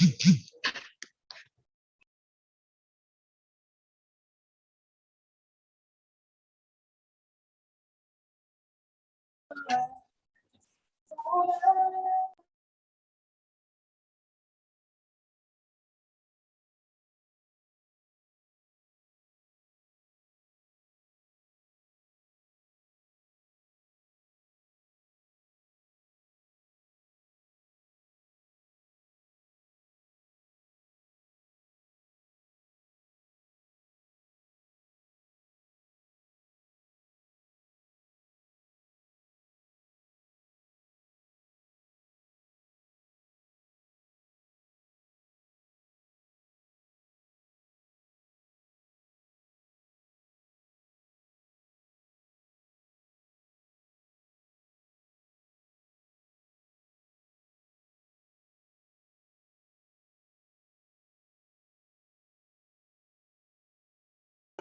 I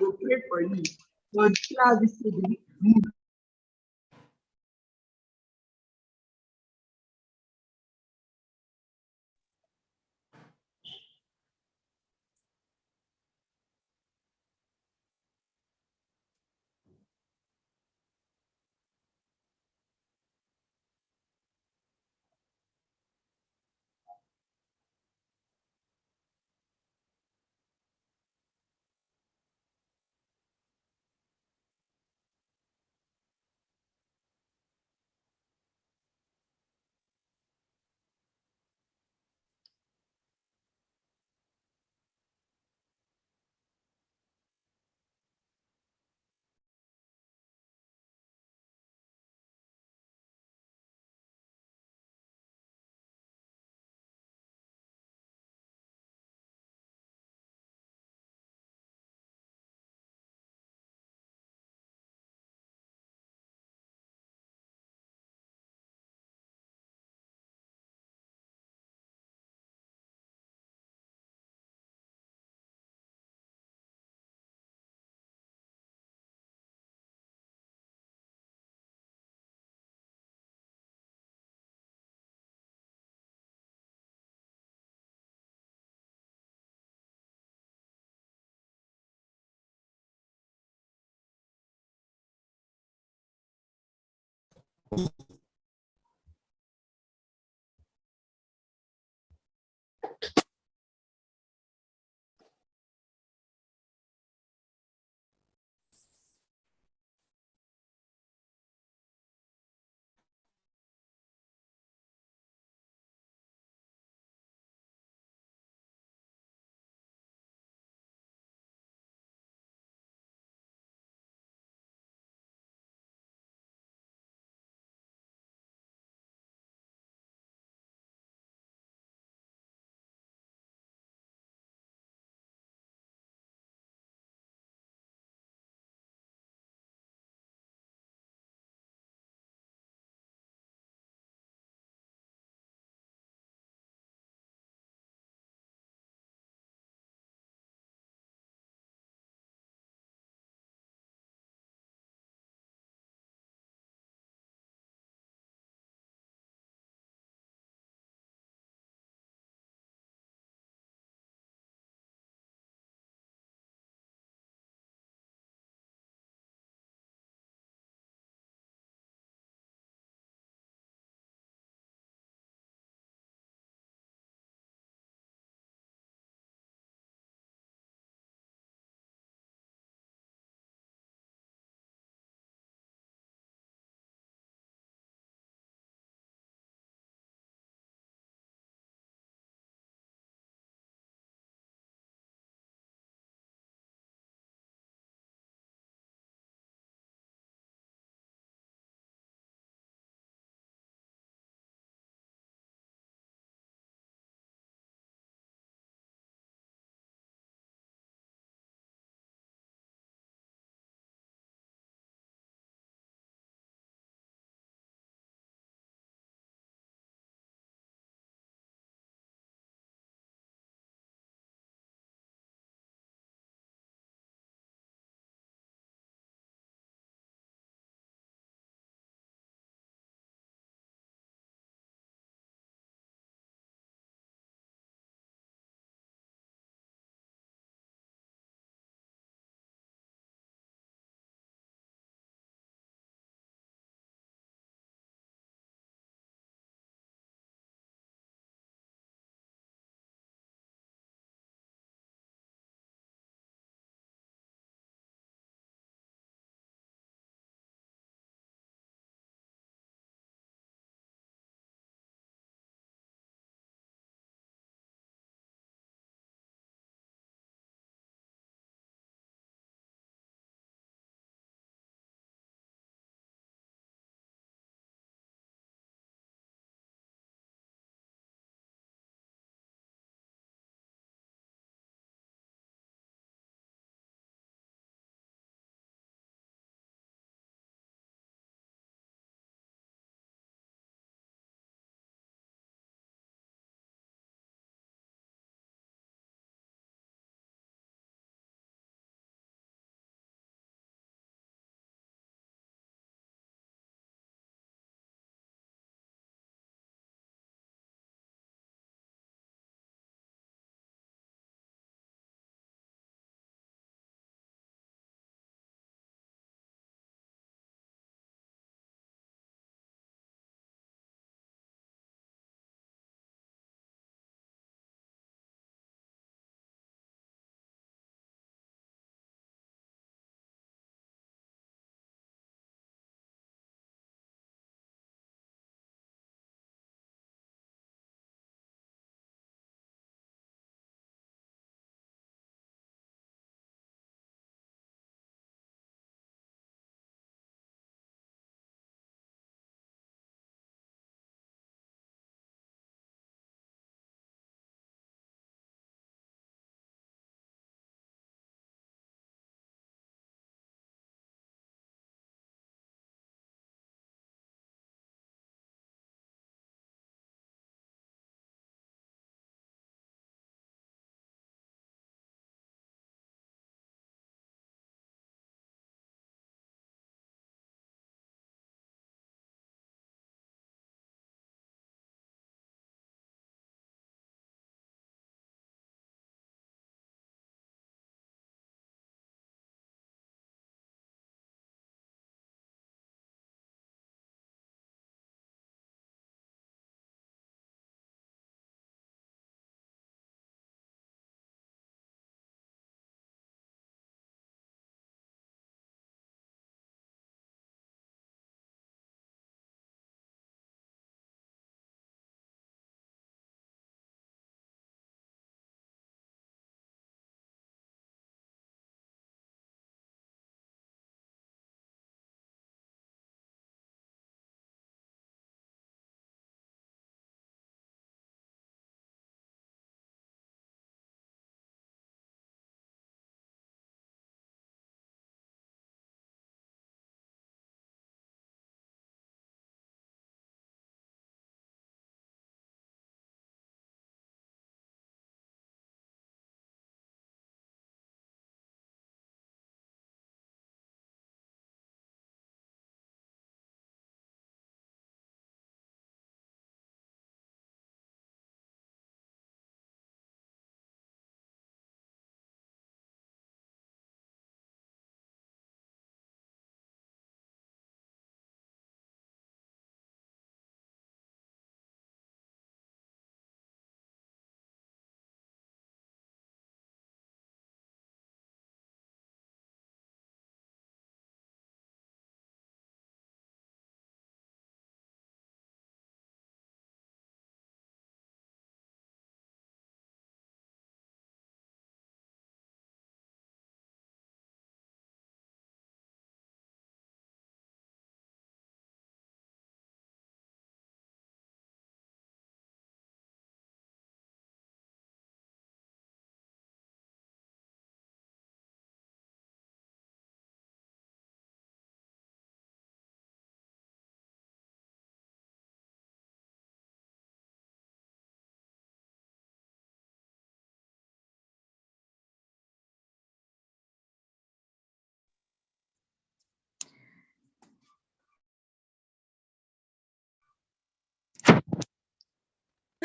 will pray for you. But class this evening,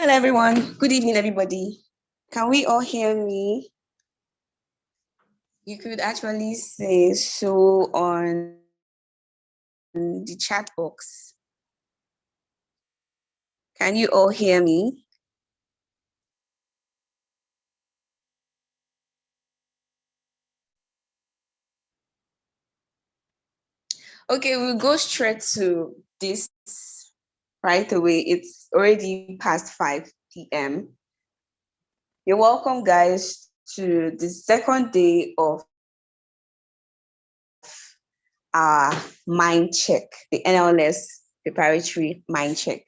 Hello, everyone. Good evening, everybody. Can we all hear me? You could actually say so on the chat box. Can you all hear me? Okay, we'll go straight to this right away. It's already past 5 p.m. You're welcome, guys, to the second day of our mind check, the NLS preparatory mind check.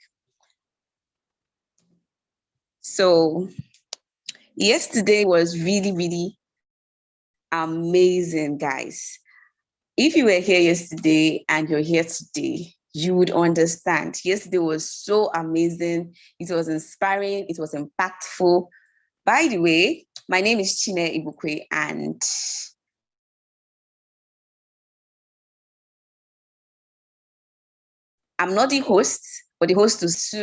So, yesterday was really, really amazing, guys. If you were here yesterday and you're here today, you would understand. Yesterday was so amazing. It was inspiring. It was impactful. By the way, my name is Chine Ibukwe, and I'm not the host, but the host is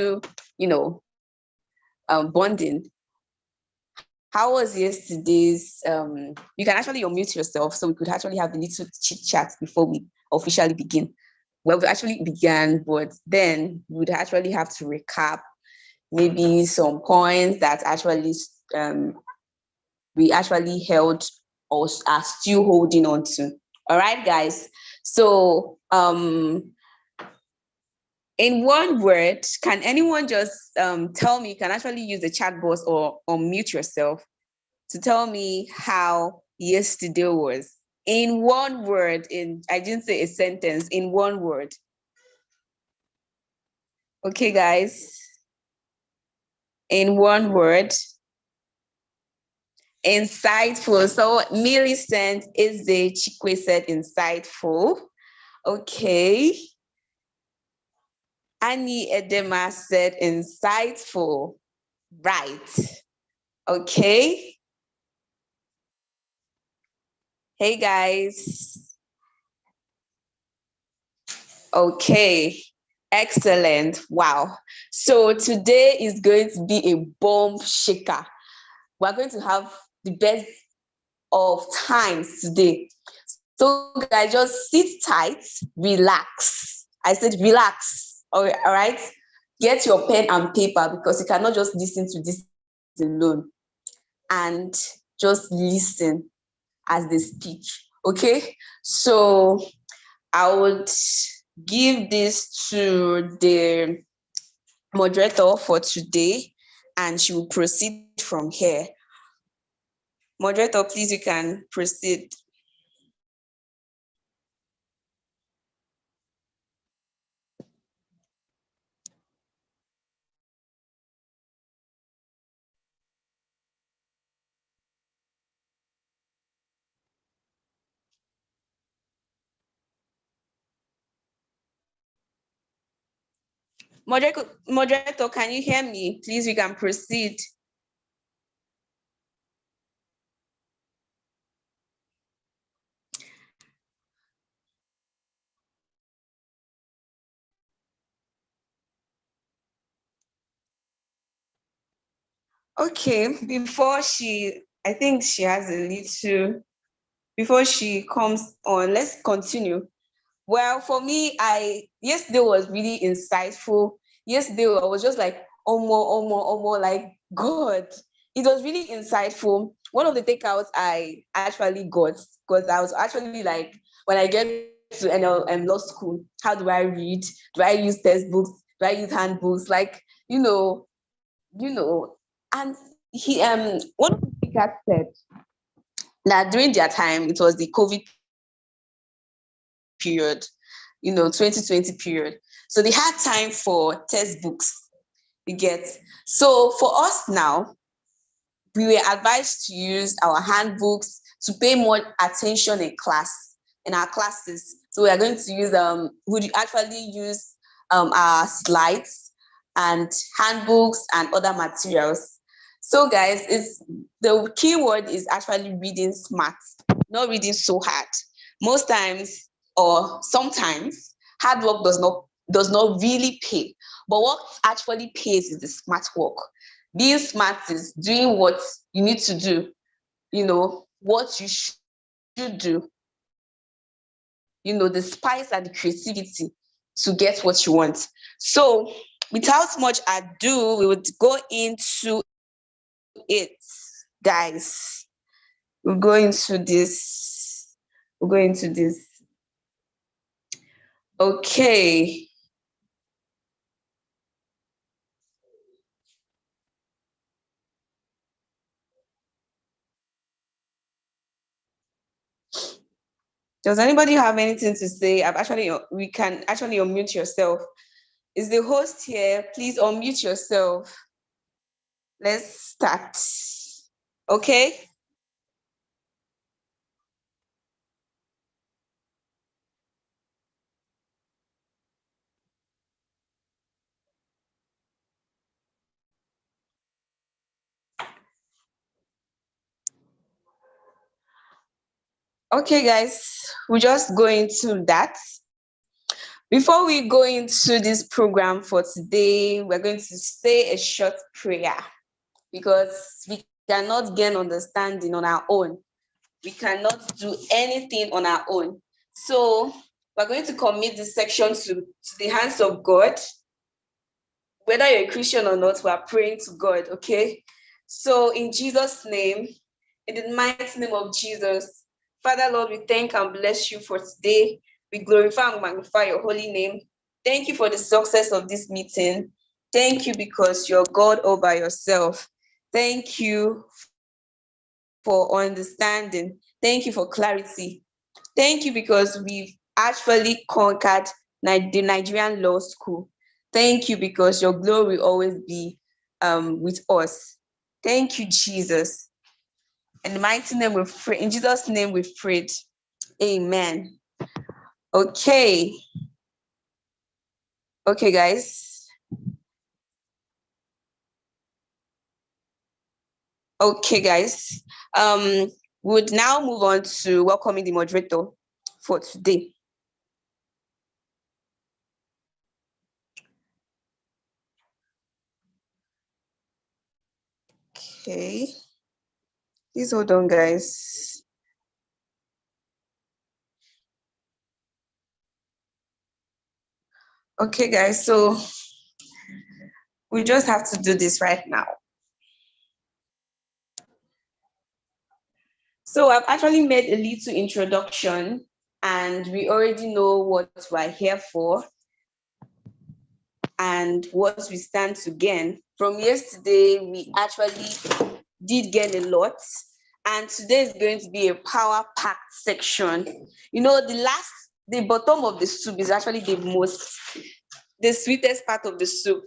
bonding. How was yesterday's? You can actually unmute yourself so we could actually have a little chit chat before we officially begin. Well, we actually began, but then we would actually have to recap maybe some points that actually we actually held or are still holding on to. All right, guys. So in one word, can anyone just tell me, you can actually use the chat box or unmute yourself to tell me how yesterday was? In one word, I didn't say a sentence, in one word. Okay, guys. In one word. Insightful. So Millicent is the Chikwe said insightful. Okay. Annie Edema said insightful. Right. Okay. Hey guys. Okay. Excellent. Wow. So today is going to be a bomb shaker. We're going to have the best of times today. So guys, just sit tight, relax. I said relax. All right. Get your pen and paper because you cannot just listen to this alone. And just listen as they speak. Okay. So I would give this to the moderator for today, and she will proceed from here. Moderator, please, you can proceed. Moderator, can you hear me? Please, you can proceed. Okay, I think she has a little, before she comes on, let's continue. Well, for me, yesterday was really insightful. Yesterday, I was just like, omo, like, God. It was really insightful. One of the takeouts I actually got, because I was actually like, when I get to law school, how do I read? Do I use textbooks? Do I use handbooks? Like, and one of the speakers said that during their time, it was the COVID period, 2020 period. So they had time for textbooks, you get. So for us now, we were advised to use our handbooks to pay more attention in our classes. So we are going to use would actually use our slides and handbooks and other materials. So guys, the key word is actually reading smart, not reading so hard. Most times or sometimes hard work does not really pay. But what actually pays is the smart work. Being smart is doing what you need to do, what you should do, the spice and the creativity to get what you want. So, without much ado, we would go into it, guys. We'll go into this. Okay. Does anybody have anything to say? We can actually unmute yourself. Is the host here? Please unmute yourself. Let's start. Okay? Okay, guys, we'll just go into that. Before we go into this program for today, we're going to say a short prayer because we cannot gain understanding on our own. We cannot do anything on our own. So we're going to commit this section to the hands of God. Whether you're a Christian or not, we are praying to God, okay? So in Jesus' name, in the mighty name of Jesus, Father, Lord, we thank and bless you for today. We glorify and magnify your holy name. Thank you for the success of this meeting. Thank you because you're God all by yourself. Thank you for understanding. Thank you for clarity. Thank you because we've actually conquered the Nigerian law school. Thank you because your glory will always be with us. Thank you, Jesus. In the mighty name we've prayed. In Jesus' name we've prayed. Amen. Okay. Okay, guys. Okay, guys. We would now move on to welcoming the moderator for today. Okay. Please hold on, guys. Okay, guys, so we just have to do this right now. So I've actually made a little introduction and we already know what we're here for and what we stand to gain. From yesterday, we actually did gain a lot. And today is going to be a power-packed section. The bottom of the soup is actually the sweetest part of the soup.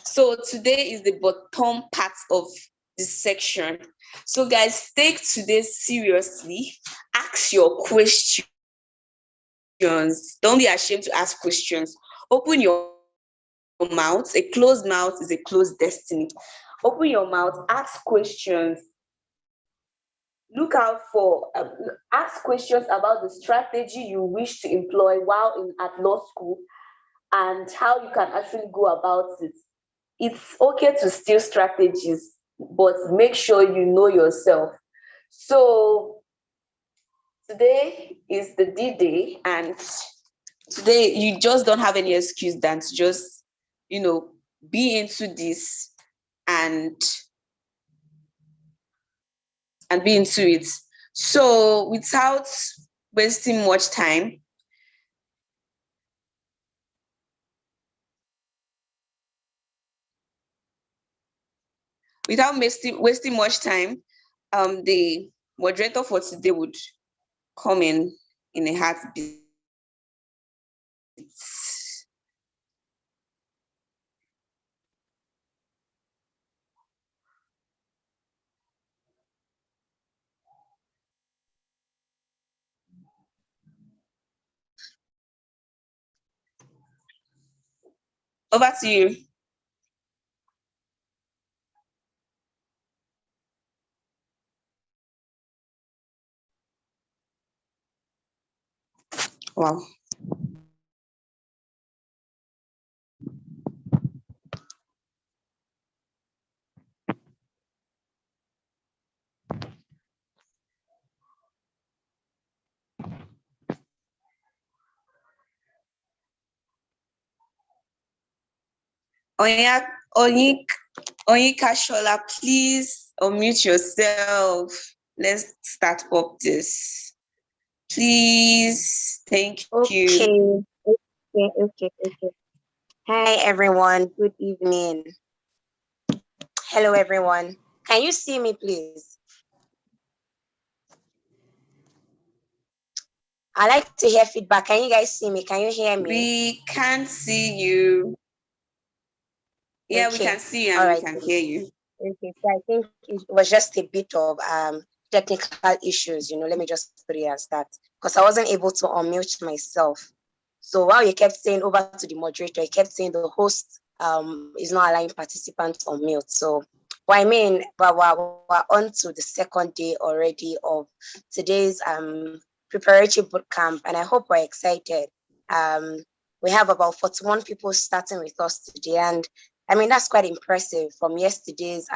So today is the bottom part of this section. So guys, take today seriously. Ask your questions. Don't be ashamed to ask questions. Open your mouth. A closed mouth is a closed destiny. Open your mouth, ask questions. Look out for, ask questions about the strategy you wish to employ while at law school and how you can actually go about it. It's okay to steal strategies, but make sure you know yourself. So today is the D-Day, and today you just don't have any excuse than to just, be into this and be into it. So without wasting much time, the moderator for today would come in a heartbeat. Over to you. Wow. Onyeka Shola, please unmute yourself. Let's start up this. Please. Thank you. Okay. Hi, everyone. Good evening. Hello, everyone. Can you see me, please? I like to hear feedback. Can you guys see me? Can you hear me? We can't see you. Yeah, we can see you and we can hear you. Okay, so I think it was just a bit of technical issues, let me just put it as that, because I wasn't able to unmute myself. So while you kept saying over to the moderator, you kept saying the host is not allowing participants on mute. So but we're on to the second day already of today's preparatory bootcamp, and I hope we're excited. We have about 41 people starting with us today, and I mean, that's quite impressive from yesterday's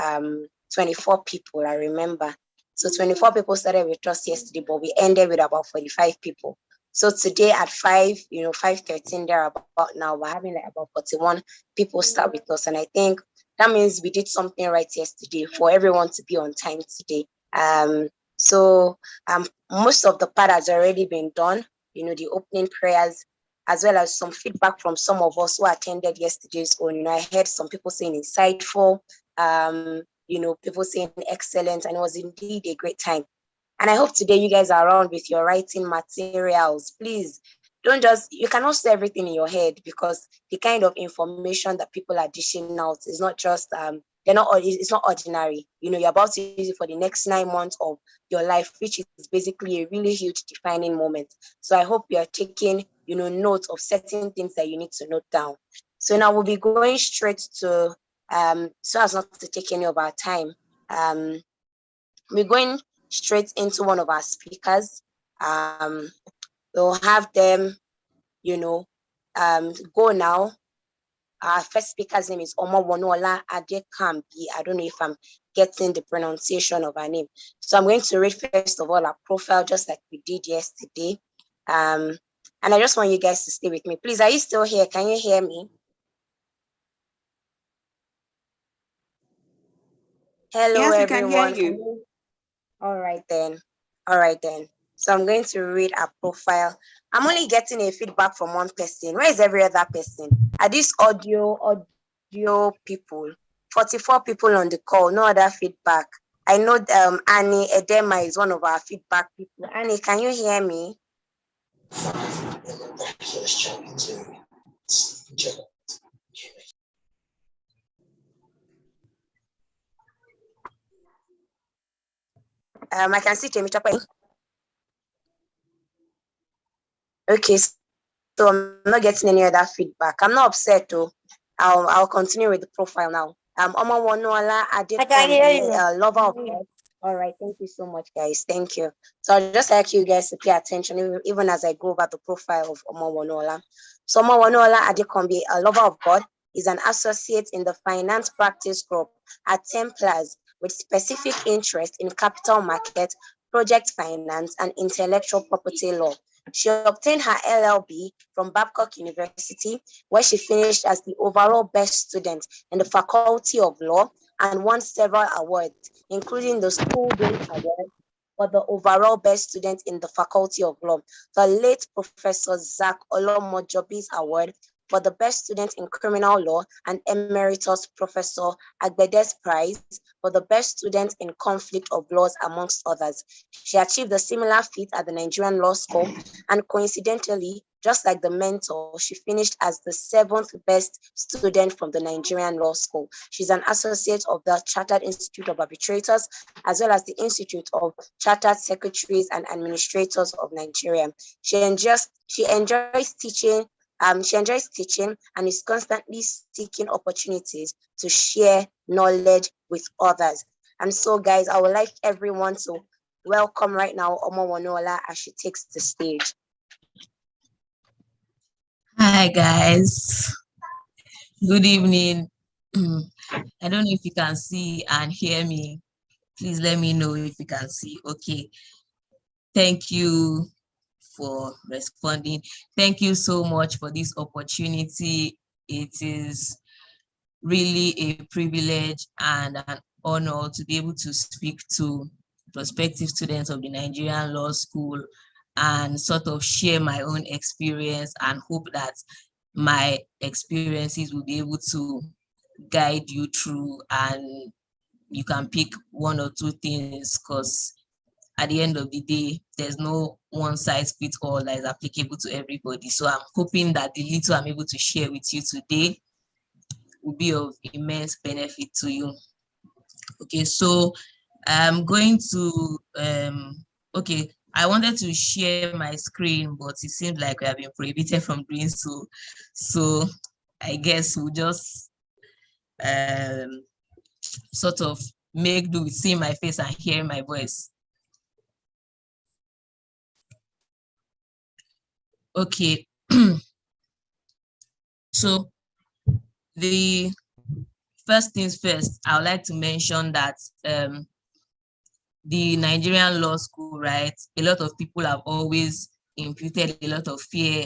24 people, I remember. So 24 people started with us yesterday, but we ended with about 45 people. So today at 5:13 there about now, we're having like about 41 people start with us. And I think that means we did something right yesterday for everyone to be on time today. So most of the part has already been done, the opening prayers, as well as some feedback from some of us who attended yesterday's one. I heard some people saying insightful, people saying excellent, and it was indeed a great time. And I hope today you guys are around with your writing materials. Please you cannot say everything in your head, because the kind of information that people are dishing out is not just, it's not ordinary. You're about to use it for the next 9 months of your life, which is basically a really huge defining moment. So I hope you're taking, note of certain things that you need to note down. So now we'll be going straight to, so as not to take any of our time, we're going straight into one of our speakers. We'll have them, go now. Our first speaker's name is Omowonuola Adekambi. I don't know if I'm getting the pronunciation of her name. So I'm going to read first of all her profile, just like we did yesterday. And I just want you guys to stay with me. Please, are you still here? Can you hear me? Hello, yes, everyone. We can hear you. All right then. So I'm going to read a profile. I'm only getting a feedback from one person. Where is every other person? Are these audio people? 44 people on the call, no other feedback. I know Annie Edema is one of our feedback people. Annie, can you hear me? I can see Jamie Chapa. Okay, so I'm not getting any other feedback. I'm not upset though. I'll continue with the profile now. Omowonuola Adekambi, lover of God. All right, thank you so much, guys. Thank you. So I'll just like you guys to pay attention, even as I go over the profile of Omowonuola. So Omowonuola Adekambi, a lover of God, is an associate in the finance practice group at Templars with specific interest in capital market, project finance, and intellectual property law. She obtained her LLB from Babcock University, where she finished as the overall best student in the Faculty of Law and won several awards, including the School Day Award for the overall best student in the Faculty of Law, the late Professor Zach Olomojobi's Award for the best student in criminal law, and Emeritus Professor Agbede's Prize for the best student in conflict of laws, amongst others. She achieved a similar feat at the Nigerian Law School, and coincidentally, just like the mentor, she finished as the 7th best student from the Nigerian Law School. She's an associate of the Chartered Institute of Arbitrators, as well as the Institute of Chartered Secretaries and Administrators of Nigeria. She enjoys teaching. She enjoys teaching and is constantly seeking opportunities to share knowledge with others. And so, guys, I would like everyone to welcome right now Omowonuola as she takes the stage. Hi, guys. Good evening. I don't know if you can see and hear me. Please let me know if you can see. Okay. Thank you for responding. Thank you so much for this opportunity. It is really a privilege and an honor to be able to speak to prospective students of the Nigerian Law School and sort of share my own experience, and hope that my experiences will be able to guide you through and you can pick one or two things, because at the end of the day, there's no one size fits all that is applicable to everybody. So I'm hoping that the little I'm able to share with you today will be of immense benefit to you. Okay, so I'm going to, okay, I wanted to share my screen, but it seems like we have been prohibited from doing so. So I guess we'll just sort of make do with seeing my face and hearing my voice. Okay, so the first things first, I would like to mention that the Nigerian law school, right? A lot of people have always imputed a lot of fear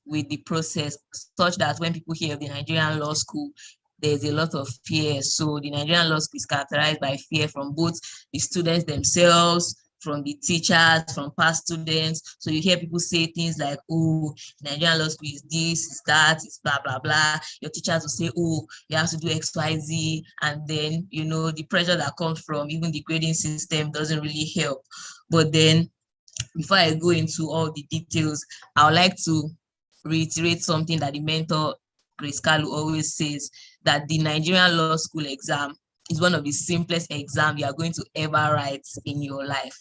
with the process, such that when people hear of the Nigerian law school, there's a lot of fear. So the Nigerian law school is characterized by fear from both the students themselves, from the teachers, from past students. So you hear people say things like, oh, Nigerian law school is this, is that, is blah, blah, blah. Your teachers will say, oh, you have to do X, Y, Z. And then, you know, the pressure that comes from even the grading system doesn't really help. But then before I go into all the details, I would like to reiterate something that the mentor, Grace Kalu, always says, that the Nigerian law school exam is one of the simplest exams you are going to ever write in your life.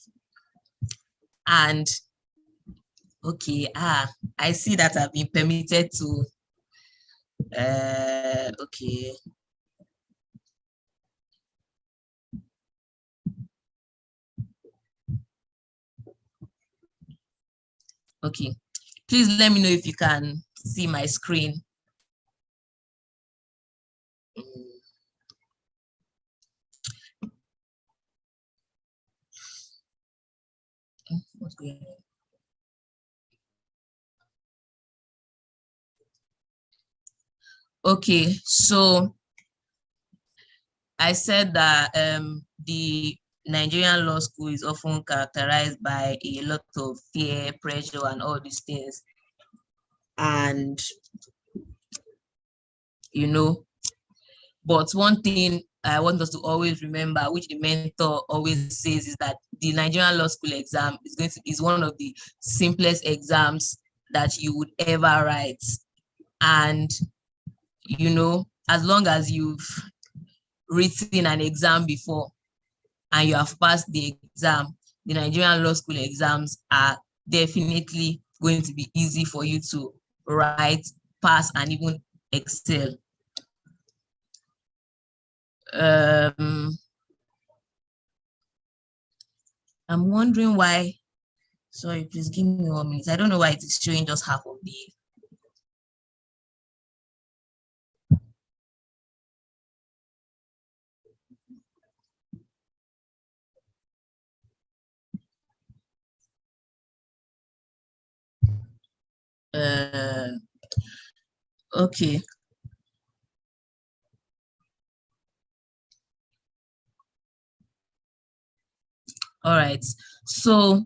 And okay, I see that I've been permitted to, okay. Okay, please let me know if you can see my screen. What's going on? Okay, so I said that the Nigerian law school is often characterized by a lot of fear, pressure, and all these things. And, you know, but one thing I want us to always remember, which the mentor always says, is that the Nigerian law school exam is one of the simplest exams that you would ever write. And, you know, as long as you've written an exam before and you have passed the exam, the Nigerian law school exams are definitely going to be easy for you to write, pass, and even excel. I'm wondering why, sorry, please give me 1 minute. I don't know why it is showing just half of the. Okay. All right. So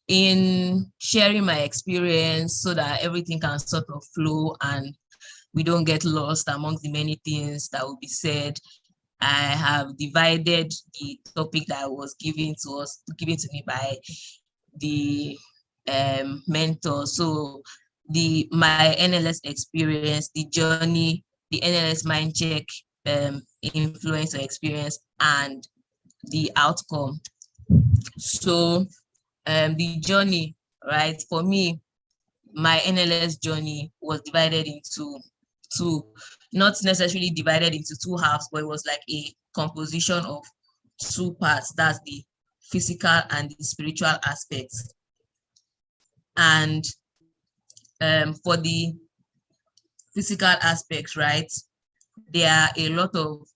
in sharing my experience so that everything can sort of flow and we don't get lost amongst the many things that will be said, I have divided the topic that was given to me by the mentor. So my NLS experience, the journey, the NLS mind check, influence or experience, and the outcome. So the journey, right? For me, my NLS journey was divided into two, not necessarily divided into two halves, but it was like a composition of two parts. That's the physical and the spiritual aspects. And for the physical aspects, right, there are a lot of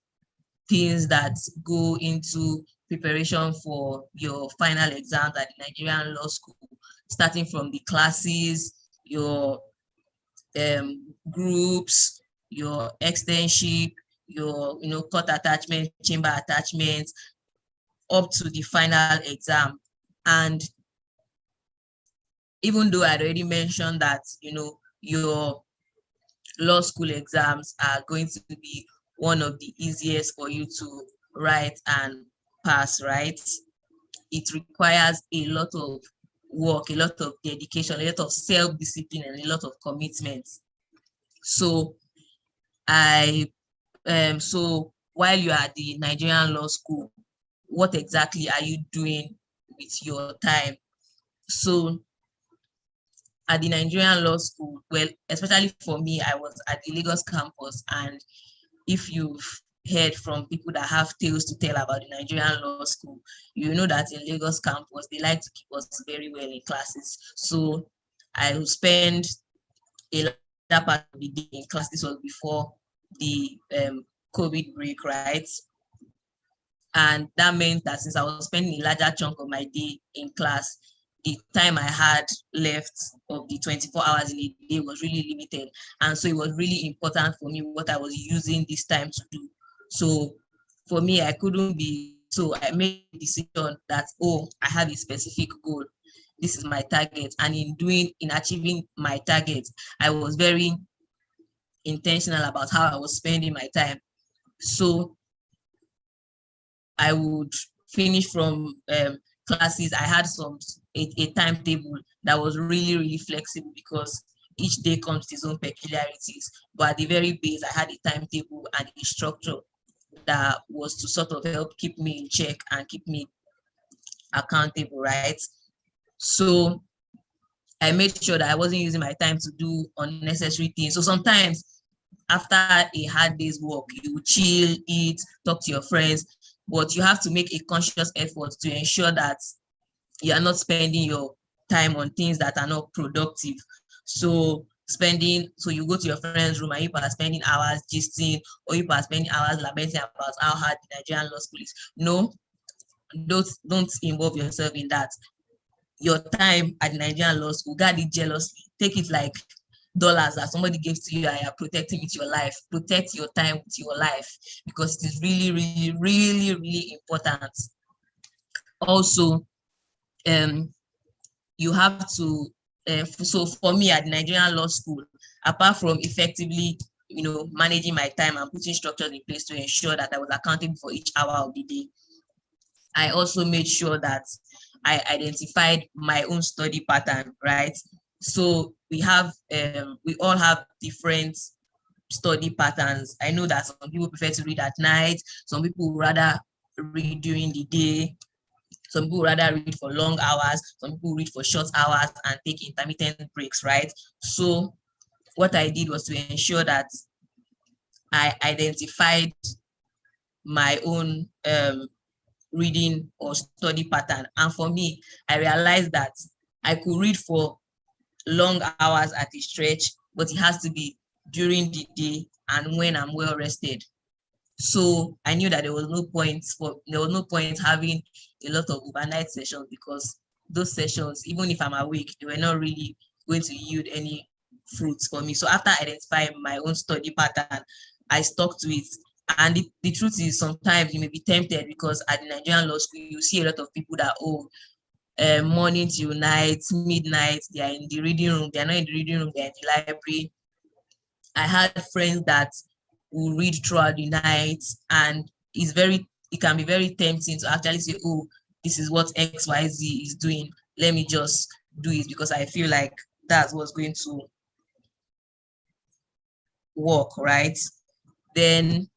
things that go into preparation for your final exams at the Nigerian law school, starting from the classes, your groups, your externship, your cut attachment, chamber attachment, up to the final exam. And even though I'd already mentioned that, your law school exams are going to be one of the easiest for you to write and pass, right? It requires a lot of work, a lot of dedication, a lot of self-discipline, and a lot of commitment. So so while you are at the Nigerian law school, what exactly are you doing with your time? So at the Nigerian law school, well, especially for me, I was at the Lagos campus, and if you've heard from people that have tales to tell about the Nigerian law school, you know that in Lagos campus, they like to keep us very well in classes. So I will spend a larger part of the day in class. This was before the COVID break, right? And that meant that since I was spending a larger chunk of my day in class, the time I had left of the 24 hours in a day was really limited. And so it was really important for me what I was using this time to do. So for me, I couldn't be, so I made a decision that, oh, I have a specific goal. This is my target. And in achieving my target, I was very intentional about how I was spending my time. So I would finish from classes. I had a timetable that was really, really flexible because each day comes with its own peculiarities. But at the very base, I had a timetable and a structure that was to sort of help keep me in check and keep me accountable, right? So I made sure that I wasn't using my time to do unnecessary things. So sometimes after a hard day's work, you chill, eat, talk to your friends, but you have to make a conscious effort to ensure that you are not spending your time on things that are not productive. So you go to your friend's room and you are spending hours gisting, or you are spending hours lamenting about how hard the Nigerian law school is. No, don't involve yourself in that. Your time at the Nigerian law school, guard it jealously. Take it like dollars that somebody gives to you and you're protecting with your life. Protect your time with your life because it is really, really, really, really important. Also, you have to, so for me at the Nigerian law school, apart from effectively, managing my time and putting structures in place to ensure that I was accountable for each hour of the day, I also made sure that I identified my own study pattern, right? So we all have different study patterns. I know that some people prefer to read at night, some people rather read during the day, some people rather read for long hours, some people read for short hours and take intermittent breaks, right? So what I did was to ensure that I identified my own reading or study pattern. And for me, I realized that I could read for long hours at a stretch, but it has to be during the day and when I'm well rested. So I knew that there was no point having a lot of overnight sessions because those sessions, even if I'm awake, they were not really going to yield any fruits for me. So after identifying my own study pattern, I stuck to it. And the truth is, sometimes you may be tempted because at the Nigerian law school, you see a lot of people that, morning till night, midnight, they are in the reading room. They are not in the reading room, they're in the library. I had friends that will read throughout the night, and it can be very tempting to actually say, oh, this is what XYZ is doing. Let me just do it because I feel like that's what's going to work, right? Then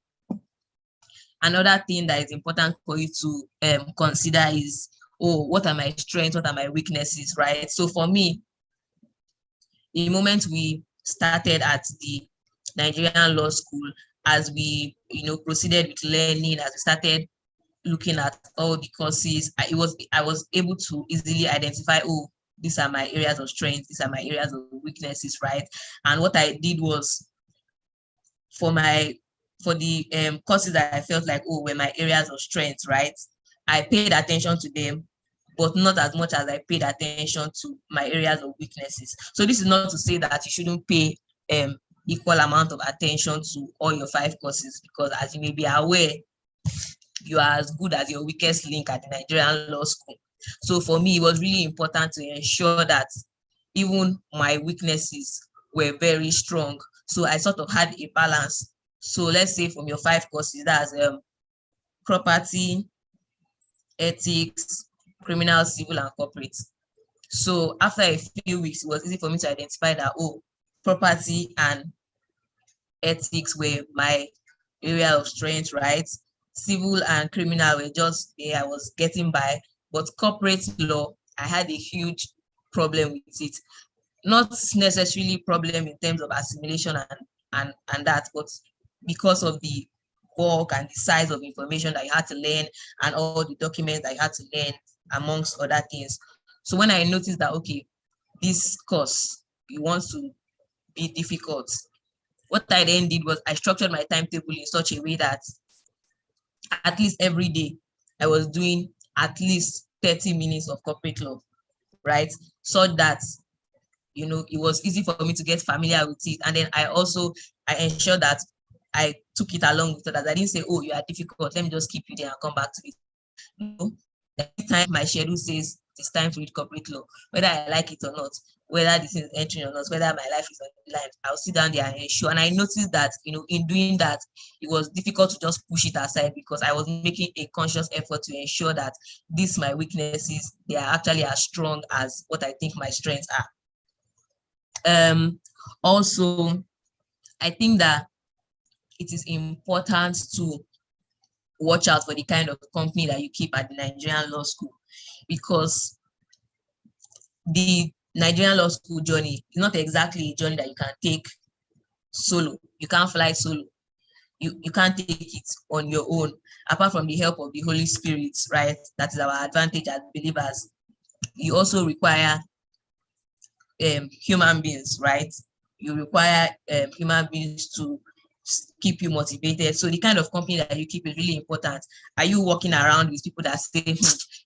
another thing that is important for you to consider is, what are my strengths? What are my weaknesses, right? So for me, the moment we started at the Nigerian law school, as we proceeded with learning, as we started looking at all the courses, I was able to easily identify, these are my areas of strength, these are my areas of weaknesses, right? And what I did was, for the courses that I felt like, were my areas of strength, right, I paid attention to them, but not as much as I paid attention to my areas of weaknesses. So this is not to say that you shouldn't pay equal amount of attention to all your 5 courses, because as you may be aware, you are as good as your weakest link at the Nigerian law school. So for me, it was really important to ensure that even my weaknesses were very strong. So I sort of had a balance. So let's say from your 5 courses, that's property, ethics, criminal, civil, and corporate. So after a few weeks, it was easy for me to identify that, oh, property and ethics were my area of strength, right? Civil and criminal were just there, I was getting by. But corporate law, I had a huge problem with it. Not necessarily problem in terms of assimilation and that, but because of the bulk and the size of information that you had to learn and all the documents that you had to learn, amongst other things. So when I noticed that, okay, this course, you want to be difficult, what I then did was I structured my timetable in such a way that at least every day I was doing at least 30 minutes of corporate law, right? So that, you know, it was easy for me to get familiar with it. And then I ensured that I took it along with others. I didn't say, oh, you are difficult, let me just keep you there and come back to it. No, every time my schedule says it's time to read corporate law, whether I like it or not, whether this is entering or not, whether my life is on the line, I'll sit down there and ensure. And I noticed that, you know, in doing that, it was difficult to just push it aside because I was making a conscious effort to ensure that these my weaknesses, they are actually as strong as what I think my strengths are. Also, I think that it is important to watch out for the kind of company that you keep at the Nigerian law school, because the Nigerian law school journey is not exactly a journey that you can take solo. You can't fly solo. You can't take it on your own, apart from the help of the Holy Spirit, right? That is our advantage as believers. You also require human beings, right? You require human beings to keep you motivated. So the kind of company that you keep is really important. Are you walking around with people that say,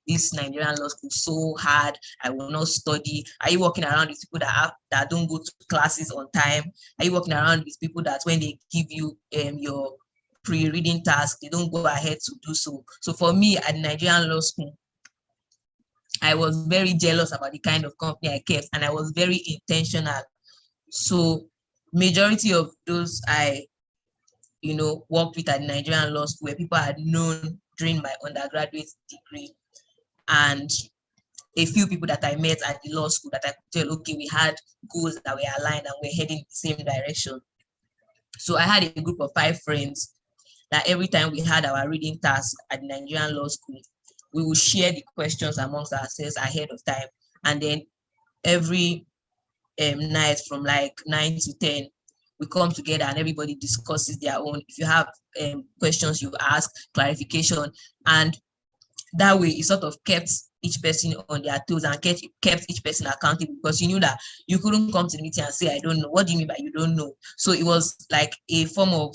this Nigerian law school is so hard, I will not study? Are you walking around with people that don't go to classes on time? Are you walking around with people that when they give you your pre-reading task, they don't go ahead to do so? So for me at Nigerian law school, I was very jealous about the kind of company I kept, and I was very intentional. So majority of those I worked with at the Nigerian law school where people I had known during my undergraduate degree, and a few people that I met at the law school that I could tell, okay, we had goals that were aligned and we're heading in the same direction. So I had a group of 5 friends that every time we had our reading task at the Nigerian law school, we would share the questions amongst ourselves ahead of time. And then every night from like 9 to 10, we come together and everybody discusses their own. If you have questions, you ask clarification, and that way it sort of kept each person on their toes and kept each person accountable, because you knew that you couldn't come to the meeting and say, I don't know. What do you mean by you don't know? So it was like a form of,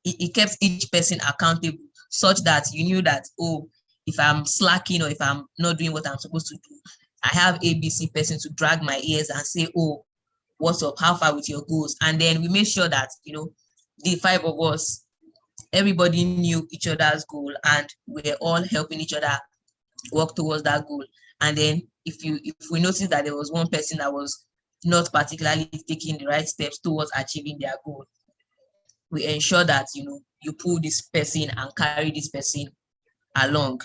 it kept each person accountable, such that you knew that, oh, if I'm slacking or if I'm not doing what I'm supposed to do, I have ABC person to drag my ears and say, oh, what's up, how far with your goals? And then we made sure that, the 5 of us, everybody knew each other's goal and we're all helping each other work towards that goal. And then if we noticed that there was one person that was not particularly taking the right steps towards achieving their goal, we ensure that, you pull this person and carry this person along.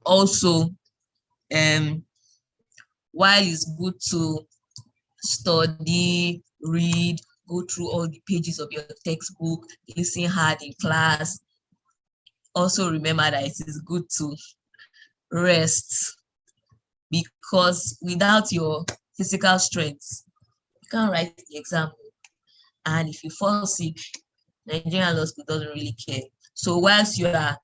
Also, while it's good to study, read, go through all the pages of your textbook, listen hard in class, also remember that it is good to rest, because without your physical strength, you can't write the exam. And if you fall sick, Nigerian law school doesn't really care. So whilst you are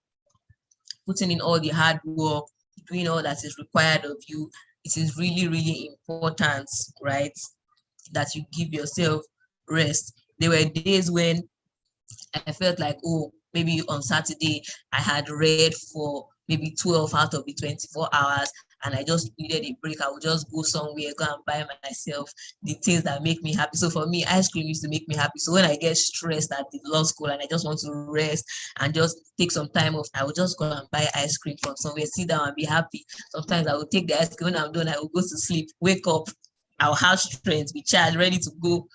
putting in all the hard work, doing all that is required of you, it is really, really important, right, that you give yourself rest. There were days when I felt like, oh, maybe on Saturday I had read for maybe 12 out of the 24 hours. and I just needed a break, I would just go somewhere, go and buy myself the things that make me happy. So for me, ice cream used to make me happy. So when I get stressed at the law school and I just want to rest and just take some time off, I would just go and buy ice cream from somewhere, sit down and be happy. Sometimes I would take the ice cream. When I'm done, I will go to sleep, wake up, I'll have strength, be charged, ready to go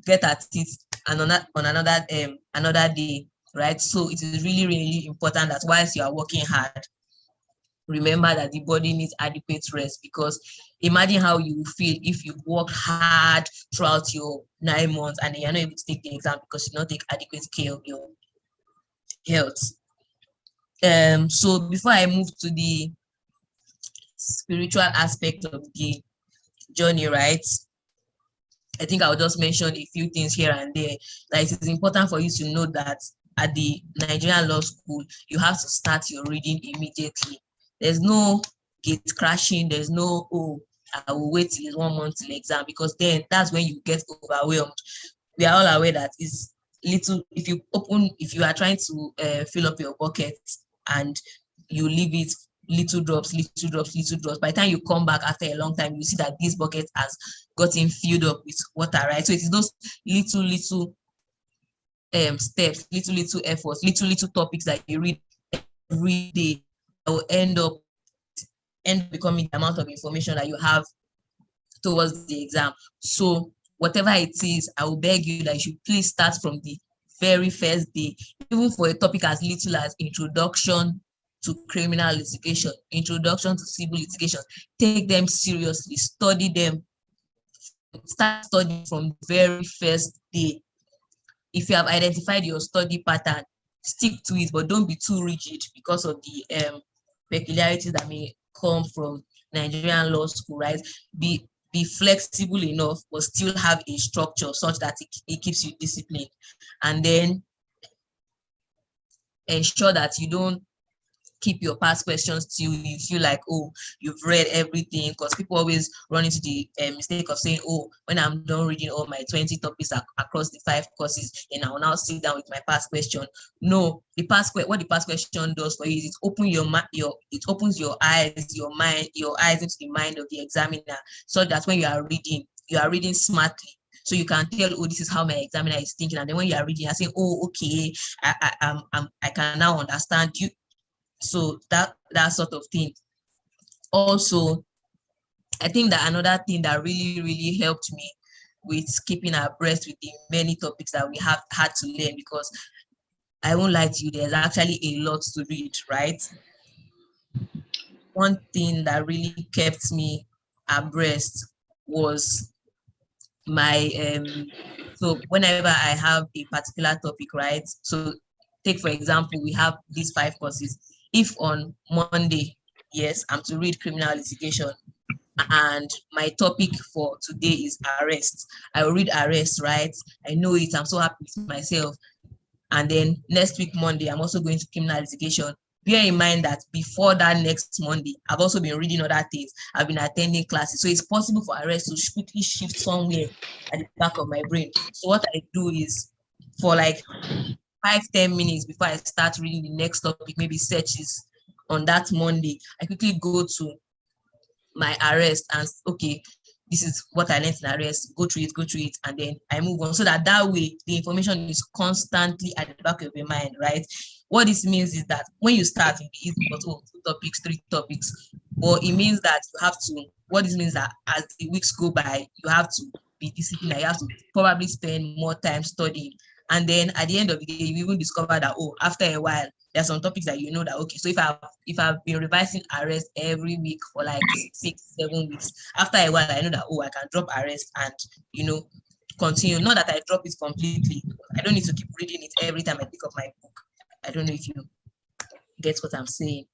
get at it and on another day, right? So it is really, really important that whilst you are working hard, remember that the body needs adequate rest, because imagine how you feel if you work hard throughout your 9 months and then you're not able to take the exam because you don't take adequate care of your health. So before I move to the spiritual aspect of the journey, right, I think I'll just mention a few things here and there. That it is important for you to know that at the Nigerian law school, you have to start your reading immediately. There's no gate crashing. There's no, oh, I will wait till 1 month till exam, because then that's when you get overwhelmed. We are all aware that it's little, if you are trying to fill up your bucket and you leave it little drops, little drops, little drops. By the time you come back after a long time, you see that this bucket has gotten filled up with water, right? So it is those little steps, little efforts, little topics that you read every day that will end up becoming the amount of information that you have towards the exam. So whatever it is, I will beg you that you should please start from the very first day, even for a topic as little as introduction to criminal litigation, introduction to civil litigation. Take them seriously, study them, start studying from the very first day. If you have identified your study pattern, stick to it, but don't be too rigid because of the peculiarities that may come from Nigerian law school, right? Be flexible enough, but still have a structure such that it keeps you disciplined. And then ensure that you don't keep your past questions till you feel like, oh, you've read everything, because people always run into the mistake of saying, oh, when I'm done reading all my 20 topics across the 5 courses, then I will now sit down with my past question. No, what the past question does for you is it opens your eyes, your eyes into the mind of the examiner, so that when you are reading smartly. So you can tell, oh, this is how my examiner is thinking. And then when you are reading, you're saying, oh, okay, I can now understand you. So that sort of thing. Also, I think that another thing that really, really helped me with keeping abreast with the many topics that we have had to learn, because I won't lie to you, there's actually a lot to read, right? One thing that really kept me abreast was my so whenever I have a particular topic, right? So take for example, we have these 5 courses. If on Monday, yes, I'm to read criminal litigation, and my topic for today is arrest, I will read arrest, right? I know it, I'm so happy with myself. And then next week, Monday, I'm also going to criminal litigation. Bear in mind that before that next Monday, I've also been reading other things. I've been attending classes. So it's possible for arrest to quickly shift somewhere at the back of my brain. So what I do is, for like 5-10 minutes before I start reading the next topic, maybe searches on that Monday, I quickly go to my arrest and, okay, this is what I learned in arrest, go through it, and then I move on. So that way, the information is constantly at the back of your mind, right? What this means is that when you start, it is not 2 topics, 3 topics, but it means that you have to, what this means that as the weeks go by, you have to be disciplined, you have to probably spend more time studying. And then at the end of the day, you even discover that, oh, after a while, there are some topics that you know that, okay, so if I've been revising arrest every week for like 6-7 weeks, after a while, I know that, oh, I can drop arrest and, continue. Not that I drop it completely. I don't need to keep reading it every time I pick up my book. I don't know if you get what I'm saying.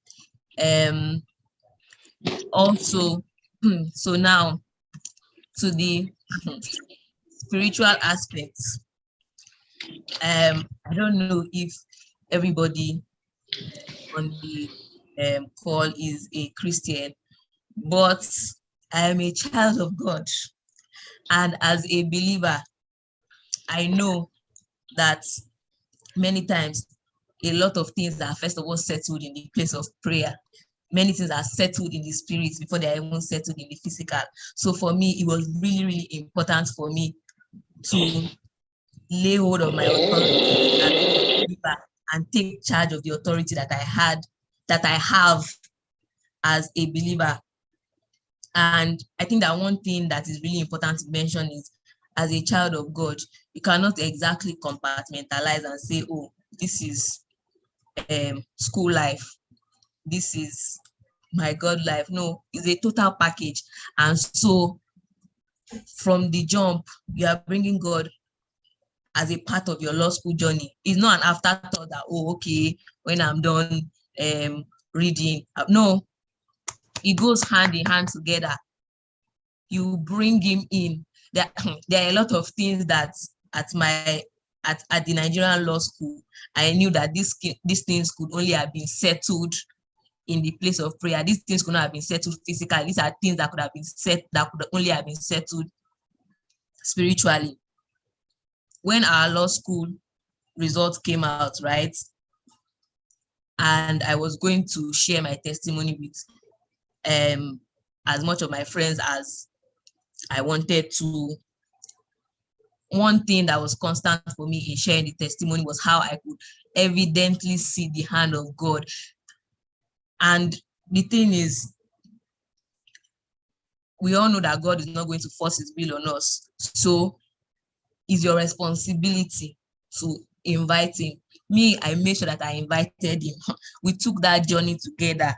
Also, so now to the spiritual aspects. I don't know if everybody on the call is a Christian, but I am a child of God. And as a believer, I know that many times a lot of things are first of all settled in the place of prayer. many things are settled in the spirit before they are even settled in the physical. So for me, it was really, really important for me to lay hold of my authority and take charge of the authority that I have as a believer. And I think that one thing that is really important to mention is, as a child of God, you cannot exactly compartmentalize and say, oh, this is school life, this is my God life. No, it's a total package. And so from the jump, you are bringing God as a part of your law school journey. It's not an afterthought that, oh, okay, when I'm done reading. No, it goes hand in hand together. You bring him in. There are a lot of things that at the Nigerian law school, I knew that these things could only have been settled in the place of prayer. These things could not have been settled physically. These are things that could only have been settled spiritually. When our law school results came out, right, and I was going to share my testimony with as much of my friends as I wanted to, one thing that was constant for me in sharing the testimony was how I could evidently see the hand of God. And the thing is, we all know that God is not going to force his will on us. So it's your responsibility to invite him. Me, I made sure that I invited him. We took that journey together.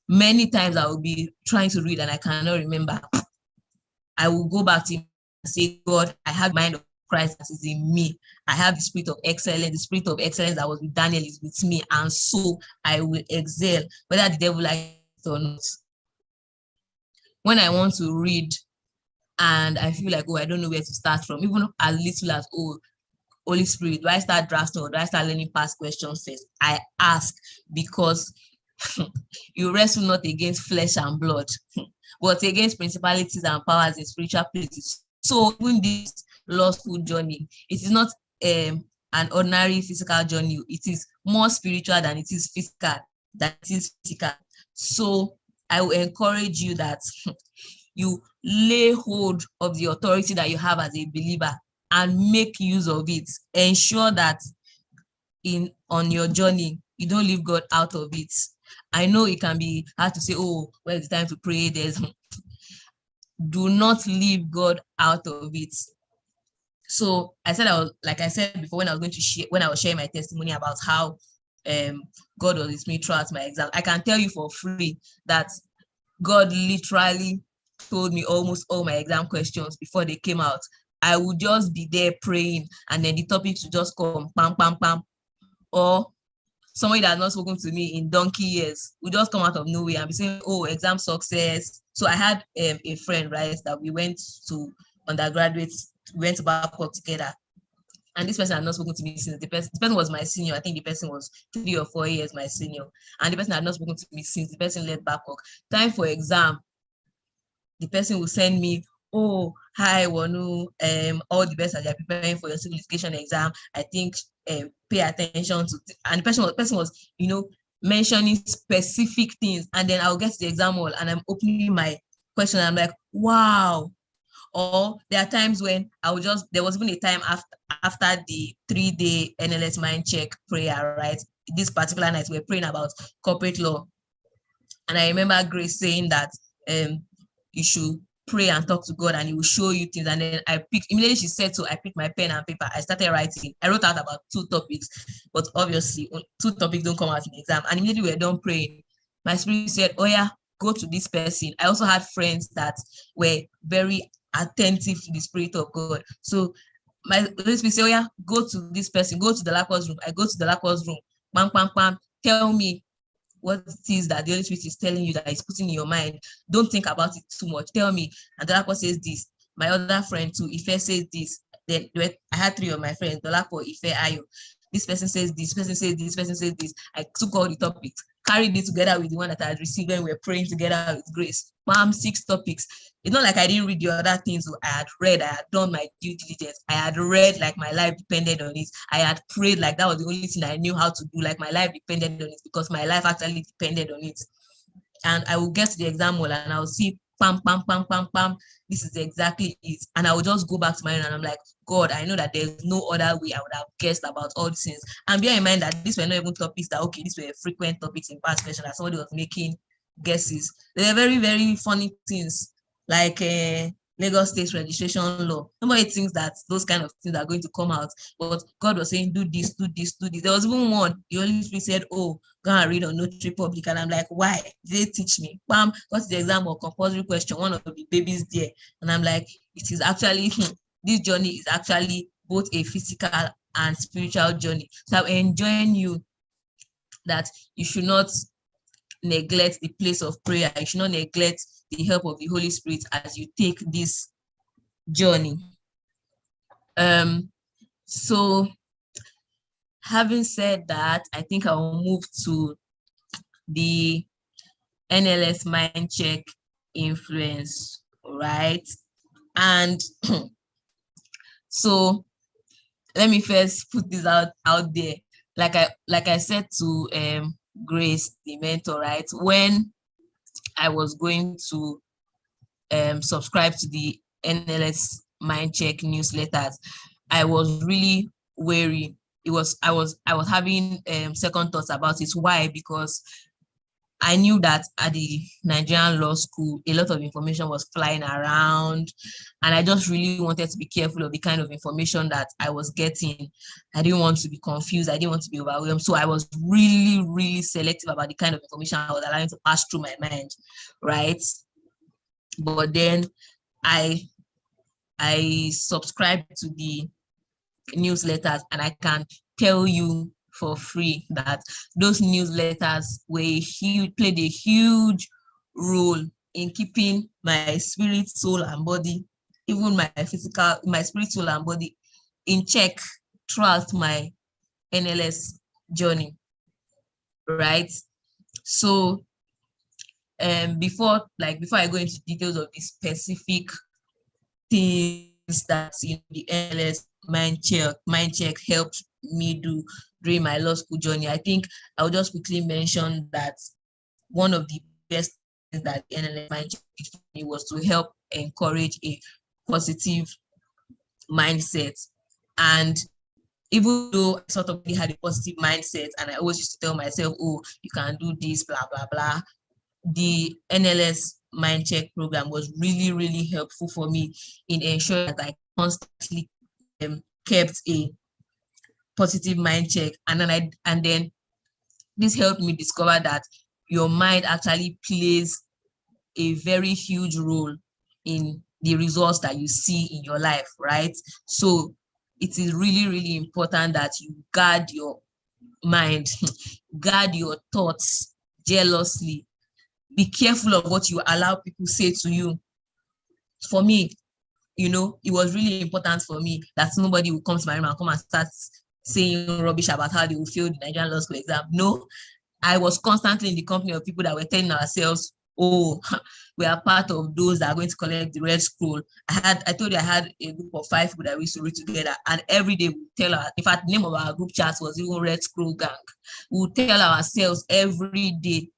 Many times I will be trying to read and I cannot remember. I will go back to him and say, God, I have the mind of Christ that is in me. I have the spirit of excellence. The spirit of excellence that was with Daniel is with me. And so I will excel, whether the devil likes it or not. When I want to read and I feel like, oh, I don't know where to start from, even as little as, oh, Holy Spirit, do I start drafting or do I start learning past questions first? I ask, because you wrestle not against flesh and blood, but against principalities and powers in spiritual places. So even this law school journey, it is not an ordinary physical journey. It is more spiritual than it is physical. So I will encourage you that you lay hold of the authority that you have as a believer and make use of it. Ensure that on your journey, you don't leave God out of it. I know it can be hard to say, oh, well, it's time to pray. Do not leave God out of it. So like I said before, when I was sharing my testimony about how God was with me throughout my exam, I can tell you for free that God literally told me almost all my exam questions before they came out. I would just be there praying, and then the topics would just come, pam, pam, pam. Or somebody that has not spoken to me in donkey years would just come out of nowhere and be saying, oh, exam success. So I had a friend, right, that we went to undergraduate, we went to Babcock together. And this person had not spoken to me since the person was my senior. I think the person was 3 or 4 years my senior. And the person had not spoken to me since the person left Babcock. Time for exam, the person will send me, oh, hi, Wanu, all the best as you're preparing for your civil education exam. I think pay attention to, and the person was, mentioning specific things. And then I'll get to the exam hall and I'm opening my question. And I'm like, wow. Or there are times when there was even a time after the 3-day NLS mind check prayer, right? This particular night, we were praying about corporate law. And I remember Grace saying that you should pray and talk to God and he will show you things. And then immediately she said so, I picked my pen and paper. I started writing. I wrote out about 2 topics, but obviously 2 topics don't come out in the exam. And immediately we were done praying. My spirit said, oh yeah, go to this person. I also had friends that were very attentive to the spirit of God. So my Holy Spirit said, oh yeah, go to this person, go to the Lacos room. I go to the Lacos room, bam, bam, bam, tell me what it is that the Holy Spirit is telling you that is putting in your mind. Don't think about it too much. Tell me. And Dolapo says this. My other friend too, Ife says this. Then I had 3 of my friends, Dolapo, Ife, Ayo. This person says this, person says this, person says this. I took all the topics, carried it together with the one that I had received when we were praying together with Grace. 6 topics. It's not like I didn't read the other things. I had read, I had done my due diligence. I had read like my life depended on it. I had prayed like that was the only thing I knew how to do, like my life depended on it, because my life actually depended on it. and I will get to the exam hall and I'll see pam, pam, pam, pam, pam. This is exactly it. And I will just go back to my own and I'm like, God, I know that there's no other way I would have guessed about all these things. And bear in mind that these were not even topics that, okay, these were frequent topics in past question that somebody was making guesses. They were very, very funny things like Lagos State registration law. Nobody thinks that those kind of things are going to come out, but God was saying, do this, do this, do this. There was even one, the Holy Spirit said, oh, go and read on Notary Public. And I'm like, why? Did they teach me? Bam, got to the exam or compulsory question, one of the babies there. And I'm like, it is actually, this journey is actually both a physical and spiritual journey. So I'm enjoying you that you should not neglect the place of prayer. You should not neglect the help of the Holy Spirit as you take this journey. So having said that, I think I'll move to the NLS mind check influence, right? And so let me first put this out there. Like I said to Grace, the mentor, right? When I was going to subscribe to the NLS mind check newsletters, I was really wary. I was having second thoughts about it. Why? Because I knew that at the Nigerian law school, a lot of information was flying around, and I just really wanted to be careful of the kind of information that I was getting. I didn't want to be confused. I didn't want to be overwhelmed. So I was really, really selective about the kind of information I was allowing to pass through my mind, right? But then I subscribed to the newsletters, and I can tell you for free that those newsletters played a huge role in keeping my spirit, soul, and body, even my spirit, soul, and body in check throughout my NLS journey, right? So before I go into details of the specific things that the NLS mind check helped me do during my law school journey, I think I'll just quickly mention that one of the best things that the NLS mind check did for me was to help encourage a positive mindset. And even though I sort of had a positive mindset and I always used to tell myself, oh, you can do this, blah, blah, blah, the NLS mind check program was really, really helpful for me in ensuring that I constantly kept a positive mind check. And then this helped me discover that your mind actually plays a very huge role in the results that you see in your life, right? So it is really, really important that you guard your mind, guard your thoughts jealously. Be careful of what you allow people say to you. For me, it was really important for me that nobody will come to my room and come and start saying rubbish about how they will fail the Nigerian law school exam. No, I was constantly in the company of people that were telling ourselves, oh, we are part of those that are going to collect the red scroll. I told you I had a group of 5 people that we used to read together, and every day we tell in fact, the name of our group chat was even Red Scroll Gang. We would tell ourselves every day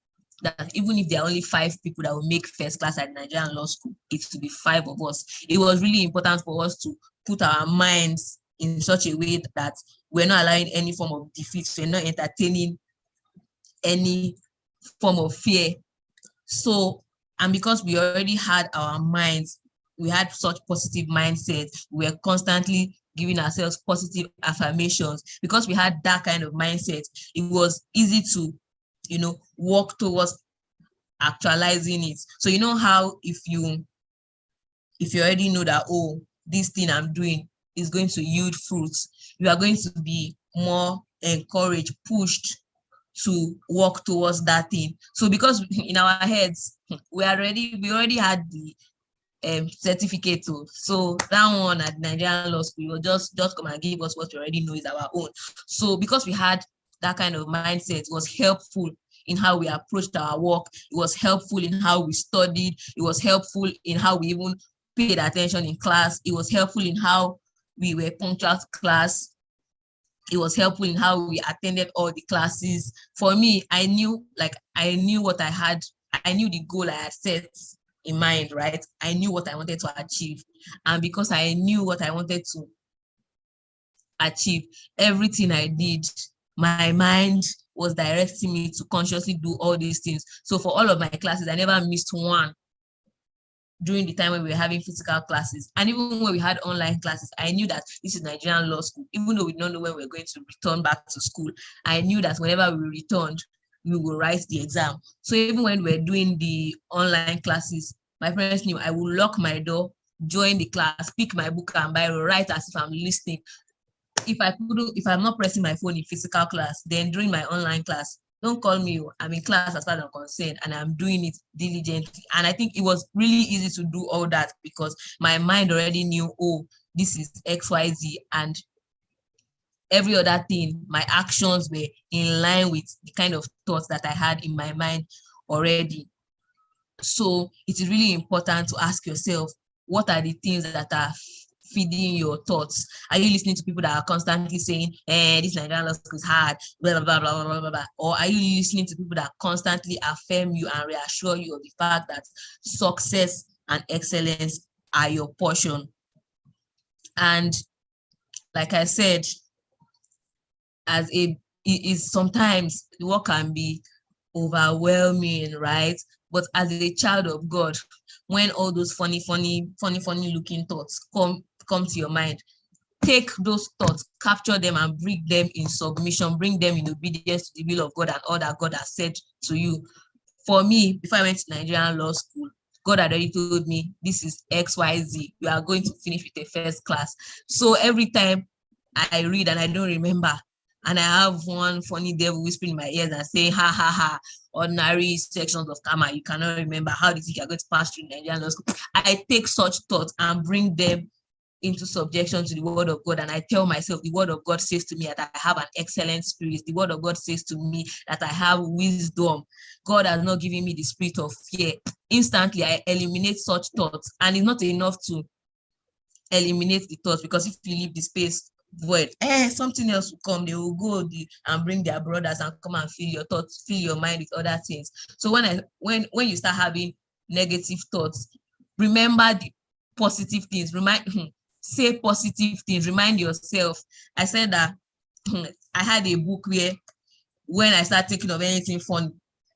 that even if there are only 5 people that will make first class at Nigerian law school, it will be 5 of us. It was really important for us to put our minds in such a way that we're not allowing any form of defeat, we're not entertaining any form of fear. So, and because we already had our minds, we had such positive mindsets, we were constantly giving ourselves positive affirmations. Because we had that kind of mindset, it was easy to work towards actualizing it. So how if you already know that, oh, this thing I'm doing is going to yield fruits, you are going to be more encouraged, pushed to work towards that thing. So because in our heads, we already had the certificate. So that one at Nigerian law school, will just come and give us what we already know is our own. So because we had that kind of mindset, it was helpful in how we approached our work. It was helpful in how we studied. It was helpful in how we even paid attention in class. It was helpful in how we were punctual to class. It was helpful in how we attended all the classes. For me, I knew what I I knew the goal I had set in mind, right? I knew what I wanted to achieve. And because I knew what I wanted to achieve, everything I did, my mind was directing me to consciously do all these things. So for all of my classes, I never missed one during the time when we were having physical classes. And even when we had online classes, I knew that this is Nigerian law school. Even though we don't know when we're going to return back to school, I knew that whenever we returned, we will write the exam. So even when we're doing the online classes, my parents knew I would lock my door, join the class, pick my book and Bible, write as if I'm listening. If I'm not pressing my phone in physical class, then during my online class, don't call me. I'm in class as far as I'm concerned, and I'm doing it diligently. And I think it was really easy to do all that because my mind already knew, oh, this is XYZ, and every other thing, my actions were in line with the kind of thoughts that I had in my mind already. So it is really important to ask yourself, what are the things that are feeding your thoughts? Are you listening to people that are constantly saying, this Nigerian law school is hard, blah, blah, blah, blah, blah, blah, or are you listening to people that constantly affirm you and reassure you of the fact that success and excellence are your portion? And like I said, it is sometimes the work can be overwhelming, right? But as a child of God, when all those funny looking thoughts come to your mind, take those thoughts, capture them, and bring them in submission, bring them in obedience to the will of God and all that God has said to you. For me, before I went to Nigerian law school, God had already told me, this is XYZ. You are going to finish with a first class. So every time I read and I don't remember, and I have one funny devil whispering in my ears and saying, ha, ha, ha, ordinary sections of karma, you cannot remember. How do you think you're going to pass through Nigerian law school? I take such thoughts and bring them into subjection to the word of God, and I tell myself, the word of God says to me that I have an excellent spirit. The word of God says to me that I have wisdom. God has not given me the spirit of fear. Instantly I eliminate such thoughts, and it's not enough to eliminate the thoughts, because if you leave the space void, something else will come. They will go and bring their brothers and come and fill your thoughts, fill your mind with other things. So when you start having negative thoughts, remember the positive things. Say positive things. Remind yourself. I said that I had a book where when I start thinking of anything fun,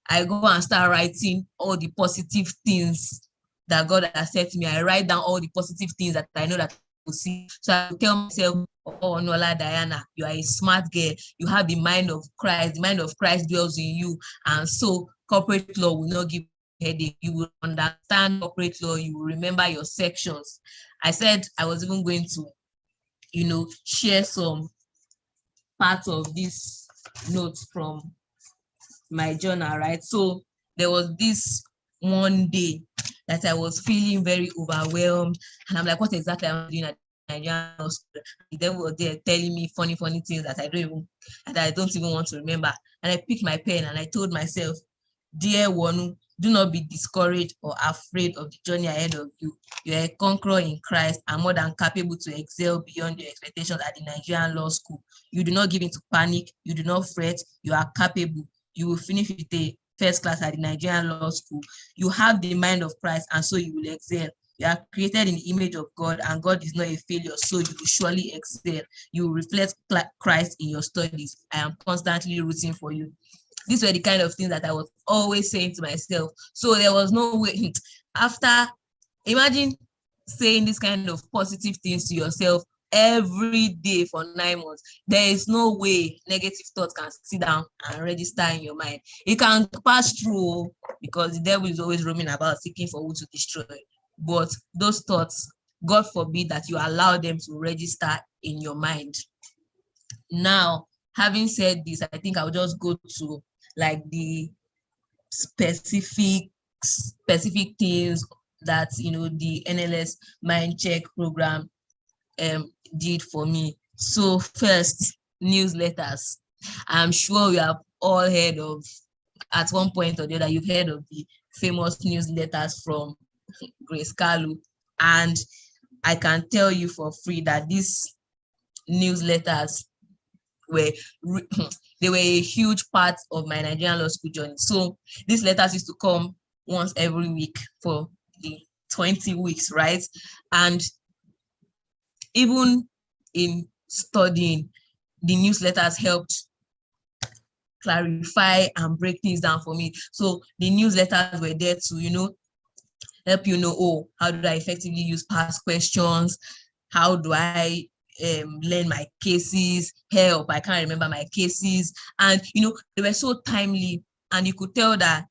I go and start writing all the positive things that God has said to me. I write down all the positive things that I know that I will see. So I will tell myself, oh, Nola Diana, you are a smart girl. You have the mind of Christ. The mind of Christ dwells in you. And so corporate law will not give you a headache. You will understand corporate law. You will remember your sections. I said I was even going to, share some parts of this notes from my journal, right? So there was this one day that I was feeling very overwhelmed, and I'm like, what exactly am I doing at Nigerian hospital? The devil was there telling me funny things that I don't even want to remember. And I picked my pen and I told myself, dear one, do not be discouraged or afraid of the journey ahead of you. You are a conqueror in Christ and more than capable to excel beyond your expectations at the Nigerian law school. You do not give into panic. You do not fret. You are capable. You will finish with a first class at the Nigerian law school. You have the mind of Christ, and so you will excel. You are created in the image of God, and God is not a failure, so you will surely excel. You will reflect Christ in your studies. I am constantly rooting for you. These were the kind of things that I was always saying to myself. So there was no way. Imagine saying this kind of positive things to yourself every day for 9 months. There is no way negative thoughts can sit down and register in your mind. It can pass through because the devil is always roaming about seeking for who to destroy. But those thoughts, God forbid that you allow them to register in your mind. Now, having said this, I think I'll just go to like the specific things that the NLS Mind Check program did for me. So first, newsletters. I'm sure we have all heard of, at one point or the other, you've heard of the famous newsletters from Grace Kalu, and I can tell you for free that these newsletters they were a huge part of my Nigerian law school journey. So these letters used to come once every week for the 20 weeks, right? And even in studying, the newsletters helped clarify and break things down for me. So the newsletters were there to, help oh, how do I effectively use past questions? How do I learn my cases? Help, I can't remember my cases. And, they were so timely, and you could tell that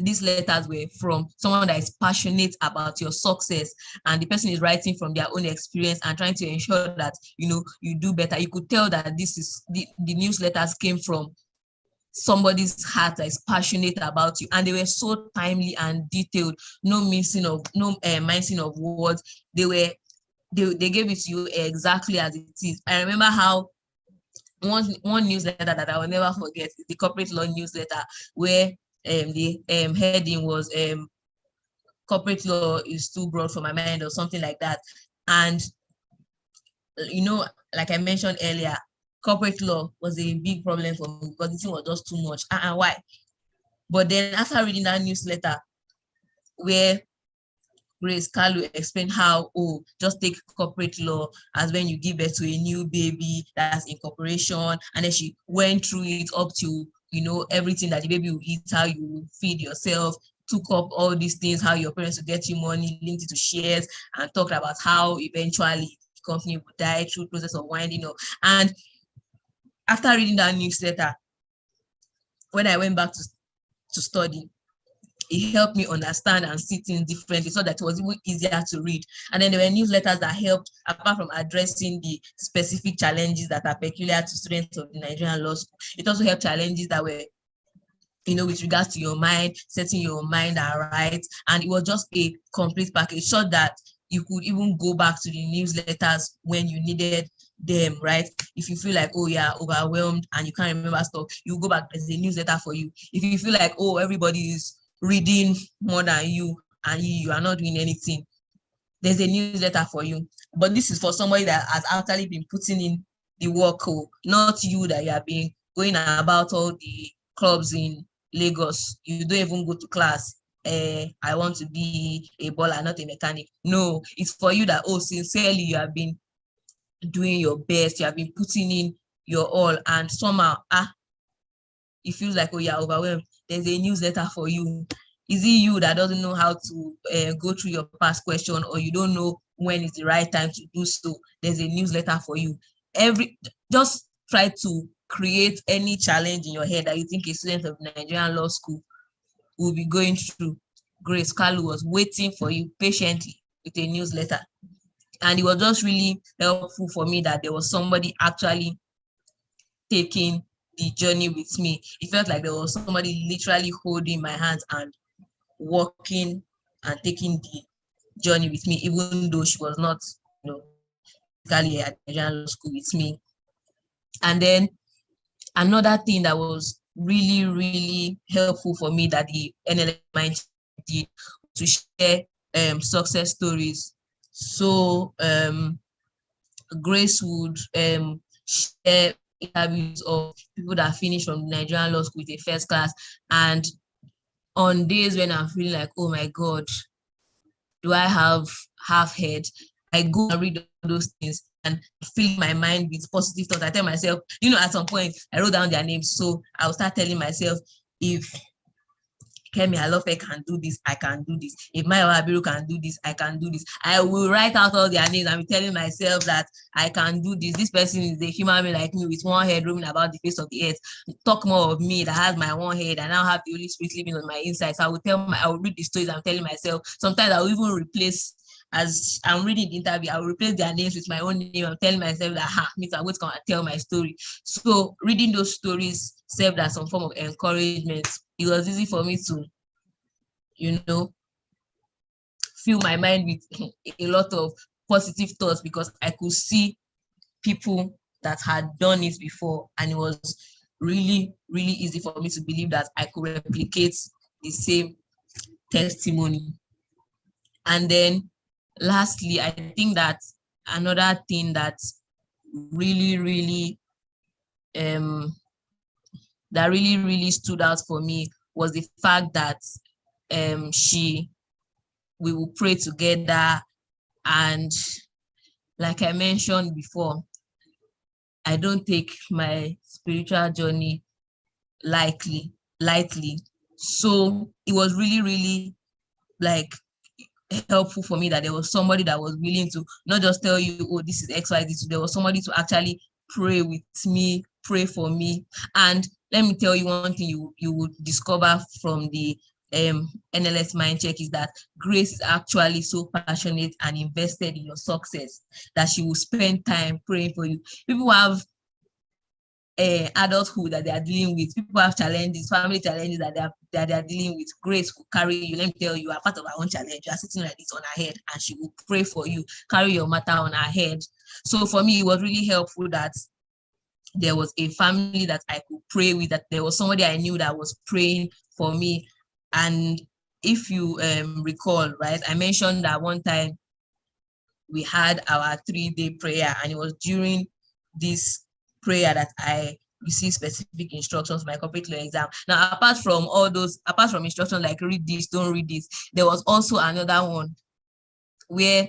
these letters were from someone that is passionate about your success, and the person is writing from their own experience and trying to ensure that, you do better. You could tell that this is the newsletters came from somebody's heart that is passionate about you, and they were so timely and detailed. No missing of words. They gave it to you exactly as it is. I remember how one newsletter that I will never forget is the corporate law newsletter, where the heading was corporate law is too broad for my mind, or something like that. And like I mentioned earlier, corporate law was a big problem for me because the thing was just too much. And why? But then after reading that newsletter, where Grace Kalu explained how, just take corporate law as when you give birth to a new baby that's in corporation, and then she went through it up to, everything that the baby will eat, how you feed yourself, took up all these things, how your parents will get you money, linked it to shares, and talked about how eventually the company would die through the process of winding up. And after reading that newsletter, when I went back to study, it helped me understand and see things differently, so that it was even easier to read. And then there were newsletters that helped, apart from addressing the specific challenges that are peculiar to students of the Nigerian law school, it also helped challenges that were, with regards to your mind, setting your mind right. And it was just a complete package, so that you could even go back to the newsletters when you needed them, right? If you feel like, yeah, overwhelmed and you can't remember stuff, you go back, there's a newsletter for you. If you feel like, everybody is reading more than you and you are not doing anything, there's a newsletter for you. But this is for somebody that has actually been putting in the work, not you that you have been going about all the clubs in Lagos. You don't even go to class. I want to be a baller, not a mechanic. No, it's for you that, sincerely, you have been doing your best, you have been putting in your all, and somehow, it feels like, you're overwhelmed. There's a newsletter for you. Is it you that doesn't know how to go through your past question, or you don't know when is the right time to do so? There's a newsletter for you. Just try to create any challenge in your head that you think a student of Nigerian law school will be going through. Grace Kalu was waiting for you patiently with a newsletter. And it was just really helpful for me that there was somebody actually taking the journey with me. It felt like there was somebody literally holding my hands and walking and taking the journey with me, even though she was not, physically at Nigerian law school with me. And then another thing that was really, really helpful for me that the NLM Mind did, to share success stories. So Grace would share interviews of people that finished from Nigerian law school with a first class, and on days when I'm feeling like, oh my God, do I have half head, I go and read those things and fill my mind with positive thoughts. I tell myself, at some point I wrote down their names, so I'll start telling myself, if Kemi Alofe can do this, I can do this. If Maya Abiru can do this, I can do this. I will write out all their names and be telling myself that I can do this. This person is a human being like me with one head roaming about the face of the earth. Talk more of me that has my one head and now have the Holy Spirit living on my inside. So I will read the stories I'm telling myself. Sometimes I will even replace, as I'm reading the interview, I will replace their names with my own name. I'm telling myself that, I'm going to tell my story. So reading those stories served as some form of encouragement. It was easy for me to, fill my mind with a lot of positive thoughts, because I could see people that had done it before, and it was really, really easy for me to believe that I could replicate the same testimony. And then lastly, I think that another thing that really, really stood out for me was the fact that we will pray together. And like I mentioned before, I don't take my spiritual journey lightly. So it was really, really like helpful for me that there was somebody that was willing to not just tell you, oh, this is XYZ. There was somebody to actually pray with me, pray for me. And let me tell you one thing you would discover from the NLS mind check is that Grace is actually so passionate and invested in your success that she will spend time praying for you. People have adulthood that they are dealing with. People have challenges, family challenges that they are dealing with. Grace will carry you. Let me tell you, you are part of her own challenge. You are sitting like this on her head, and she will pray for you, carry your matter on her head. So for me, it was really helpful that there was a family that I could pray with, that there was somebody I knew that was praying for me. And if you recall, right, I mentioned that one time we had our 3-day prayer, and it was during this prayer that I received specific instructions for my corporate law exam. Now, apart from instructions like read this, don't read this, there was also another one where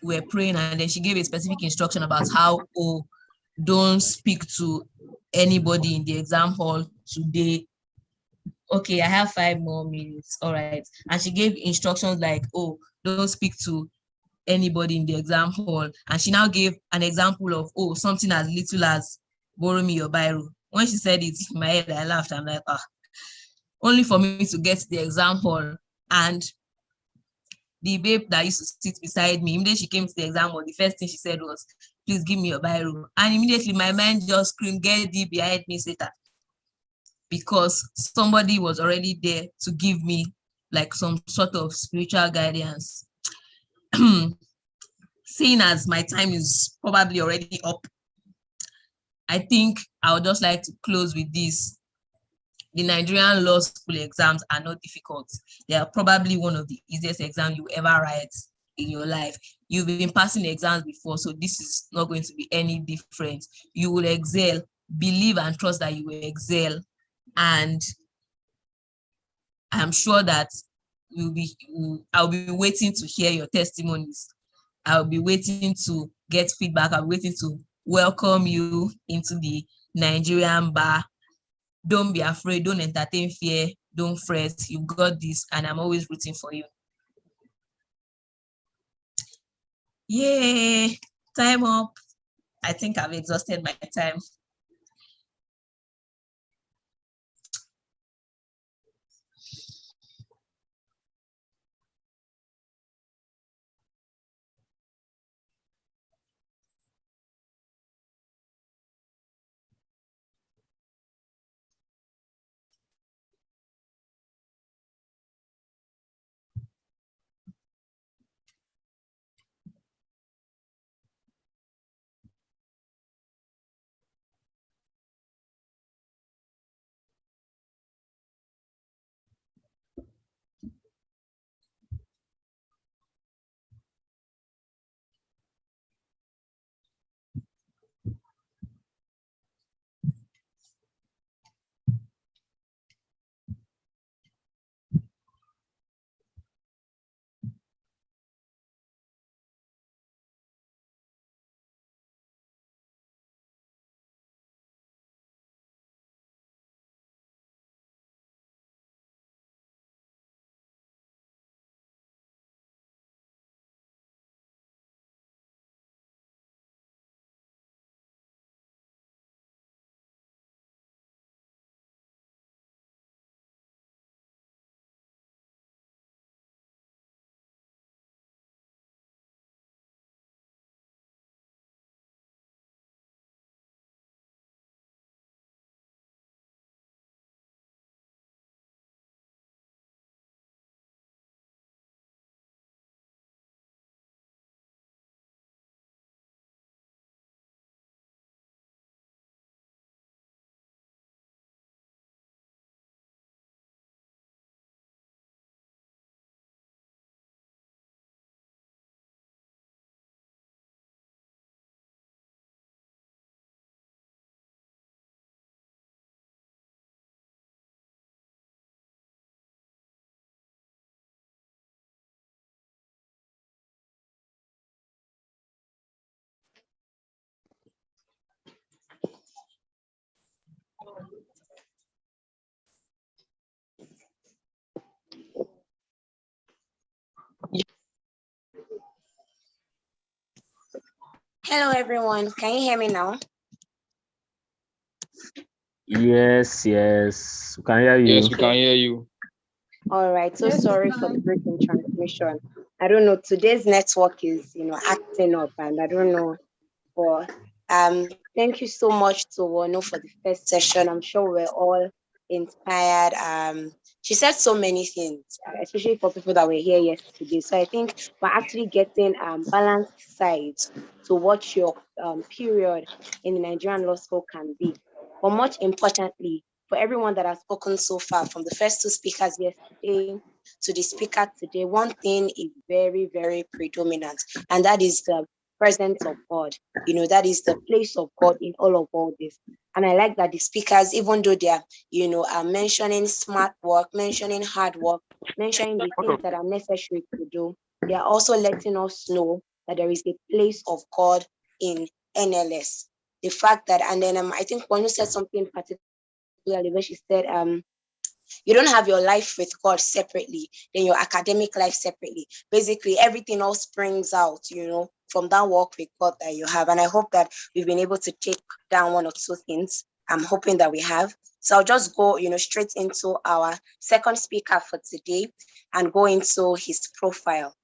we're praying, and then she gave a specific instruction about how, oh, don't speak to anybody in the exam hall today. Okay, I have 5 more minutes. All right. And she gave instructions like, oh, don't speak to anybody in the exam hall. And she now gave an example of, oh, something as little as borrow me your biro. When she said it in my head, I laughed. I'm like, only for me to get to the exam hall. And the babe that used to sit beside me, immediately she came to the exam hall, the first thing she said was, please give me your biro. And immediately my mind just screamed, get thee behind me, Satan. Because somebody was already there to give me like some sort of spiritual guidance. Seeing as my time is probably already up, I think I would just like to close with this. The Nigerian law school exams are not difficult. They are probably one of the easiest exams you ever write in your life. You've been passing exams before, so this is not going to be any different. You will excel. Believe and trust that you will excel. And I'm sure that I'll be waiting to hear your testimonies. I'll be waiting to get feedback. I'll be waiting to welcome you into the Nigerian bar. Don't be afraid. Don't entertain fear. Don't fret. You've got this, and I'm always rooting for you. Yay! Time up. I think I've exhausted my time. Hello, everyone. Can you hear me now? Yes, we can hear you. Yes, we can hear you. All right. So Yes, sorry for the break in transmission. I don't know. Today's network is, acting up, and I don't know. But thank you so much to Wano for the first session. I'm sure we're all inspired. She said so many things, especially for people that were here yesterday. So I think we're actually getting balanced sides to what your period in the Nigerian law school can be. But much importantly, for everyone that has spoken so far, from the first two speakers yesterday to the speaker today, one thing is very, very predominant, and that is the presence of God. That is the place of God in all this. And I like that the speakers, even though they are, are mentioning smart work, mentioning hard work, mentioning the things that are necessary to do, they are also letting us know that there is a place of God in NLS. The fact that, and then I think one who said something particularly where she said, you don't have your life with God separately, then your academic life separately. Basically, everything else springs out, from that walk with God that you have. And I hope that we've been able to take down one or two things. I'm hoping that we have. So I'll just go, straight into our second speaker for today and go into his profile.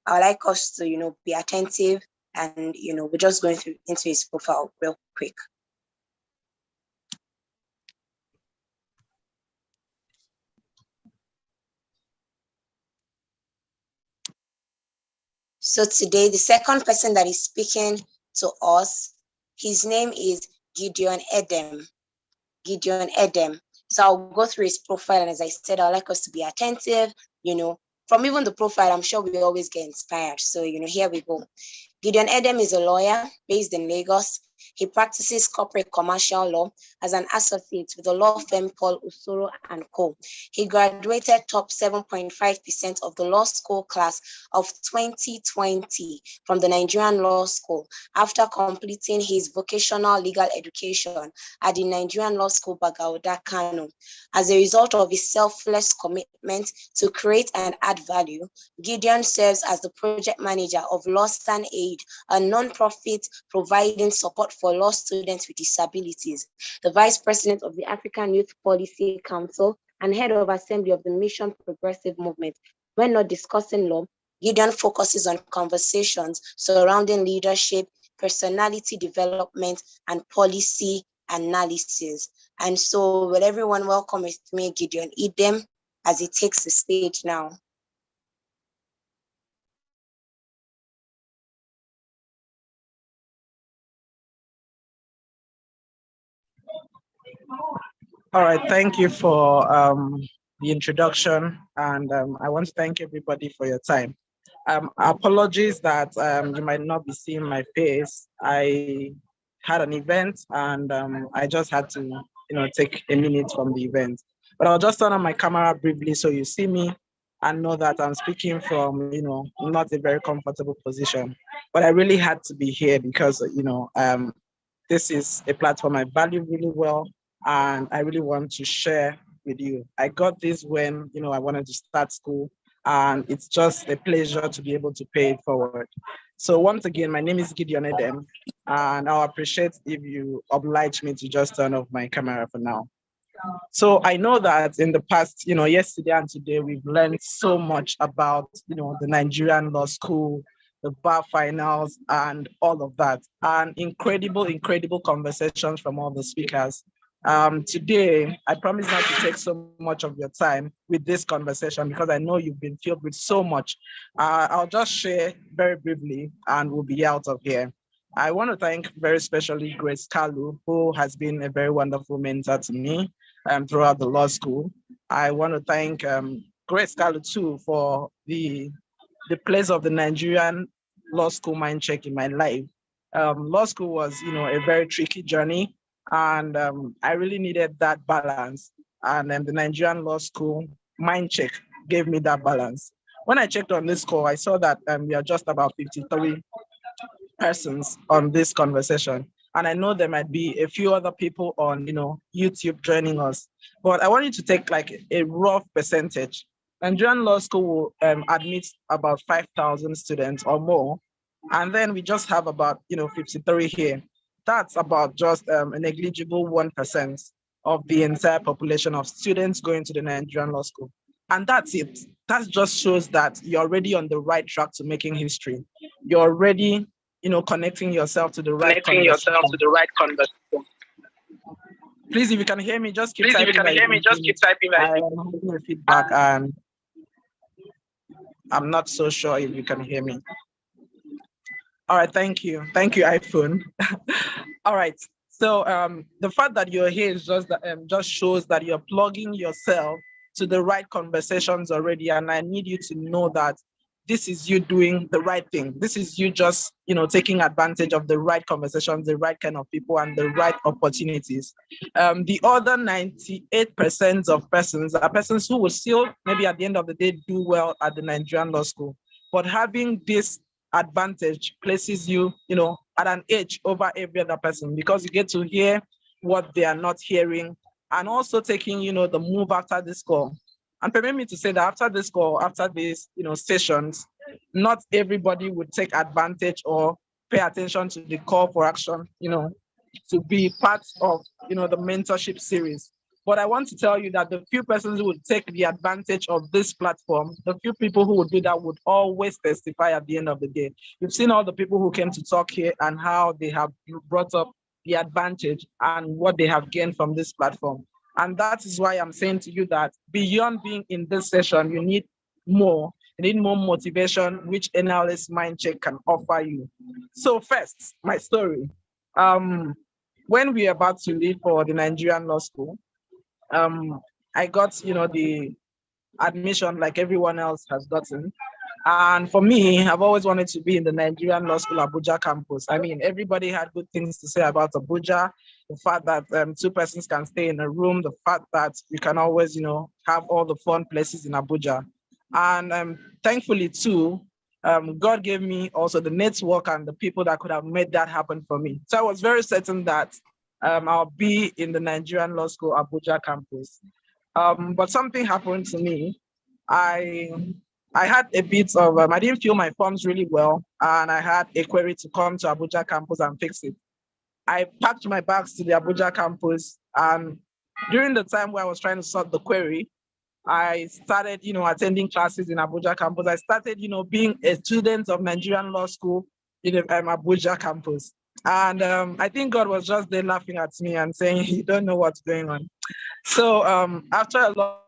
I would like us to, be attentive and, we're just going into his profile real quick. So today, the second person that is speaking to us, his name is Gideon Edem. Gideon Edem. So I'll go through his profile, and as I said, I'd like us to be attentive. From even the profile, I'm sure we always get inspired. So, here we go. Gideon Edem is a lawyer based in Lagos. He practices corporate commercial law as an associate with a law firm called Usoro & Co. He graduated top 7.5% of the law school class of 2020 from the Nigerian Law School after completing his vocational legal education at the Nigerian Law School Bagauda, Kano. As a result of his selfless commitment to create and add value, Gideon serves as the project manager of Law Stand Aid, a non-profit providing support for law students with disabilities, the vice president of the African Youth Policy Council, and head of assembly of the Mission Progressive Movement. When not discussing law, Gideon focuses on conversations surrounding leadership, personality development, and policy analysis. And so, will everyone welcome with me Gideon Edem as he takes the stage now. All right, thank you for the introduction, and I want to thank everybody for your time. Apologies that you might not be seeing my face. I had an event, and I just had to, take a minute from the event. But I'll just turn on my camera briefly so you see me and know that I'm speaking from, not a very comfortable position. But I really had to be here because, this is a platform I value really well, and I really want to share with you. I got this when, I wanted to start school, and it's just a pleasure to be able to pay it forward. So once again, my name is Gideon Edem, and I'll appreciate if you oblige me to just turn off my camera for now. So I know that in the past, yesterday and today, we've learned so much about, the Nigerian law school, the bar finals, and all of that, and incredible conversations from all the speakers. Today, I promise not to take so much of your time with this conversation because I know you've been filled with so much. I'll just share very briefly and we'll be out of here. I want to thank very specially Grace Kalu, who has been a very wonderful mentor to me throughout the law school. I want to thank Grace Kalu too for the place of the Nigerian law school mind check in my life. Law school was, a very tricky journey, and I really needed that balance. And the Nigerian law school mind check gave me that balance. When I checked on this call, I saw that we are just about 53 persons on this conversation. And I know there might be a few other people on, YouTube joining us. But I want you to take like a rough percentage. Nigerian Law School will admit about 5,000 students or more. And then we just have about 53 here. That's about just a negligible 1% of the entire population of students going to the Nigerian law school. And that's it. That just shows that you're already on the right track to making history. You're already, connecting yourself to the right conversation. Please, if you can hear me, just keep typing. I am having a feedback, and I'm not so sure if you can hear me. All right, thank you, iPhone. All right, so the fact that you're here is just shows that you're plugging yourself to the right conversations already, and I need you to know that this is you doing the right thing. This is you just taking advantage of the right conversations, the right kind of people, and the right opportunities. The other 98% of persons are persons who will still maybe at the end of the day do well at the Nigerian law school, but having this advantage places you, at an edge over every other person, because you get to hear what they are not hearing, and also taking, the move after this call. And permit me to say that after this call, after these, sessions, not everybody would take advantage or pay attention to the call for action, to be part of, the mentorship series. But I want to tell you that the few persons who would take the advantage of this platform, the few people who would do that would always testify at the end of the day. You've seen all the people who came to talk here and how they have brought up the advantage and what they have gained from this platform. And that is why I'm saying to you that beyond being in this session, you need more. You need more motivation, which NLS Mindcheck can offer you. So first, my story. When we were about to leave for the Nigerian law school, I got, the admission like everyone else has gotten. And for me, I've always wanted to be in the Nigerian Law School Abuja campus. I mean, everybody had good things to say about Abuja, the fact that two persons can stay in a room, the fact that you can always, have all the fun places in Abuja. And thankfully too, God gave me also the network and the people that could have made that happen for me. So I was very certain that I'll be in the Nigerian Law School Abuja campus. But something happened to me. I had a bit of, I didn't fill my forms really well, and I had a query to come to Abuja campus and fix it. I packed my bags to the Abuja campus, and during the time where I was trying to sort the query, I started, attending classes in Abuja campus. I started, being a student of Nigerian law school in Abuja campus. And I think God was just there laughing at me and saying, you don't know what's going on. So after a lot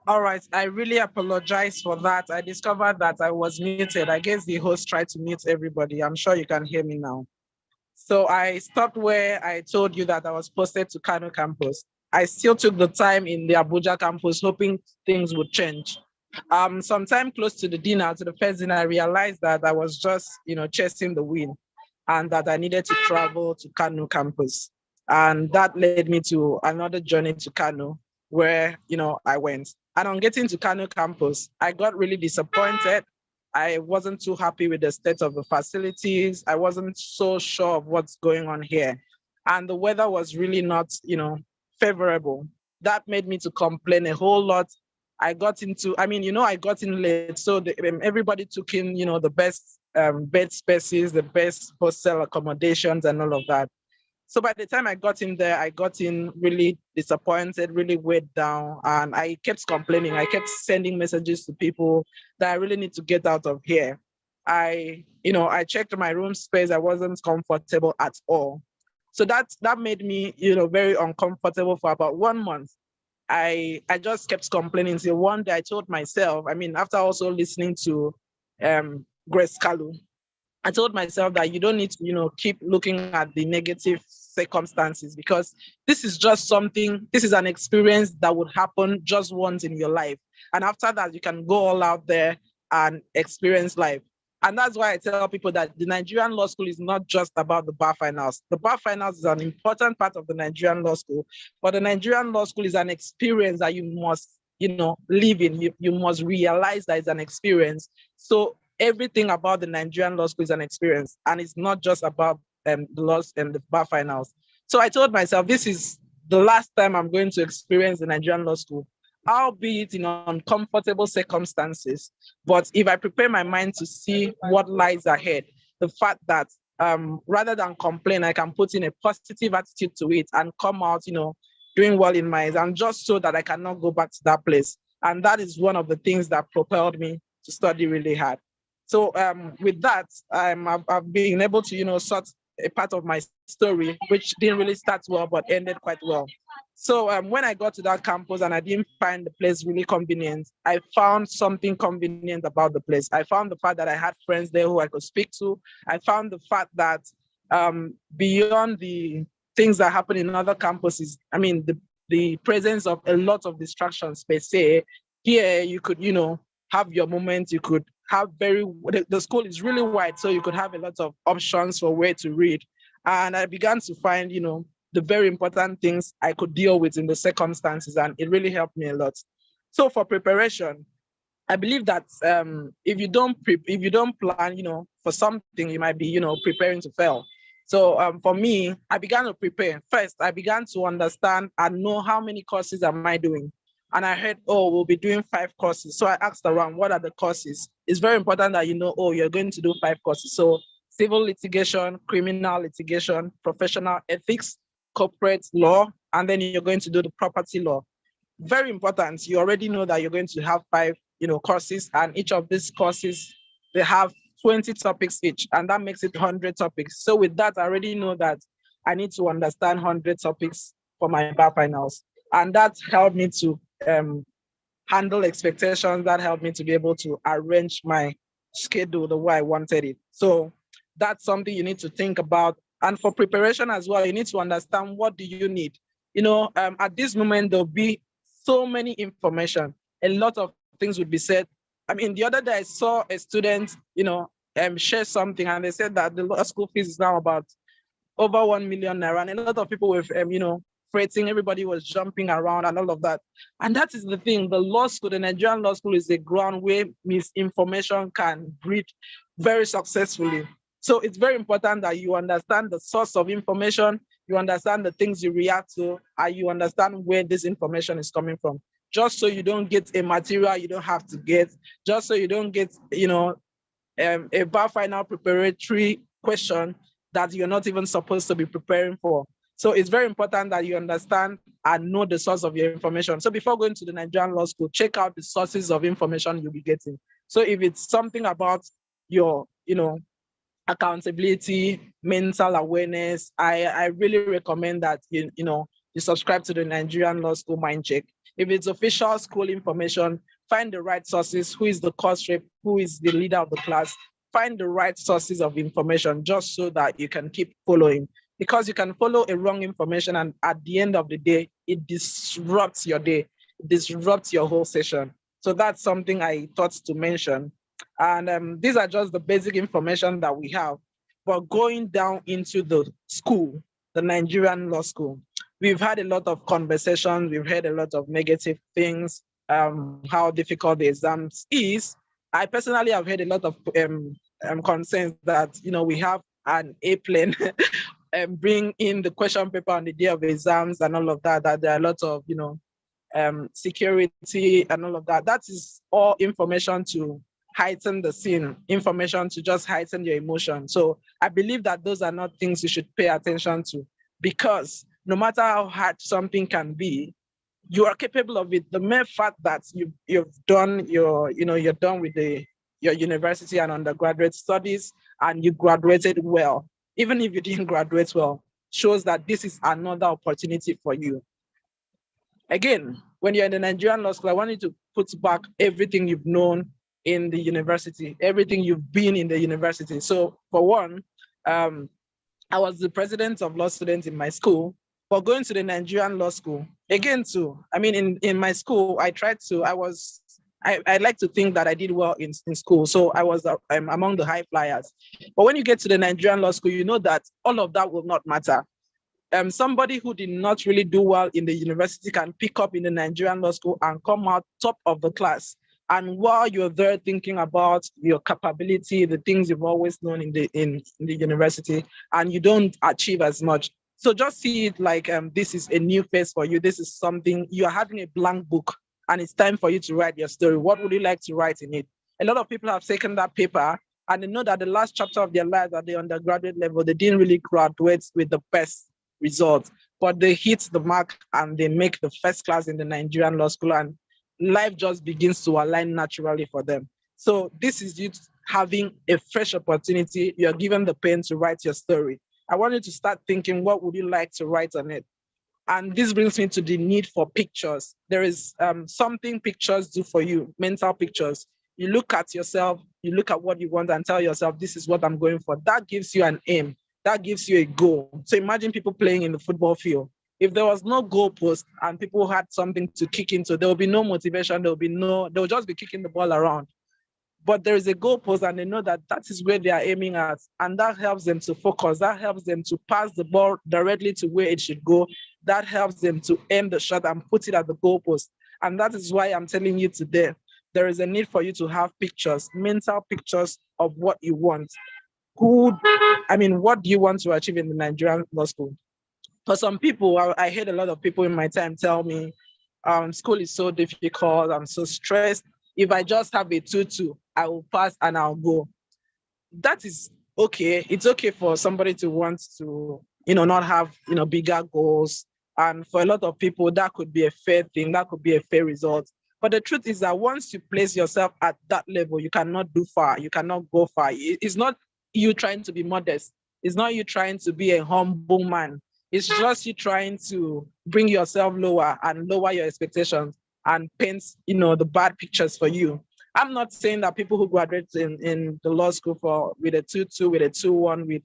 All right, I really apologize for that. I discovered that I was muted. I guess the host tried to mute everybody. I'm sure you can hear me now. So I stopped where I told you that I was posted to Kano campus. I still took the time in the Abuja campus hoping things would change. Sometime close to the dinner, to the first dinner, I realized that I was just, chasing the wind, and that I needed to travel to Kano campus. And that led me to another journey to Kano, where, I went. And on getting to Kano campus, I got really disappointed. I wasn't too happy with the state of the facilities. I wasn't so sure of what's going on here. And the weather was really not, favorable. That made me to complain a whole lot. I got in late. So everybody took in, the best bed spaces, the best hostel accommodations and all of that. So by the time I got in there, I got in really disappointed, really weighed down, and I kept complaining. I kept sending messages to people that I really need to get out of here. I checked my room space. I wasn't comfortable at all. So that made me, very uncomfortable for about 1 month. I just kept complaining. So one day I told myself, after also listening to Grace Kalu, I told myself that you don't need to, keep looking at the negative circumstances, because this is an experience that would happen just once in your life. And after that, you can go all out there and experience life. And that's why I tell people that the Nigerian law school is not just about the bar finals. The bar finals is an important part of the Nigerian law school, but the Nigerian law school is an experience that you must, live in. You must realize that it's an experience. So everything about the Nigerian law school is an experience, and it's not just about the laws and the bar finals. So I told myself, this is the last time I'm going to experience the Nigerian law school, albeit in uncomfortable circumstances. But if I prepare my mind to see what lies ahead, the fact that rather than complain, I can put in a positive attitude to it and come out, doing well in my exam, just so that I cannot go back to that place. And that is one of the things that propelled me to study really hard. So with that, I've been able to, sort a part of my story, which didn't really start well, but ended quite well. So when I got to that campus and I didn't find the place really convenient, I found something convenient about the place. I found the fact that I had friends there who I could speak to. I found the fact that beyond the things that happen in other campuses, the presence of a lot of distractions per se, here you could, have your moment. You could have the school is really wide, so you could have a lot of options for where to read. And I began to find, the very important things I could deal with in the circumstances, and it really helped me a lot. So for preparation, I believe that if you don't plan, for something, you might be, preparing to fail. So for me, I began to prepare. First, I began to understand and know how many courses am I doing. And I heard, we'll be doing 5 courses. So I asked around, what are the courses? It's very important that you're going to do 5 courses. So civil litigation, criminal litigation, professional ethics, corporate law, and then you're going to do the property law. Very important. You already know that you're going to have 5, courses, and each of these courses, they have 20 topics each, and that makes it 100 topics. So with that, I already know that I need to understand 100 topics for my bar finals. And that helped me to handle expectations. That helped me to be able to arrange my schedule the way I wanted it. So that's something you need to think about. And for preparation as well, you need to understand, what do you need? At this moment, there'll be so many information. A lot of things would be said. The other day I saw a student, share something, and they said that the law school fees is now about over 1 million naira. And a lot of people were, fretting, everybody was jumping around and all of that. And that is the thing, the law school, the Nigerian law school is a ground where misinformation can breed very successfully. So it's very important that you understand the source of information, you understand the things you react to, and you understand where this information is coming from. Just so you don't get a material you don't have to get, just so you don't get, a bar final preparatory question that you're not even supposed to be preparing for. So it's very important that you understand and know the source of your information. So before going to the Nigerian law school, check out the sources of information you'll be getting. So if it's something about your, accountability, mental awareness, I really recommend that you subscribe to the Nigerian Law School Mind Check. If it's official school information, find the right sources. Who is the course rep? Who is the leader of the class? Find the right sources of information, just so that you can keep following. Because you can follow a wrong information, and at the end of the day, it disrupts your day, it disrupts your whole session. So that's something I thought to mention. And these are just the basic information that we have. But going down into the school, the Nigerian law school, we've had a lot of conversations, we've heard a lot of negative things, how difficult the exams is. I personally have heard a lot of concerns that, we have an airplane and bring in the question paper on the day of exams and all of that, that there are a lot of, security and all of that. That is all information to heighten the scene, information to just heighten your emotion. So I believe that those are not things you should pay attention to, because no matter how hard something can be, you are capable of it. The mere fact that you've done you're done with your university and undergraduate studies and you graduated well, even if you didn't graduate well, shows that this is another opportunity for you. Again, when you're in the Nigerian law school, I want you to put back everything you've known in the university, everything you've been in the university. So for one, I was the president of law students in my school, but going to the Nigerian law school, again too, I mean, in my school, I like to think that I did well in school. So I was among the high flyers. But when you get to the Nigerian law school, you know that all of that will not matter. Somebody who did not really do well in the university can pick up in the Nigerian law school and come out top of the class. And while you're there thinking about your capability, the things you've always known in the university, and you don't achieve as much. So just see it like this is a new phase for you. This is something, you're having a blank book and it's time for you to write your story. What would you like to write in it? A lot of people have taken that paper and they know that the last chapter of their lives at the undergraduate level, they didn't really graduate with the best results, but they hit the mark and they make the first class in the Nigerian law school, and life just begins to align naturally for them. So this is you having a fresh opportunity. You're given the pen to write your story. I want you to start thinking, what would you like to write on it? And this brings me to the need for pictures. There is something pictures do for you, mental pictures. You look at yourself, you look at what you want and tell yourself, this is what I'm going for. That gives you an aim. That gives you a goal. So imagine people playing in the football field. If there was no goalpost and people had something to kick into, there will be no motivation. They'll just be kicking the ball around. But there is a goalpost and they know that that is where they are aiming at. And that helps them to focus. That helps them to pass the ball directly to where it should go. That helps them to aim the shot and put it at the goalpost. And that is why I'm telling you today, there is a need for you to have pictures, mental pictures of what you want. What do you want to achieve in the Nigerian law school? For some people, I heard a lot of people in my time tell me, school is so difficult, I'm so stressed. If I just have a 2-2, I will pass and I'll go. That is okay. It's okay for somebody to want to, not have, bigger goals. And for a lot of people, that could be a fair thing. That could be a fair result. But the truth is that once you place yourself at that level, you cannot do far. You cannot go far. It's not you trying to be modest. It's not you trying to be a humble man. It's just you trying to bring yourself lower and lower your expectations and paint, the bad pictures for you. I'm not saying that people who graduate in the law school with a 2-2, with a 2-1, with,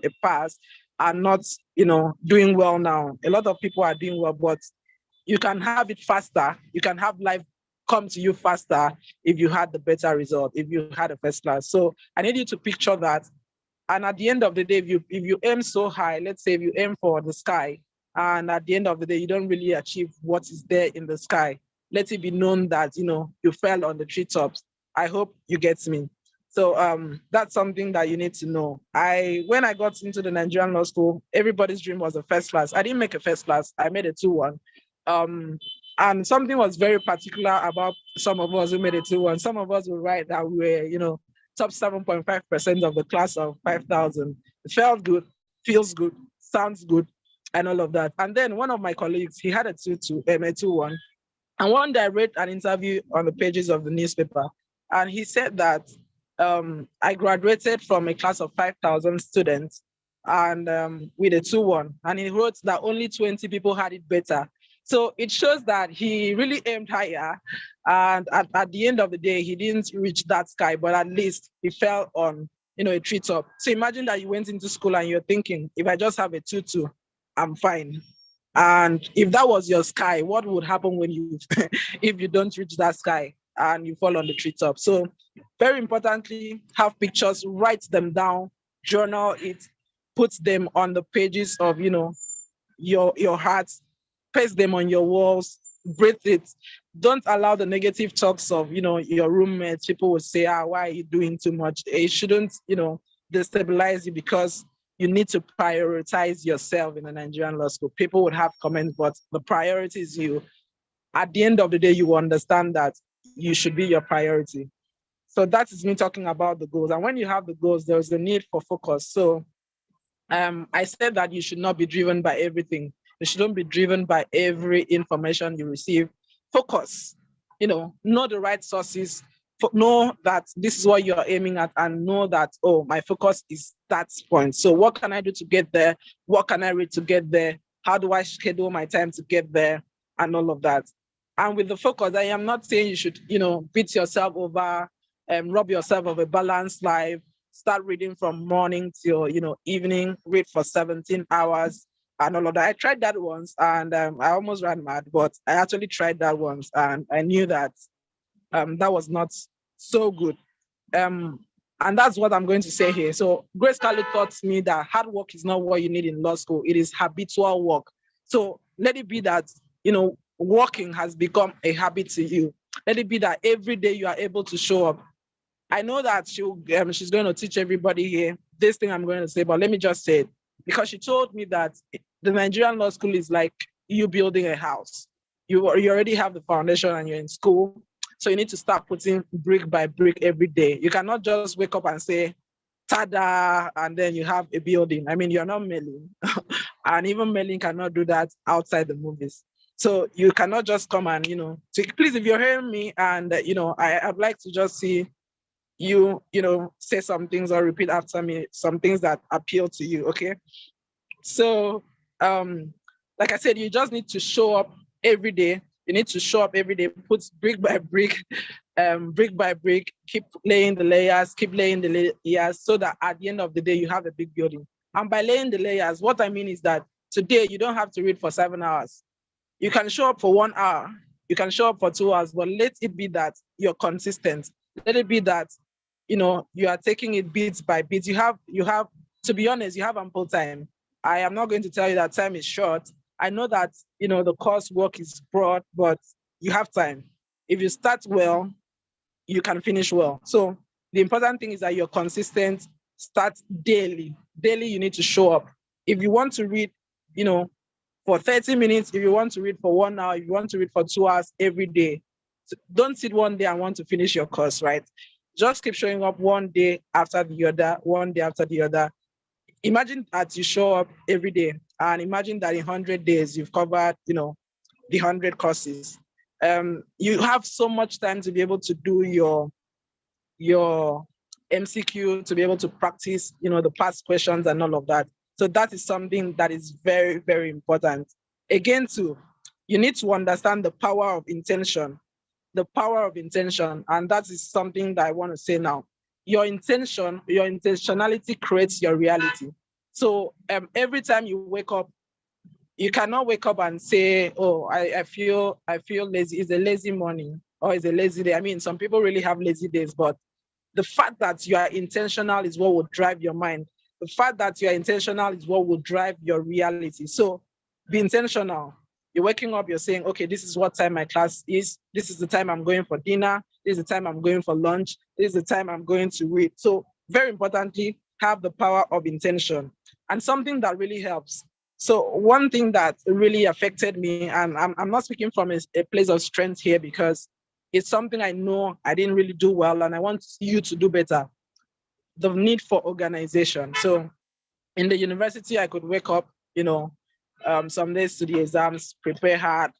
a pass are not, doing well now. A lot of people are doing well, but you can have it faster. You can have life come to you faster if you had the better result, if you had a first class. So I need you to picture that. And at the end of the day, if you aim so high, let's say if you aim for the sky, and at the end of the day, you don't really achieve what is there in the sky, let it be known that, you fell on the treetops. I hope you get me. So that's something that you need to know. When I got into the Nigerian law school, everybody's dream was a first class. I didn't make a first class. I made a 2-1. And something was very particular about some of us who made a 2-1. Some of us were right that we were, top 7.5% of the class of 5,000. It felt good, feels good, sounds good, and all of that. And then one of my colleagues, he had a 2-1. And one day I read an interview on the pages of the newspaper, and he said that I graduated from a class of 5,000 students and with a 2-1. And he wrote that only 20 people had it better. So it shows that he really aimed higher. And at the end of the day, he didn't reach that sky, but at least he fell on, a treetop. So imagine that you went into school and you're thinking, if I just have a 2-2, I'm fine. And if that was your sky, what would happen when if you don't reach that sky? and you fall on the treetop. So very importantly, have pictures, write them down, journal it, put them on the pages of, your heart, paste them on your walls, breathe it. Don't allow the negative talks of, your roommates. People would say, why are you doing too much? It shouldn't, destabilize you, because you need to prioritize yourself in a Nigerian law school. People would have comments, but the priority is you. At the end of the day, you will understand that you should be your priority. So that is me talking about the goals. And when you have the goals, there's a need for focus. So I said that you should not be driven by everything. You shouldn't be driven by every information you receive. Focus, know the right sources, know that this is what you're aiming at, and know that, oh, my focus is that point. So what can I do to get there? What can I read to get there? How do I schedule my time to get there? And all of that. And with the focus, I am not saying you should, beat yourself over, rob yourself of a balanced life, start reading from morning till, evening, read for 17 hours and all of that. I tried that once, and I almost ran mad, but I actually tried that once, and I knew that that was not so good. And that's what I'm going to say here. So Grace Carlo taught me that hard work is not what you need in law school. It is habitual work. So let it be that, working has become a habit to you. Let it be that every day you are able to show up. I know that she's going to teach everybody here this thing I'm going to say, but let me just say it, because she told me that the Nigerian law school is like you building a house. You already have the foundation and you're in school. So you need to start putting brick by brick every day. You cannot just wake up and say, tada, and then you have a building. I mean, you're not Merlin. And even Merlin cannot do that outside the movies. So you cannot just come and, please, if you're hearing me and, I'd like to just see you, say some things or repeat after me, some things that appeal to you, okay? So, like I said, you just need to show up every day. You need to show up every day, put brick by brick, keep laying the layers, so that at the end of the day, you have a big building. And by laying the layers, what I mean is that today you don't have to read for 7 hours. You can show up for 1 hour, you can show up for 2 hours, but let it be that you're consistent. Let it be that, you are taking it bit by bit. You have, to be honest, you have ample time. I am not going to tell you that time is short. I know that, the coursework is broad, but you have time. If you start well, you can finish well. So the important thing is that you're consistent, start daily. Daily, you need to show up. If you want to read, for 30 minutes, if you want to read for 1 hour, if you want to read for 2 hours every day, don't sit one day and want to finish your course, right? Just keep showing up one day after the other, one day after the other. Imagine that you show up every day, and imagine that in 100 days, you've covered, the 100 courses. You have so much time to be able to do your MCQ, to be able to practice, the past questions and all of that. So that is something that is very, very important. Again, too, you need to understand the power of intention. The power of intention. And that is something that I want to say now. Your intentionality creates your reality. So every time you wake up, you cannot wake up and say, oh, I feel lazy. It's a lazy morning, or it's a lazy day. I mean, some people really have lazy days, but the fact that you are intentional is what will drive your mind. The fact that you are intentional is what will drive your reality. So be intentional. You're waking up, you're saying, okay, this is what time my class is. This is the time I'm going for dinner. This is the time I'm going for lunch. This is the time I'm going to read. So very importantly, have the power of intention. And something that really helps. So one thing that really affected me, and I'm not speaking from a place of strength here, because it's something I know I didn't really do well, and I want you to do better. The need for organization. So in the university, I could wake up, some days to the exams, prepare hard,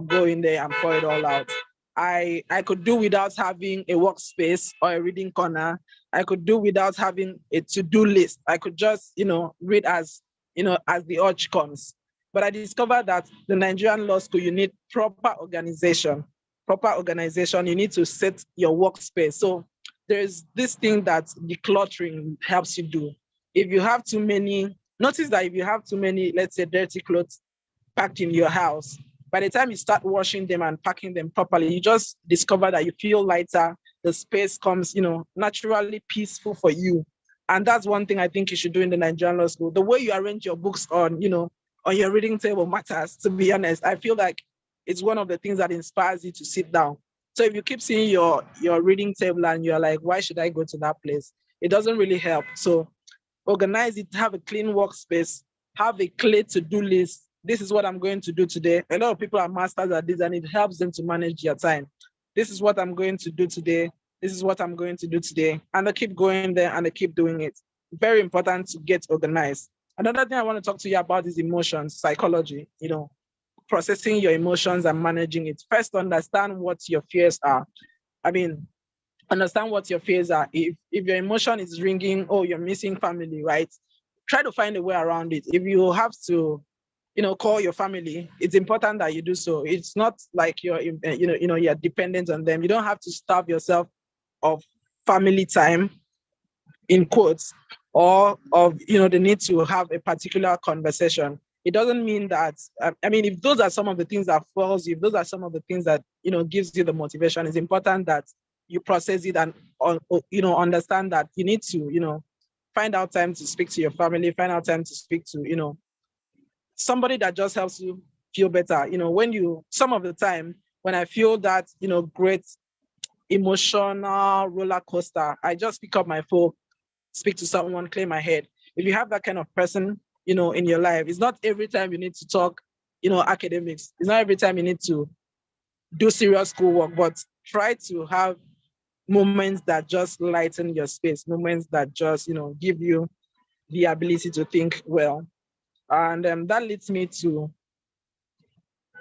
go in there and pour it all out. I could do without having a workspace or a reading corner. I could do without having a to-do list. I could just, read as the urge comes. But I discovered that the Nigerian law school, you need proper organization. Proper organization, you need to set your workspace. So there's this thing that decluttering helps you do. If you have too many, notice that if you have too many, let's say, dirty clothes packed in your house, By the time you start washing them and packing them properly, you just discover that you feel lighter. The space comes, naturally peaceful for you. And that's one thing I think you should do in the Nigerian law school. The way you arrange your books on your reading table matters, to be honest. I feel like it's one of the things that inspires you to sit down. So if you keep seeing your reading table and you're like, why should I go to that place? It doesn't really help. So organize it, have a clean workspace, have a clear to-do list. This is what I'm going to do today. A lot of people are masters at this and it helps them to manage their time. This is what I'm going to do today. This is what I'm going to do today. And they keep going there and they keep doing it. Very important to get organized. Another thing I want to talk to you about is emotions, psychology, processing your emotions and managing it. First, understand what your fears are. Understand what your fears are. If your emotion is ringing, oh, you're missing family, right? Try to find a way around it. If you have to, call your family, it's important that you do so. It's not like you're dependent on them. You don't have to starve yourself of family time, in quotes, or of the need to have a particular conversation. It doesn't mean that, if those are some of the things that fuels you, if those are some of the things that gives you the motivation, it's important that you process it and understand that you need to find out time to speak to your family, find out time to speak to somebody that just helps you feel better. Some of the time when I feel that great emotional roller coaster, I just pick up my phone, speak to someone, clear my head. If you have that kind of person, in your life, it's not every time you need to talk, academics. It's not every time you need to do serious schoolwork, but try to have moments that just lighten your space, moments that just, give you the ability to think well. And that leads me to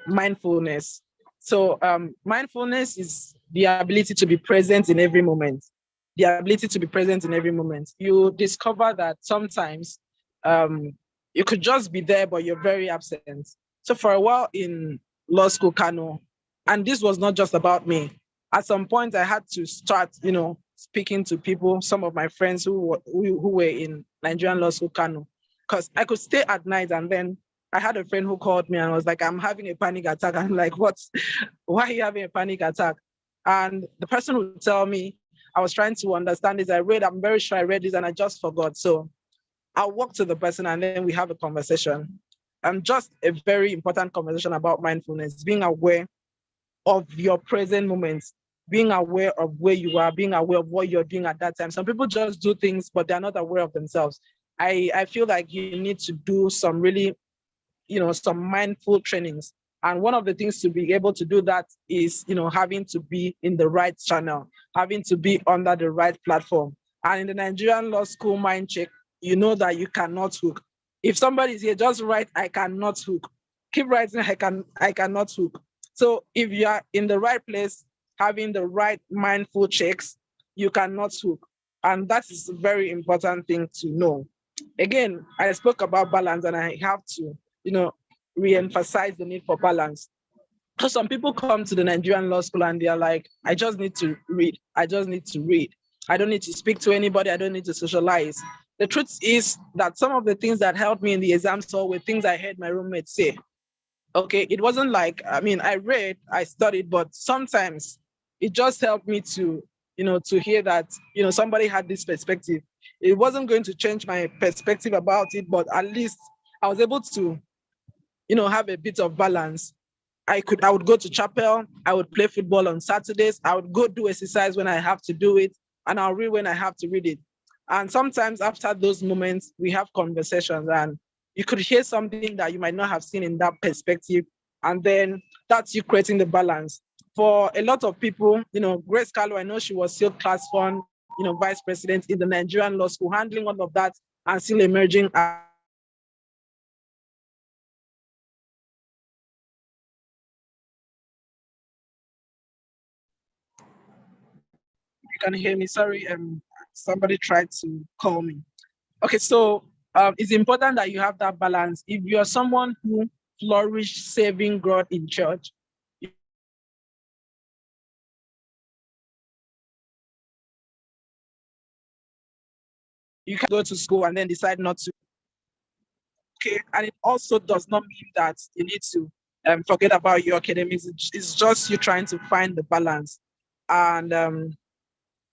mindfulness. So mindfulness is the ability to be present in every moment. The ability to be present in every moment. You discover that sometimes you could just be there, but you're very absent. So for a while in law school, Kano, and this was not just about me. At some point, I had to start, speaking to people, some of my friends who were in Nigerian law school, Kano, because I could stay at night and then I had a friend who called me and was like, I'm having a panic attack. I'm like, what? Why are you having a panic attack? And the person would tell me, I was trying to understand this. I'm very sure I read this and I just forgot. So I'll walk to the person and then we have a conversation. And just a very important conversation about mindfulness, being aware of your present moments, being aware of where you are, being aware of what you're doing at that time. Some people just do things, but they're not aware of themselves. I feel like you need to do some really some mindful trainings. And one of the things to be able to do that is, having to be in the right channel, having to be under the right platform. And in the Nigerian law school mind check, you know that you cannot hook. If somebody is here, just write, I cannot hook. Keep writing, I cannot hook. So if you are in the right place, having the right mindful checks, you cannot hook. And that is a very important thing to know. Again, I spoke about balance and I have to re-emphasize the need for balance. Because some people come to the Nigerian law school and they're like, I just need to read. I just need to read. I don't need to speak to anybody. I don't need to socialize. The truth is that some of the things that helped me in the exam were things I heard my roommates say. Okay, it wasn't like, I read, I studied, but sometimes it just helped me to, to hear that, somebody had this perspective. It wasn't going to change my perspective about it, but at least I was able to have a bit of balance. I would go to chapel, I would play football on Saturdays, I would go do exercise when I have to do it, and I'll read when I have to read it. And sometimes after those moments, we have conversations and you could hear something that you might not have seen in that perspective. And then that's you creating the balance. For a lot of people, Grace Carlo, I know she was still class one, vice president in the Nigerian law school, handling all of that and still emerging. You can hear me. Sorry, somebody tried to call me. Okay, so it's important that you have that balance. If you're someone who flourished serving God in church, you can go to school and then decide not to. Okay, and it also does not mean that you need to forget about your academics. It's just you trying to find the balance. And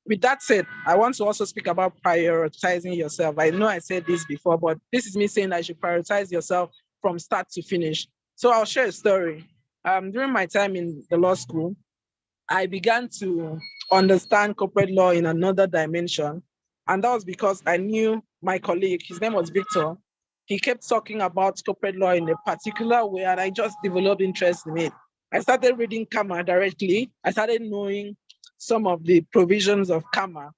with that said, I want to also speak about prioritizing yourself. I know I said this before, but this is me saying that you should prioritize yourself from start to finish. So I'll share a story. During my time in the law school, I began to understand corporate law in another dimension. And that was because I knew my colleague, his name was Victor. He kept talking about corporate law in a particular way, and I just developed interest in it. I started reading Kama directly. I started knowing some of the provisions of Kama.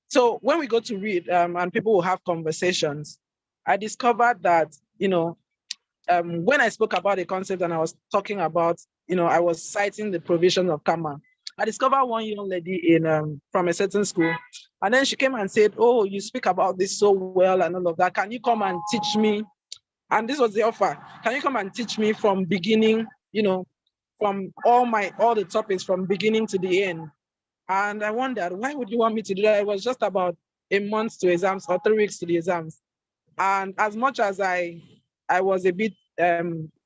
So when we go to read and people will have conversations, I discovered that, when I spoke about a concept and I was talking about, I was citing the provisions of Kama. I discovered one young lady from a certain school, and then she came and said, "Oh, you speak about this so well and all of that. Can you come and teach me?" And this was the offer. Can you come and teach me from beginning, from all the topics from beginning to the end? And I wondered, why would you want me to do that? It was just about a month to exams or 3 weeks to the exams. And as much as I was a bit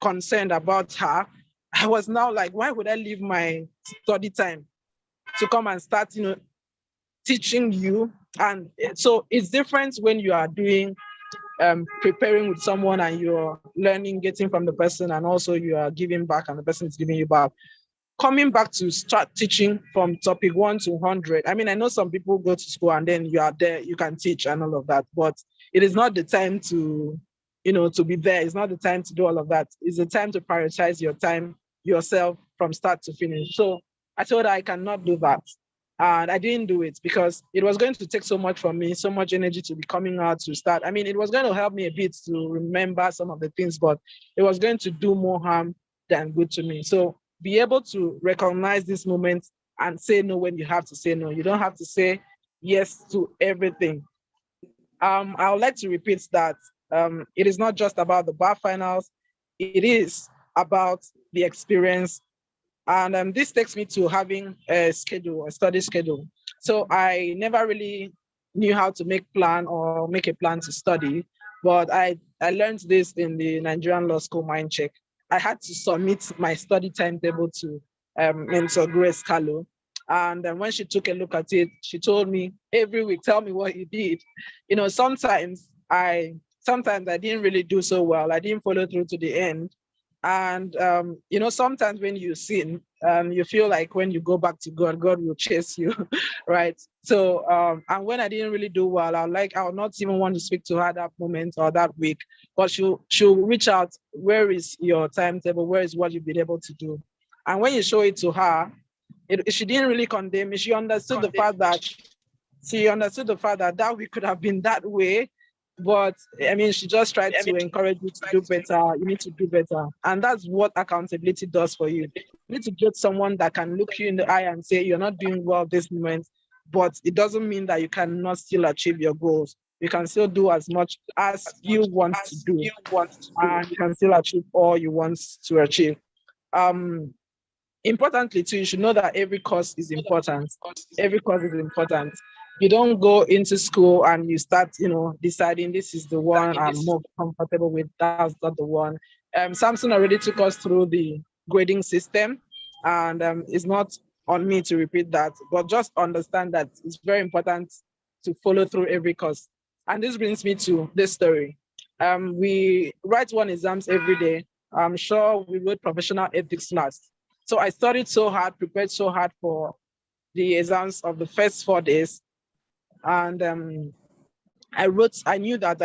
concerned about her, I was now like, why would I leave my study time to come and start, teaching you? And so it's different when you are doing preparing with someone and you're learning, getting from the person, and also you are giving back and the person is giving you back. Coming back to start teaching from topic 1 to 100. I mean, I know some people go to school and then you are there, you can teach and all of that, but it is not the time to, to be there. It's not the time to do all of that. It's the time to prioritize your time, yourself from start to finish. So I told her I cannot do that. And I didn't do it because it was going to take so much from me, so much energy to be coming out to start. I mean, it was going to help me a bit to remember some of the things, but it was going to do more harm than good to me. So be able to recognize this moment and say no when you have to say no. You don't have to say yes to everything. I would like to repeat that it is not just about the bar finals. It is about the experience. And this takes me to having a schedule, a study schedule. So I never really knew how to make a plan to study, but I learned this in the Nigerian Law School Mind Check. I had to submit my study timetable to Mentor Grace Carlo. And when she took a look at it, she told me every week, tell me what you did. Sometimes I didn't really do so well. I didn't follow through to the end. And, sometimes when you sin, you feel like when you go back to God, God will chase you, right? So, and when I didn't really do well, I would not even want to speak to her that moment or that week, but she'll reach out, where is your timetable? Where is what you've been able to do? And when you show it to her, she didn't really condemn me. She understood the fact that that week could have been that way. But I mean, she just tried to encourage you to do better. You need to do better. And that's what accountability does for you. You need to get someone that can look you in the eye and say, you're not doing well this moment, but it doesn't mean that you cannot still achieve your goals. You can still do as much as you want to do, and you can still achieve all you want to achieve. Importantly too, you should know that every course is important. Every course is important. You don't go into school and you start, deciding this is the one I'm more comfortable with, that's not the one. Samson already took us through the grading system, and it's not on me to repeat that, but just understand that it's very important to follow through every course. And this brings me to this story. We write one exams every day. I'm sure we wrote professional ethics last. So I studied so hard, prepared so hard for the exams of the first 4 days. And I knew that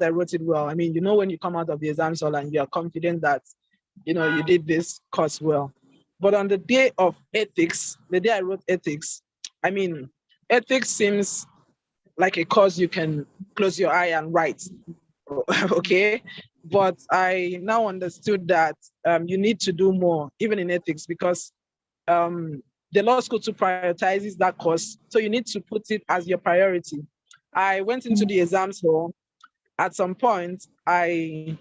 I wrote it well. I mean, when you come out of the exams hall and you are confident that, you did this course well. But on the day of ethics, the day I wrote ethics, I mean, ethics seems like a course you can close your eye and write. Okay. But I now understood that you need to do more, even in ethics, because the law school too prioritizes that course. So you need to put it as your priority. I went into the exams hall. At some point, and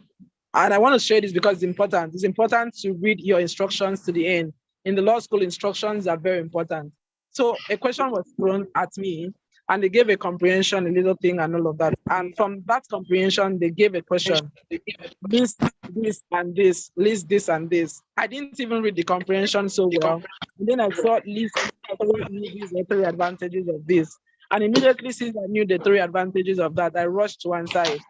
I want to share this because it's important. It's important to read your instructions to the end. In the law school, instructions are very important. So a question was thrown at me, and they gave a comprehension, a little thing, and all of that. And from that comprehension, they gave a question: list this and this, list this and this. I didn't even read the comprehension so well. And then I saw list the three advantages of this. And immediately, since I knew the three advantages of that, I rushed to answer it.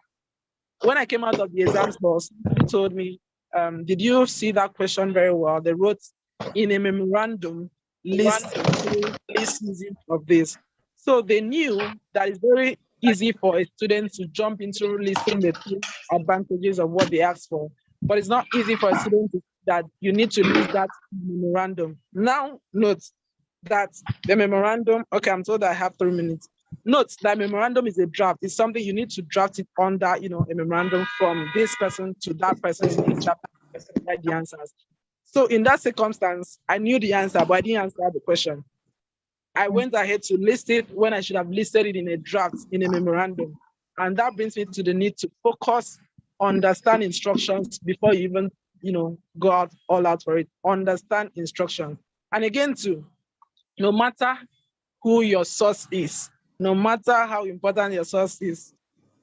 When I came out of the exams hall, somebody told me, did you see that question very well? They wrote in a memorandum, list of this. So they knew that it's very easy for a student to jump into listing the three advantages of what they asked for. But it's not easy for a student to that you need to list that memorandum. Now, note that the memorandum, okay, I'm told I have 3 minutes. Note that memorandum is a draft. It's something you need to draft it under, a memorandum from this person to that person to this person to write the answers. So in that circumstance, I knew the answer, but I didn't answer the question. I went ahead to list it when I should have listed it in a draft, in a memorandum. And that brings me to the need to focus, understand instructions before you even, go out all out for it. Understand instructions. And again, too, no matter who your source is, no matter how important your source is,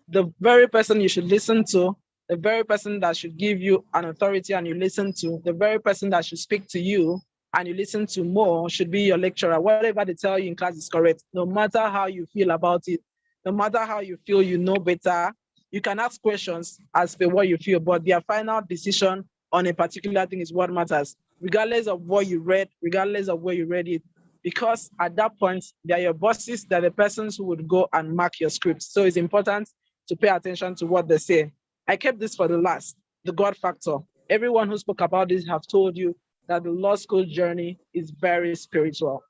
the very person you should listen to, the very person that should give you an authority and you listen to, the very person that should speak to you and you listen to more should be your lecturer. Whatever they tell you in class is correct, no matter how you feel about it, no matter how you feel you know better. You can ask questions as per what you feel, but their final decision on a particular thing is what matters, regardless of what you read, regardless of where you read it. Because at that point, they're your bosses, they're the persons who would go and mark your scripts. So it's important to pay attention to what they say. I kept this for the last, the God factor. Everyone who spoke about this have told you that the law school journey is very spiritual.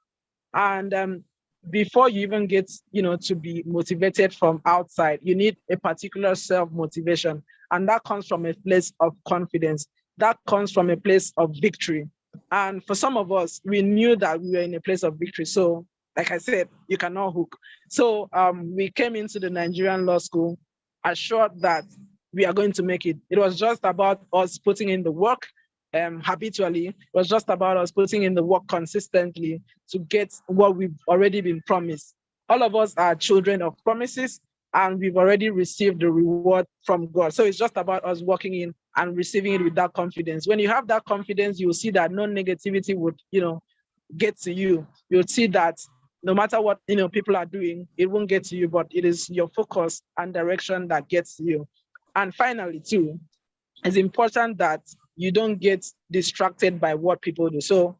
And before you even get, to be motivated from outside, you need a particular self-motivation. And that comes from a place of confidence. That comes from a place of victory. And for some of us, we knew that we were in a place of victory. So, like I said, you cannot hook. So we came into the Nigerian law school assured that we are going to make it. It was just about us putting in the work habitually. It was just about us putting in the work consistently to get what we've already been promised. All of us are children of promises, and we've already received the reward from God. So it's just about us walking in and receiving it with that confidence. When you have that confidence, you'll see that no negativity would, get to you. You'll see that no matter what people are doing, it won't get to you, but it is your focus and direction that gets to you. And finally, too, it's important that you don't get distracted by what people do. So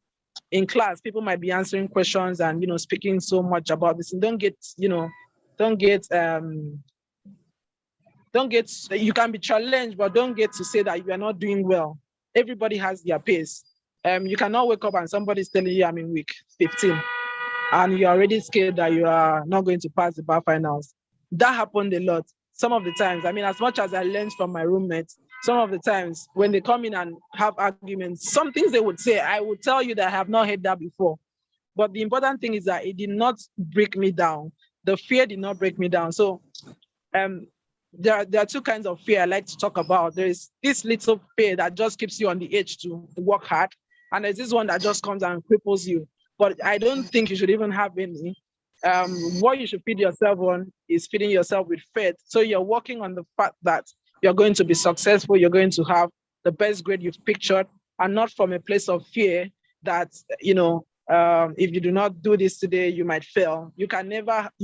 in class, people might be answering questions and speaking so much about this, and don't get you can be challenged, but don't get to say that you are not doing well. Everybody has their pace. You cannot wake up and somebody's telling you I'm in week 15 and you're already scared that you are not going to pass the bar finals. That happened a lot. Some of the times, as much as I learned from my roommates, some of the times when they come in and have arguments, some things they would say, I would tell you that I have not heard that before. But the important thing is that it did not break me down. The fear did not break me down. So there are two kinds of fear I like to talk about. There is this little fear that just keeps you on the edge to work hard. And there's this one that just comes and cripples you. But I don't think you should even have any. What you should feed yourself on is feeding yourself with faith. So you're working on the fact that you're going to be successful, you're going to have the best grade you've pictured, and not from a place of fear that, if you do not do this today, you might fail. You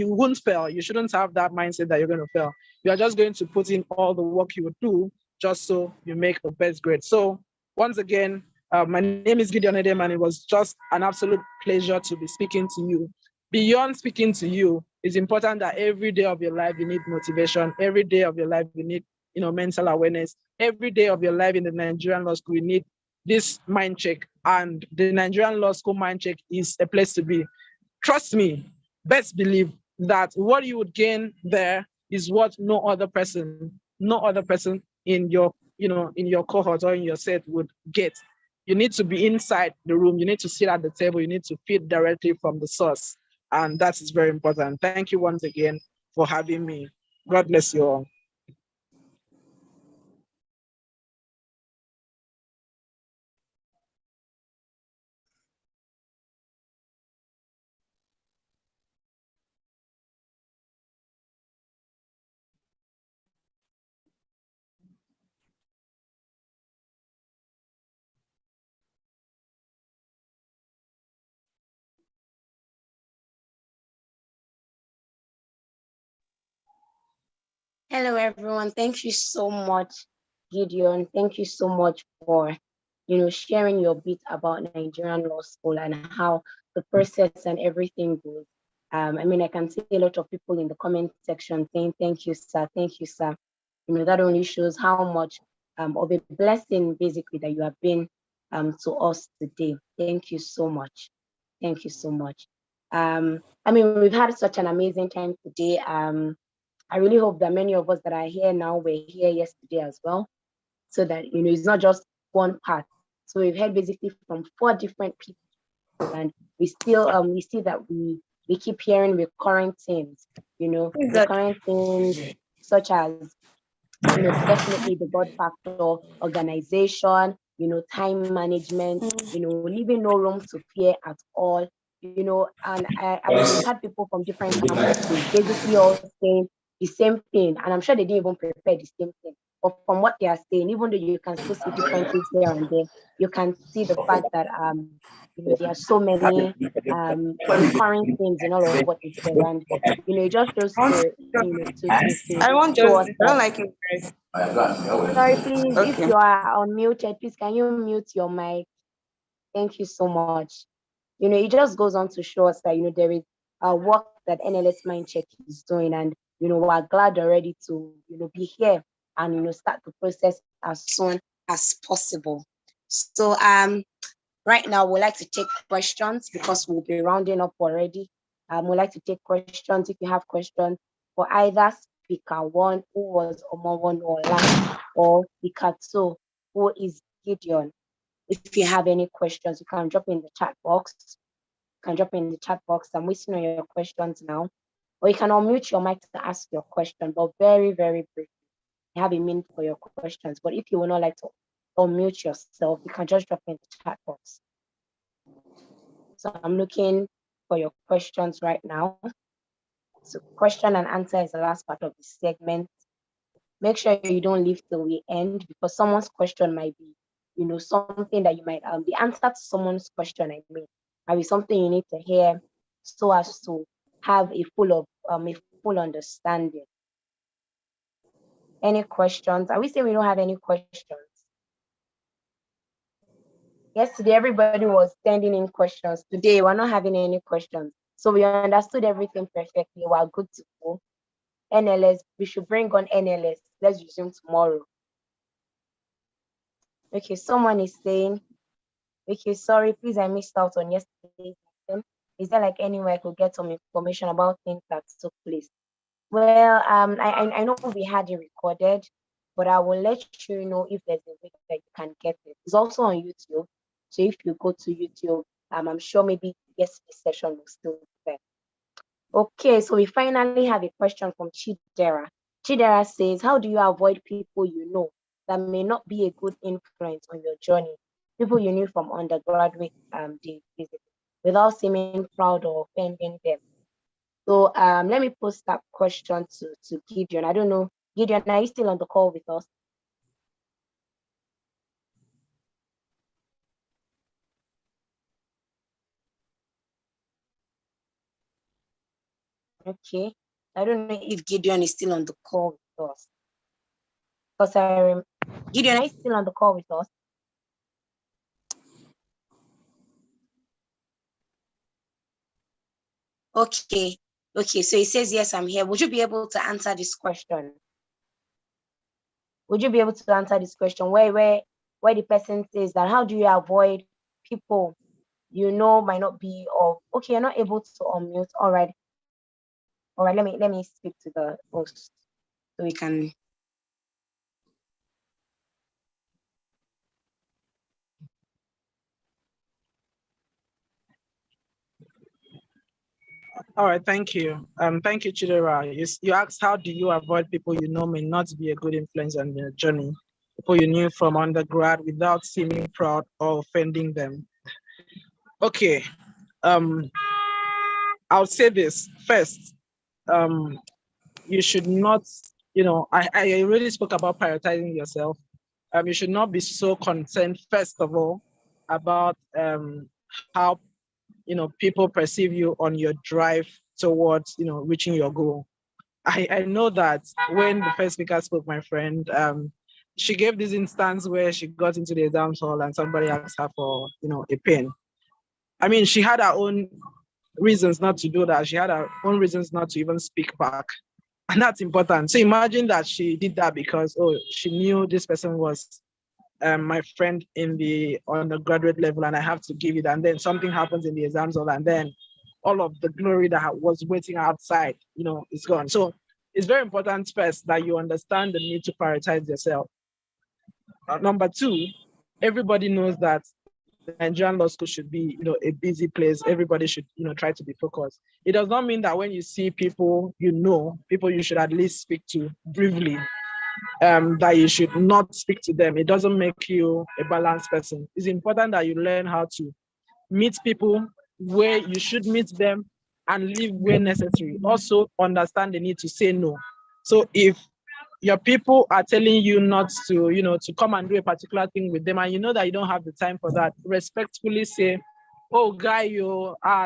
won't fail. You shouldn't have that mindset that you're going to fail. You are just going to put in all the work you would do just so you make the best grade. So once again, my name is Gideon Edem, and it was just an absolute pleasure to be speaking to you. Beyond speaking to you, it's important that every day of your life you need motivation. Every day of your life you need, mental awareness. Every day of your life in the Nigerian law school, you need this mind check. And the Nigerian law school mind check is a place to be. Trust me, best believe that what you would gain there is what no other person in your, in your cohort or in your set would get. You need to be inside the room. You need to sit at the table. You need to feed directly from the source. And that is very important. Thank you once again for having me. God bless you all. Hello, everyone. Thank you so much, Gideon. Thank you so much for, sharing your bit about Nigerian law school and how the process and everything goes. I can see a lot of people in the comment section saying, "Thank you, sir. Thank you, sir." That only shows how much of a blessing, basically, that you have been to us today. Thank you so much. Thank you so much. We've had such an amazing time today. I really hope that many of us that are here now were here yesterday as well, so that it's not just one part. So we've heard basically from 4 different people, and we see that we keep hearing recurrent things, recurrent things such as definitely the God factor, organization, time management, leaving no room to fear at all, and we've had people from different campuses basically all saying the same thing, and I'm sure they didn't even prepare the same thing. But from what they are saying, even though you can still see differences here and there, you can see the fact that there are so many recurring things in all of what they said, and it just shows to I won't show just. us I don't that. like it, guys. Sorry, please, if Okay. you are unmuted, please can you mute your mic? Thank you so much. It just goes on to show us that there is a work that NLS Mindcheck is doing, and we're glad already to be here and start the process as soon as possible. So right now we'd like to take questions because we'll be rounding up already. We'd like to take questions if you have questions for either speaker one, who was Omo1 or last, or speaker two, who is Gideon. If you have any questions, you can drop in the chat box. I'm waiting on your questions now. Or you can unmute your mic to ask your question, but very, very briefly. You have a minute for your questions. But if you would not like to unmute yourself, you can just drop in the chat box. So I'm looking for your questions right now. So question and answer is the last part of the segment. Make sure you don't leave till the end, because someone's question might be, something that you might the answer to someone's question, might be something you need to hear so as to have a full understanding. Any questions? Are we saying we don't have any questions? Yesterday, everybody was sending in questions. Today, we're not having any questions. So we understood everything perfectly. We're good to go. NLS, we should bring on NLS. Let's resume tomorrow. Okay, someone is saying, okay, sorry, please, I missed out on yesterday's meeting. Is there like anywhere I could get some information about things that took place? Well, I know we had it recorded, but I will let you know if there's a way that you can get it. It's also on YouTube. So if you go to YouTube, I'm sure maybe yesterday's session will still be there. Okay, so we finally have a question from Chidera. Chidera says, how do you avoid people that may not be a good influence on your journey? People you knew from undergraduate days, basically, without seeming proud or offending them. So let me post that question to Gideon. I don't know, Gideon, are you still on the call with us? Okay, I don't know if Gideon is still on the call with us. Because Gideon, are you still on the call with us? Okay, so he says, yes, I'm here. Would you be able to answer this question? Would you be able to answer this question where the person says that how do you avoid people might not be of, okay, you're not able to unmute. All right, let me speak to the host so we can. All right, thank you. Thank you, Chidera. You asked, how do you avoid people may not be a good influence on your journey? People you knew from undergrad without seeming proud or offending them. Okay, I'll say this first. You should not, I really spoke about prioritizing yourself. You should not be so concerned, first of all, about how people perceive you on your drive towards reaching your goal. I know that when the first speaker spoke, my friend, she gave this instance where she got into the exam hall and somebody asked her for, a pen. I mean, she had her own reasons not to do that. She had her own reasons not to even speak back. And that's important. So imagine that she did that because, she knew this person was my friend in the undergraduate level and I have to give it. And then something happens in the exams hall and then all of the glory that was waiting outside, is gone. So it's very important first that you understand the need to prioritize yourself. Number two, everybody knows that the Nigerian law school should be, a busy place. Everybody should, try to be focused. It does not mean that when you see people, people you should at least speak to briefly, that you should not speak to them. It doesn't make you a balanced person. It's important that you learn how to meet people where you should meet them and leave where necessary. Also understand the need to say no. So if your people are telling you not to, to come and do a particular thing with them, and you know that you don't have the time for that, respectfully say, oh, guy,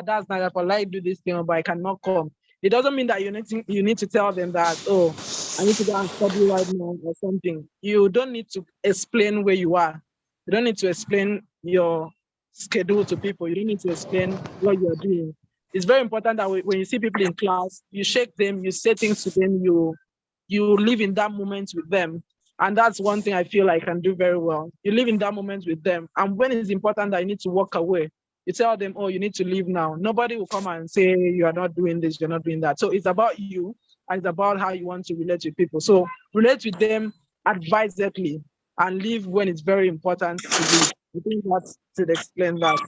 that's not for like do this thing, but I cannot come. It doesn't mean that you need to tell them that, oh, I need to go and study right now or something. You don't need to explain where you are. You don't need to explain your schedule to people. You don't need to explain what you're doing. It's very important that when you see people in class, you shake them, you say things to them, you live in that moment with them. And that's one thing I feel I can do very well. You live in that moment with them. And when it's important that you need to walk away, you tell them, oh, you need to leave now. Nobody will come and say, you are not doing this, you're not doing that. So it's about you and it's about how you want to relate with people. So relate with them advisedly and leave when it's very important to leave. I think that should explain that.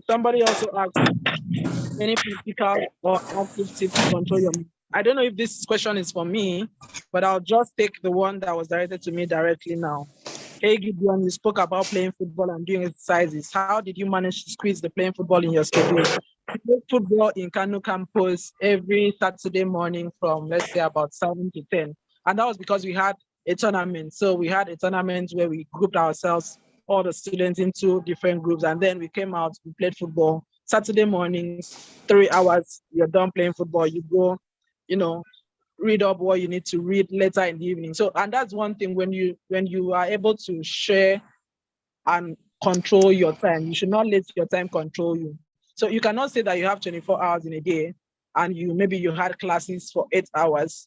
Somebody also asked, any practical or active tips to control your mind? I don't know if this question is for me, but I'll just take the one that was directed to me directly now. Hey, Gideon, you spoke about playing football and doing exercises. How did you manage to squeeze the playing football in your schedule? I play football in Kano campus every Saturday morning from, let's say, about 7 to 10. And that was because we had a tournament. So we had a tournament where we grouped ourselves, all the students, into different groups. And then we came out, we played football. Saturday mornings, 3 hours, you're done playing football. You go, read up what you need to read later in the evening. So, and that's one thing when you are able to share and control your time, you should not let your time control you. So you cannot say that you have 24 hours in a day and maybe you had classes for 8 hours,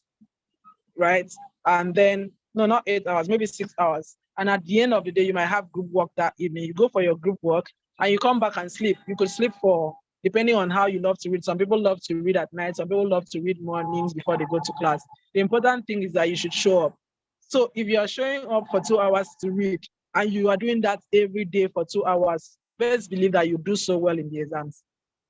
right? And then, no, not 8 hours, maybe 6 hours. And at the end of the day, you might have group work that evening. You go for your group work and you come back and sleep. You could sleep for, depending on how you love to read. Some people love to read at night. Some people love to read mornings before they go to class. The important thing is that you should show up. So if you are showing up for 2 hours to read and you are doing that every day for 2 hours, best believe that you do so well in the exams.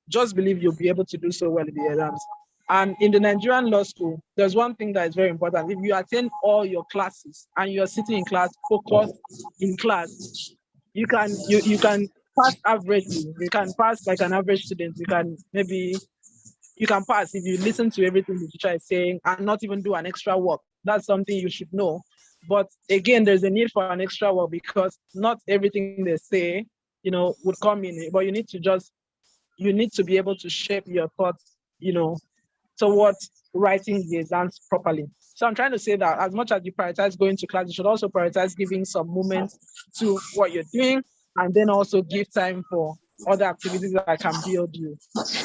Just believe you'll be able to do so well in the exams. And in the Nigerian law school, there's one thing that is very important. If you attend all your classes and you're sitting in class, focused in class, you can pass averagely. You can pass like an average student. You can pass if you listen to everything the teacher is saying and not even do an extra work. That's something you should know. But again, there's a need for an extra work because not everything they say, would come in. But you need to be able to shape your thoughts, towards writing the exams properly. So I'm trying to say that as much as you prioritize going to class, you should also prioritize giving some moments to what you're doing and then also give time for other activities that can build you.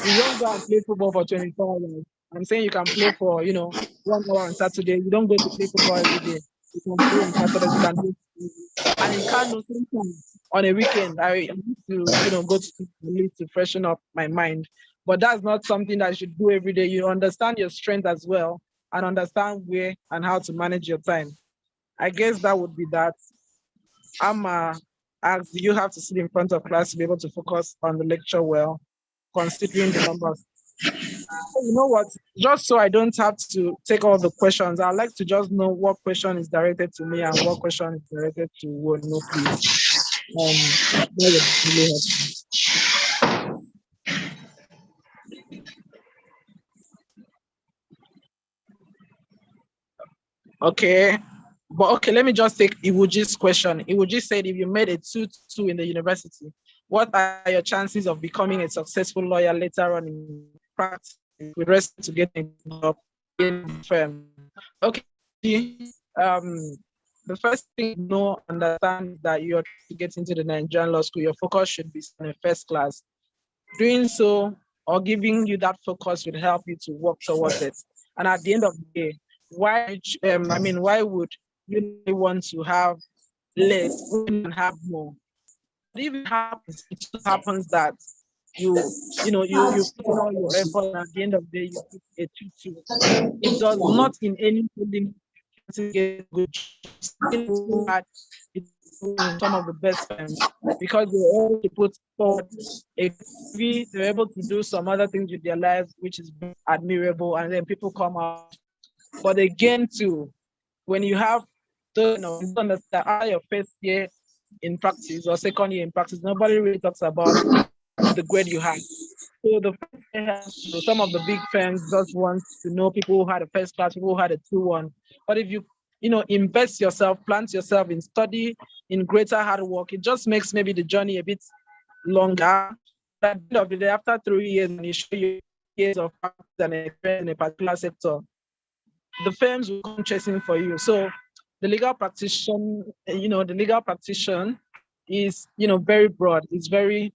You don't go and play football for 24 hours. I'm saying you can play for, 1 hour on Saturday. You don't go to play football every day. You can play on Saturday, you can do it. And in Kano, sometimes on a weekend, I need to, go to freshen up my mind. But that's not something that you should do every day. You understand your strength as well and understand where and how to manage your time. I guess that would be that. As you have to sit in front of class to be able to focus on the lecture well, considering the numbers. You know what? Just so I don't have to take all the questions, I'd like to just know what question is directed to me and what question is directed to Wono, please. That would really help. Okay. But okay, let me just take Iwuji's question. Iwuji said, if you made a 2-2 in the university, what are your chances of becoming a successful lawyer later on in practice with respect to getting a job in firm. Okay. The first thing you know, understand that you're to get into the Nigerian law school, your focus should be on a first class. Doing so or giving you that focus will help you to work towards it. And at the end of the day, why would you want to have less when you can have more? If it happens, it just happens that you put in all your effort and at the end of the day you get a 2-2. It does not in any way to get good at some of the best firms because they're able to put forward a CV, they're able to do some other things with their lives, which is admirable, and then people come out. But again, too, when you have after your first year in practice or second year in practice, nobody really talks about the grade you had. So the first year, some of the big firms just want to know people who had a first class, people who had a 2-1. But if you invest yourself, plant yourself in study, in greater hard work, it just makes maybe the journey a bit longer. But at the end of the day, after 3 years, and you show your years of practice and experience in a particular sector, the firms will come chasing for you. So the legal practitioner, is very broad. It's very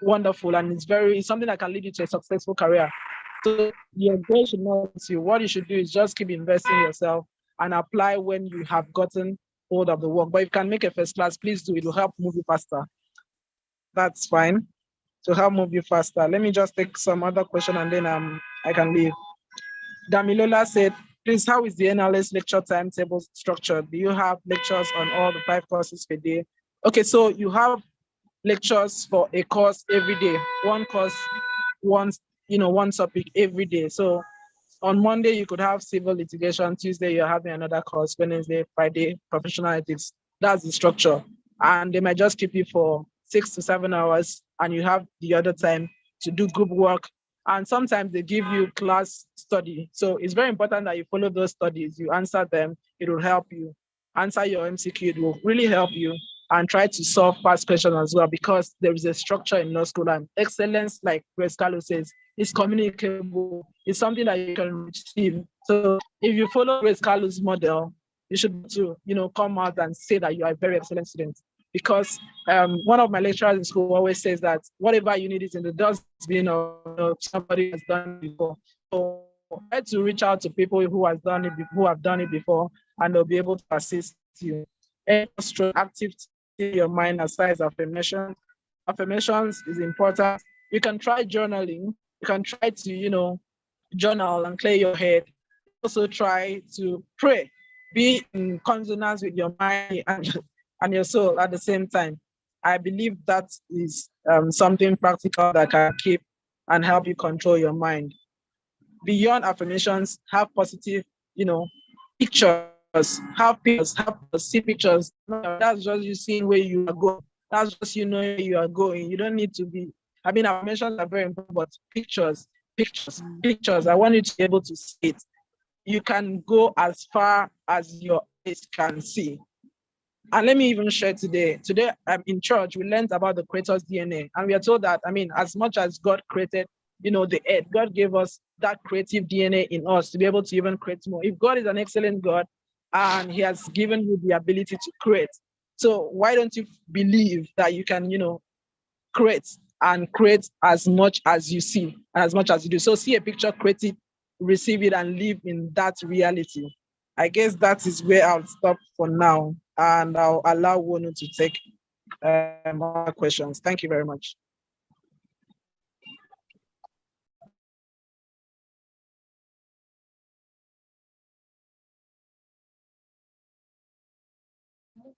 wonderful, and it's something that can lead you to a successful career. So your goal should not be you. What you should do is just keep investing in yourself and apply when you have gotten hold of the work. But if you can make a first class, please do. It will help move you faster. That's fine. To help move you faster. Let me just take some other question and then I can leave. Damilola said, please, how is the NLS lecture timetable structured? Do you have lectures on all the 5 courses per day? Okay, so you have lectures for a course every day, one course, one topic every day. So on Monday, you could have civil litigation. Tuesday, you're having another course. Wednesday, Friday, professional ethics. That's the structure. And they might just keep you for 6 to 7 hours, and you have the other time to do group work. And sometimes they give you class study. So it's very important that you follow those studies, you answer them, it will help you. Answer your MCQ, it will really help you, and try to solve past questions as well, because there is a structure in law school, and excellence, like Grace Carlo says, is communicable. It's something that you can receive. So if you follow Grace Carlo's model, you should come out and say that you are a very excellent student. Because one of my lecturers in school always says that whatever you need is in the dustbin of somebody has done it before. So try to reach out to people who have done it before, and they'll be able to assist you. Active in your mind aside affirmation. Affirmations is important. You can try journaling. You can try to journal and clear your head. Also try to pray. Be in consonance with your mind and your soul at the same time. I believe that is something practical that can keep and help you control your mind. Beyond affirmations, have positive, pictures. Have pictures, see pictures. That's just you seeing where you are going. That's just where you are going. You don't need to be. Affirmations are very important, but pictures. I want you to be able to see it. You can go as far as your eyes can see. And let me even share today. Today, in church, we learned about the Creator's DNA. And we are told that, as much as God created, the earth, God gave us that creative DNA in us to be able to even create more. If God is an excellent God and He has given you the ability to create, so why don't you believe that you can, create as much as you see, and as much as you do? So see a picture, create it, receive it, and live in that reality. I guess that is where I'll stop for now, and I'll allow Wonu to take other questions. Thank you very much.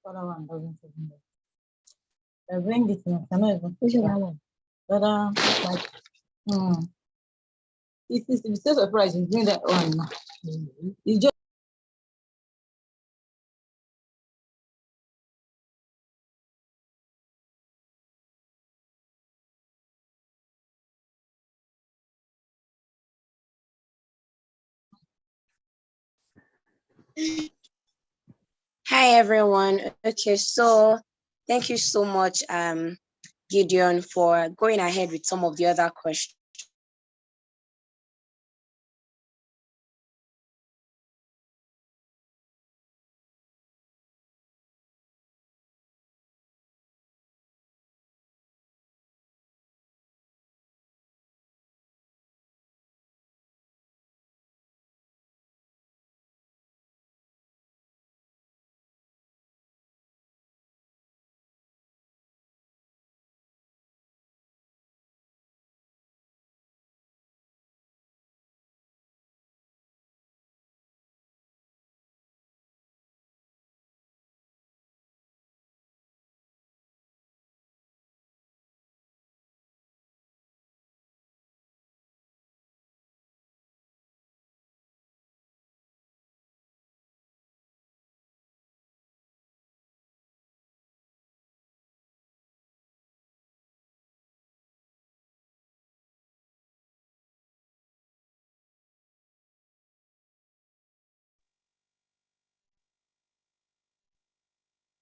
I bring it in. I cannot even push it along. But like, it's so surprised you bring that one. It's just. Hi everyone. Okay, so thank you so much, Gideon, for going ahead with some of the other questions.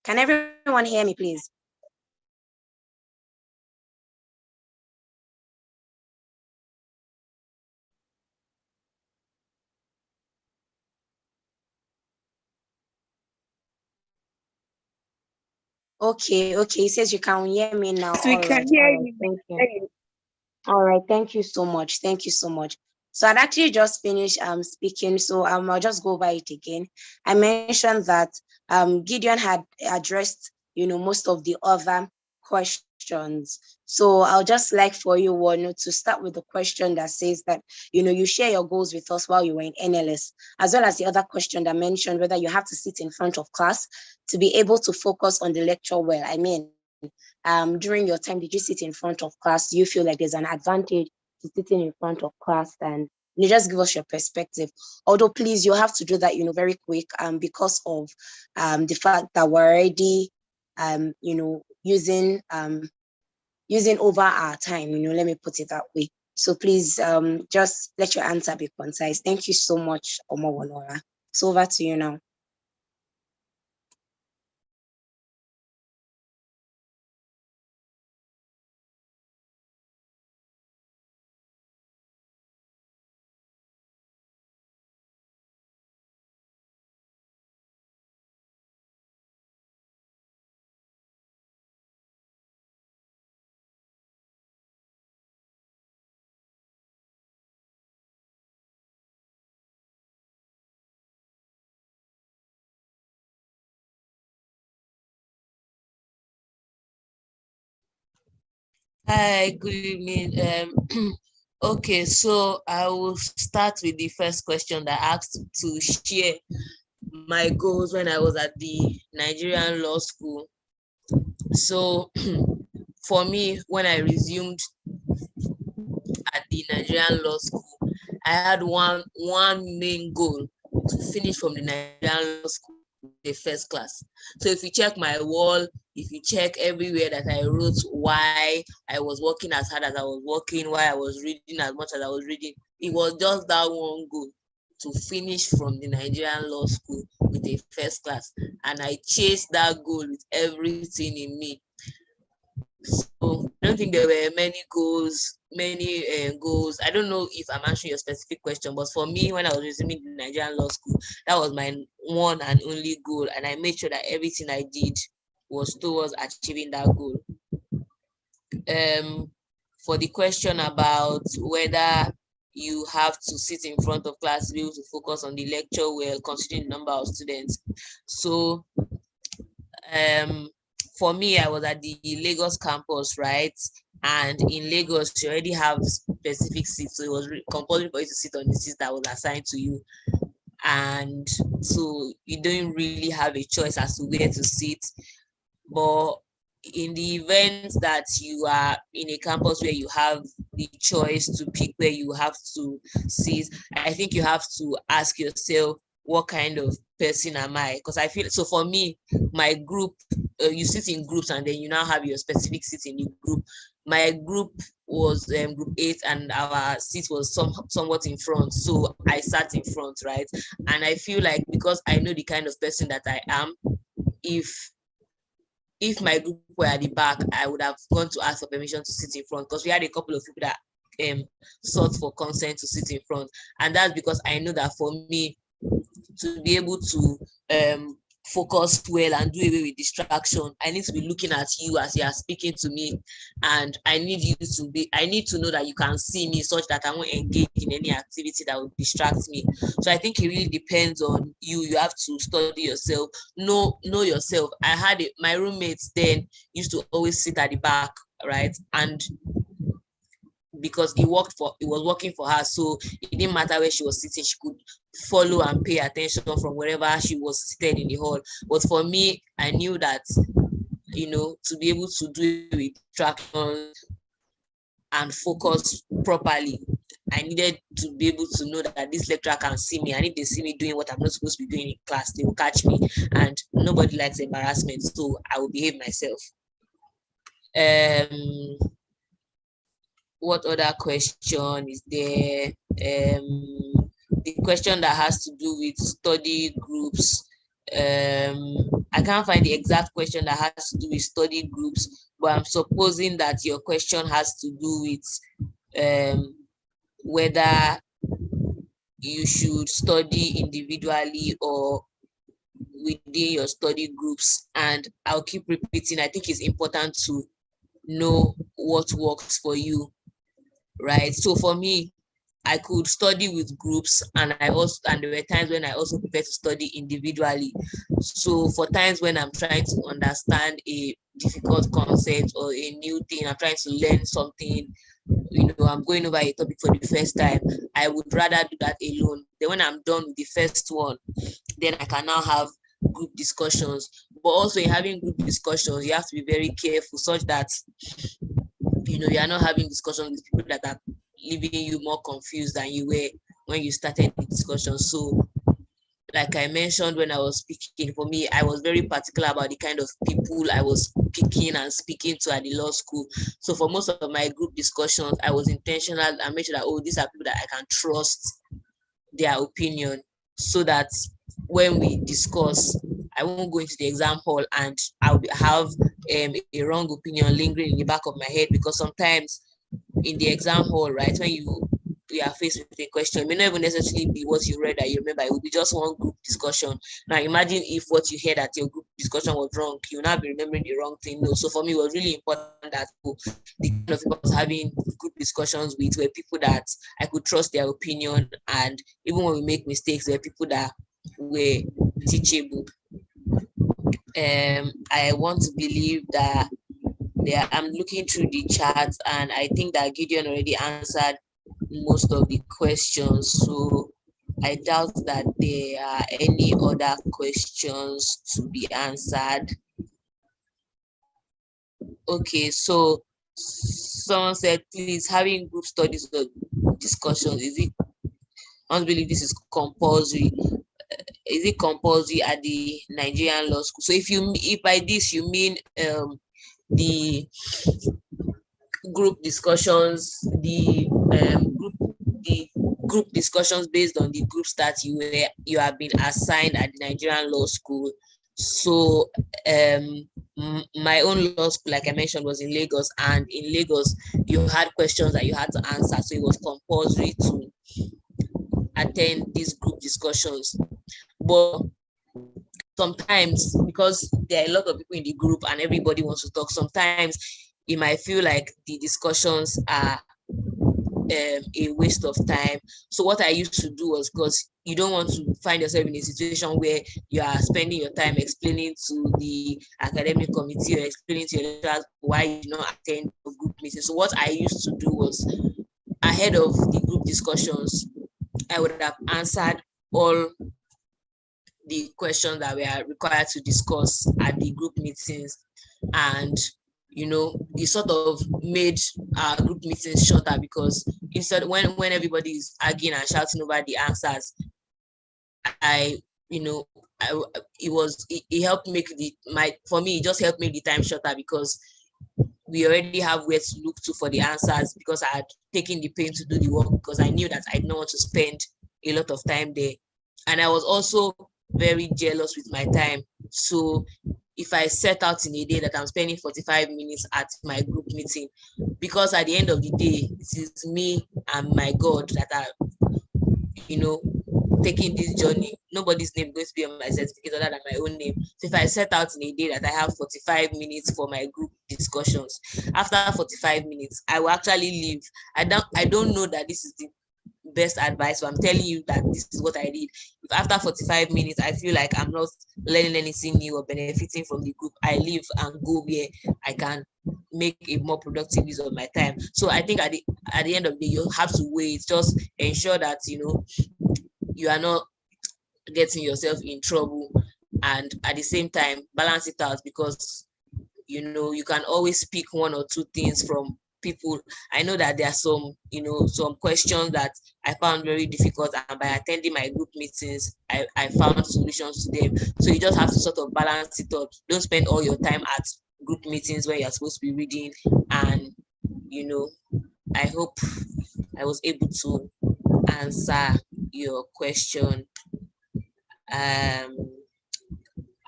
Can everyone hear me, please? Okay, okay. He says you can hear me now. We All can right, hear all right. you. Thank you. All right, thank you so much. Thank you so much. So I'd actually just finished speaking, so I'll just go over it again. I mentioned that Gideon had addressed, most of the other questions. So I'll just like for you, Wanu, to start with the question that says that, you share your goals with us while you were in NLS, as well as the other question that mentioned whether you have to sit in front of class to be able to focus on the lecture well. I mean, during your time, did you sit in front of class? Do you feel like there's an advantage to sitting in front of class? And you just give us your perspective. Although, please, you have to do that, very quick, because of the fact that we're already, using over our time. Let me put it that way. So please, just let your answer be concise. Thank you so much, Omowonora. So over to you now. Hi, good evening. Okay, so I will start with the first question that asked to share my goals when I was at the Nigerian law school. So for me, when I resumed at the Nigerian law school, I had one main goal to finish from the Nigerian law school with the first class. So if you check my wall, if you check everywhere that I wrote why I was working as hard as I was working, why I was reading as much as I was reading, it was just that one goal to finish from the Nigerian law school with a first class. And I chased that goal with everything in me. So I don't think there were many goals. I don't know if I'm answering your specific question, but for me, when I was resuming the Nigerian law school, that was my one and only goal, and I made sure that everything I did was towards achieving that goal. For the question about whether you have to sit in front of class to be able to focus on the lecture well, considering the number of students. So for me, I was at the Lagos campus, right? And in Lagos, you already have specific seats, so it was compulsory for you to sit on the seats that was assigned to you. And so you don't really have a choice as to where to sit. But in the event that you are in a campus where you have the choice to pick where you have to sit, I think you have to ask yourself, what kind of person am I? Because I feel, so for me, my group, you sit in groups and then you now have your specific seat in the group. My group was group 8 and our seat was somewhat in front. So I sat in front, right? And I feel like because I know the kind of person that I am, if my group were at the back, I would have gone to ask for permission to sit in front, because we had a couple of people that sought for consent to sit in front. And that's because I know that for me to be able to focus well and do away with distraction, I need to be looking at you as you are speaking to me, and I need to know that you can see me such that I won't engage in any activity that will distract me. So I think it really depends on you. You have to study yourself, know yourself. My roommates then used to always sit at the back, right? And because it was working for her, so it didn't matter where she was sitting, she could follow and pay attention from wherever she was seated in the hall. But for me, I knew that to be able to do it with distractions and focus properly, I needed to be able to know that this lecturer can see me, and if they see me doing what I'm not supposed to be doing in class, they will catch me, and nobody likes embarrassment, so I will behave myself. What other question is there? The question that has to do with study groups. I can't find the exact question that has to do with study groups, but I'm supposing that your question has to do with whether you should study individually or within your study groups. And I'll keep repeating, I think it's important to know what works for you, right? So for me, I could study with groups, and there were times when I also prefer to study individually. So for times when I'm trying to understand a difficult concept or a new thing, I'm trying to learn something, I'm going over a topic for the first time, I would rather do that alone. Then when I'm done with the first one, then I can now have group discussions. But also in having group discussions, you have to be very careful such that you are not having discussions with people that are leaving you more confused than you were when you started the discussion. So like I mentioned when I was speaking, for me, I was very particular about the kind of people I was picking and speaking to at the law school. So for most of my group discussions, I was intentional and made sure that, these are people that I can trust their opinion, so that when we discuss, I won't go into the exam hall and I'll have a wrong opinion lingering in the back of my head, because sometimes in the exam hall, right, when you are faced with a question, it may not even necessarily be what you read that you remember. It will be just one group discussion. Now imagine if what you heard at your group discussion was wrong, you'll not be remembering the wrong thing. No. So for me, it was really important that the kind of people I was having group discussions with were people that I could trust their opinion, and even when we make mistakes, were people that were teachable. I want to believe that I'm looking through the chat, and I think that Gideon already answered most of the questions, so I doubt that there are any other questions to be answered. Okay, so someone said, please, having group studies or discussions, I don't believe this is compulsory. Is it compulsory at the Nigerian law school? So if by this you mean the group discussions, the group discussions based on the groups that you have been assigned at the Nigerian law school. So my own law school, like I mentioned, was in Lagos, and in Lagos you had questions that you had to answer, so it was compulsory to attend these group discussions. But sometimes, because there are a lot of people in the group and everybody wants to talk, sometimes it might feel like the discussions are a waste of time. So what I used to do was, because you don't want to find yourself in a situation where you are spending your time explaining to the academic committee or explaining to your lecturers why you do not attend a group meeting. So what I used to do was, ahead of the group discussions, I would have answered all the questions that we are required to discuss at the group meetings, and it sort of made our group meetings shorter, because instead when everybody is arguing and shouting over the answers, it helped make for me, it just helped make the time shorter, because we already have where to look to for the answers, because I had taken the pain to do the work, because I knew that I didn't want to spend a lot of time there. And I was also very jealous with my time. So if I set out in a day that I'm spending 45 minutes at my group meeting, because at the end of the day, it is me and my God that are, taking this journey. Nobody's name going to be on my certificate other than my own name. So if I set out in a day that I have 45 minutes for my group discussions, after 45 minutes, I will actually leave. I don't know that this is the best advice, but I'm telling you that this is what I did. If after 45 minutes I feel like I'm not learning anything new or benefiting from the group, I leave and go where I can make a more productive use of my time. So I think at the end of the day, you have to wait. Just ensure that you are not getting yourself in trouble, and at the same time balance it out, because you can always pick one or two things from people. I know that there are some questions that I found very difficult, and by attending my group meetings, I found solutions to them. So you just have to sort of balance it up. Don't spend all your time at group meetings where you're supposed to be reading. And I hope I was able to answer your question.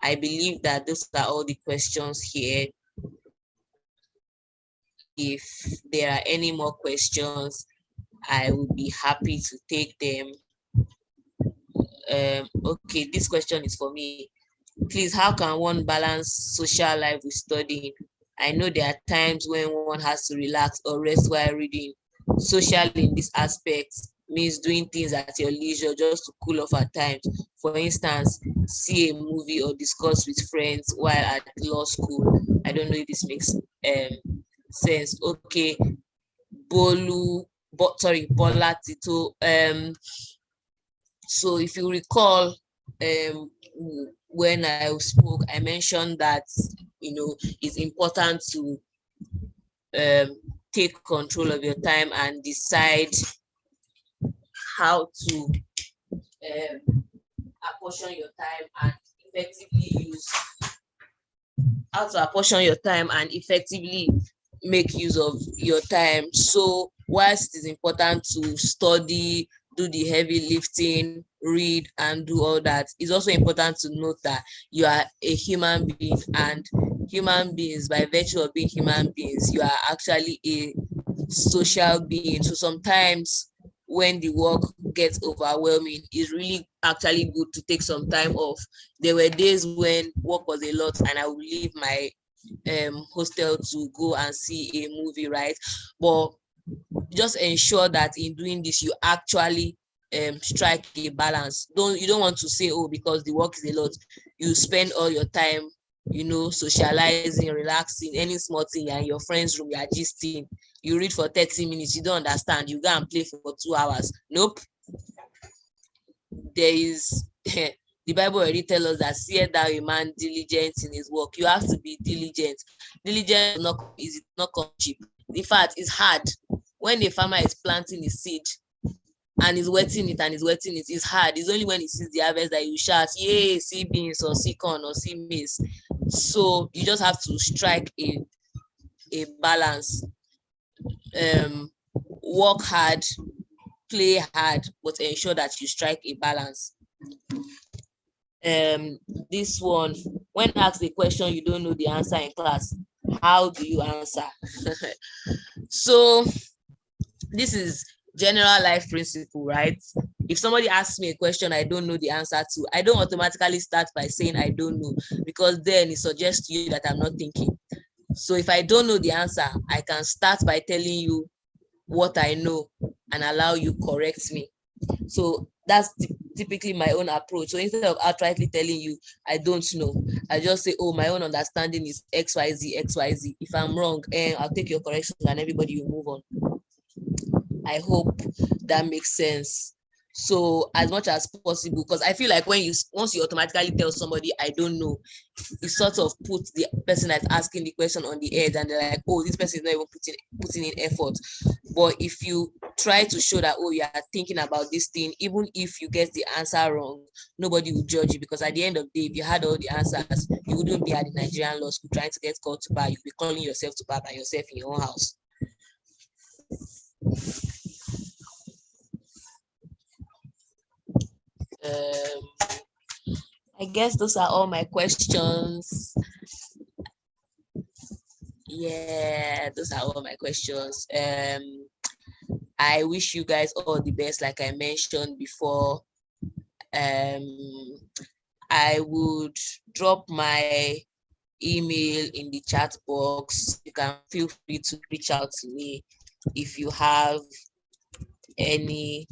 I believe that those are all the questions here. If there are any more questions, I would be happy to take them. Okay, this question is for me. Please, how can one balance social life with studying? I know there are times when one has to relax or rest while reading. Social in this aspect means doing things at your leisure just to cool off at times. For instance, see a movie or discuss with friends while at law school. I don't know if this makes sense. Okay, Bola Tito. So if you recall, when I spoke, I mentioned that it's important to take control of your time and decide how to apportion your time and effectively use make use of your time. So whilst it is important to study, do the heavy lifting, read and do all that, it's also important to note that you are a human being, and human beings, by virtue of being human beings, you are actually a social being. So sometimes when the work gets overwhelming, it's really actually good to take some time off. There were days when work was a lot and I would leave my hostel to go and see a movie, right? But just ensure that in doing this, you actually strike a balance. You don't want to say, oh, because the work is a lot, you spend all your time, socializing, relaxing, any small thing, you're in your friend's room, you are gisting, you read for 30 minutes, you don't understand, you go and play for 2 hours. Nope. There is the Bible already tells us that see thou a man diligent in his work. You have to be diligent. Diligence is not easy, not cheap. In fact, it's hard. When a farmer is planting his seed and is wetting it, it's hard. It's only when he sees the harvest that you shout, yay, see beans or see corn or see maize. So you just have to strike a balance. Work hard, play hard, but ensure that you strike a balance. This one, when asked a question you don't know the answer in class, how do you answer? So this is general life principle, right? If somebody asks me a question I don't know the answer to, I don't automatically start by saying I don't know, because then it suggests to you that I'm not thinking. So if I don't know the answer, I can start by telling you what I know and allow you correct me. So that's typically my own approach. So instead of outrightly telling you I don't know, I just say, oh, my own understanding is XYZ, XYZ. If I'm wrong, I'll take your corrections and everybody will move on. I hope that makes sense. So as much as possible, because I feel like once you automatically tell somebody I don't know, it sort of puts the person that's asking the question on the edge, and they're like, oh, this person is not even putting in effort. But if you try to show that, oh, you are thinking about this thing, even if you get the answer wrong, nobody will judge you, because at the end of the day, if you had all the answers, you wouldn't be at the Nigerian law school trying to get called to bar. You'd be calling yourself to bar by yourself in your own house. I guess those are all my questions. Yeah, those are all my questions. I wish you guys all the best, like I mentioned before. I would drop my email in the chat box. You can feel free to reach out to me if you have any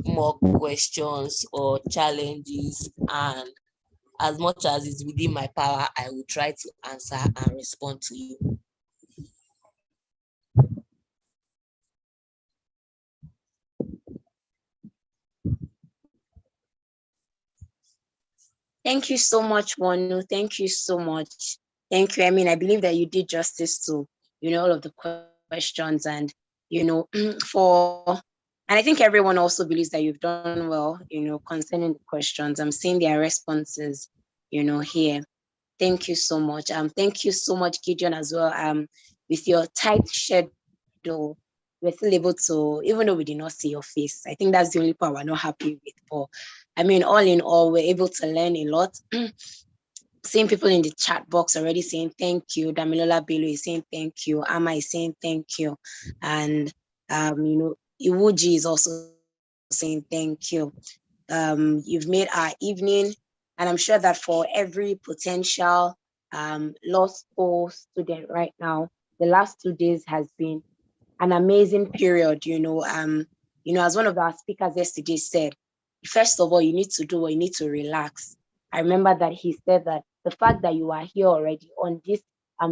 more questions or challenges, and as much as it's within my power, I will try to answer and respond to you. Thank you so much, Wonu. Thank you so much. Thank you. I mean, I believe that you did justice to, all of the questions, and, and I think everyone also believes that you've done well, concerning the questions. I'm seeing their responses, here. Thank you so much. Thank you so much, Gideon, as well. With your tight schedule, we're still able to, even though we did not see your face, I think that's the only part we're not happy with. But I mean, all in all, we're able to learn a lot. Seeing people in the chat box already saying thank you. Damilola Bello is saying thank you. Ama is saying thank you. And Iwuji is also saying thank you. You've made our evening, and I'm sure that for every potential law school student right now, the last 2 days has been an amazing period. As one of our speakers yesterday said, first of all, you need to relax. I remember that he said that the fact that you are here already on this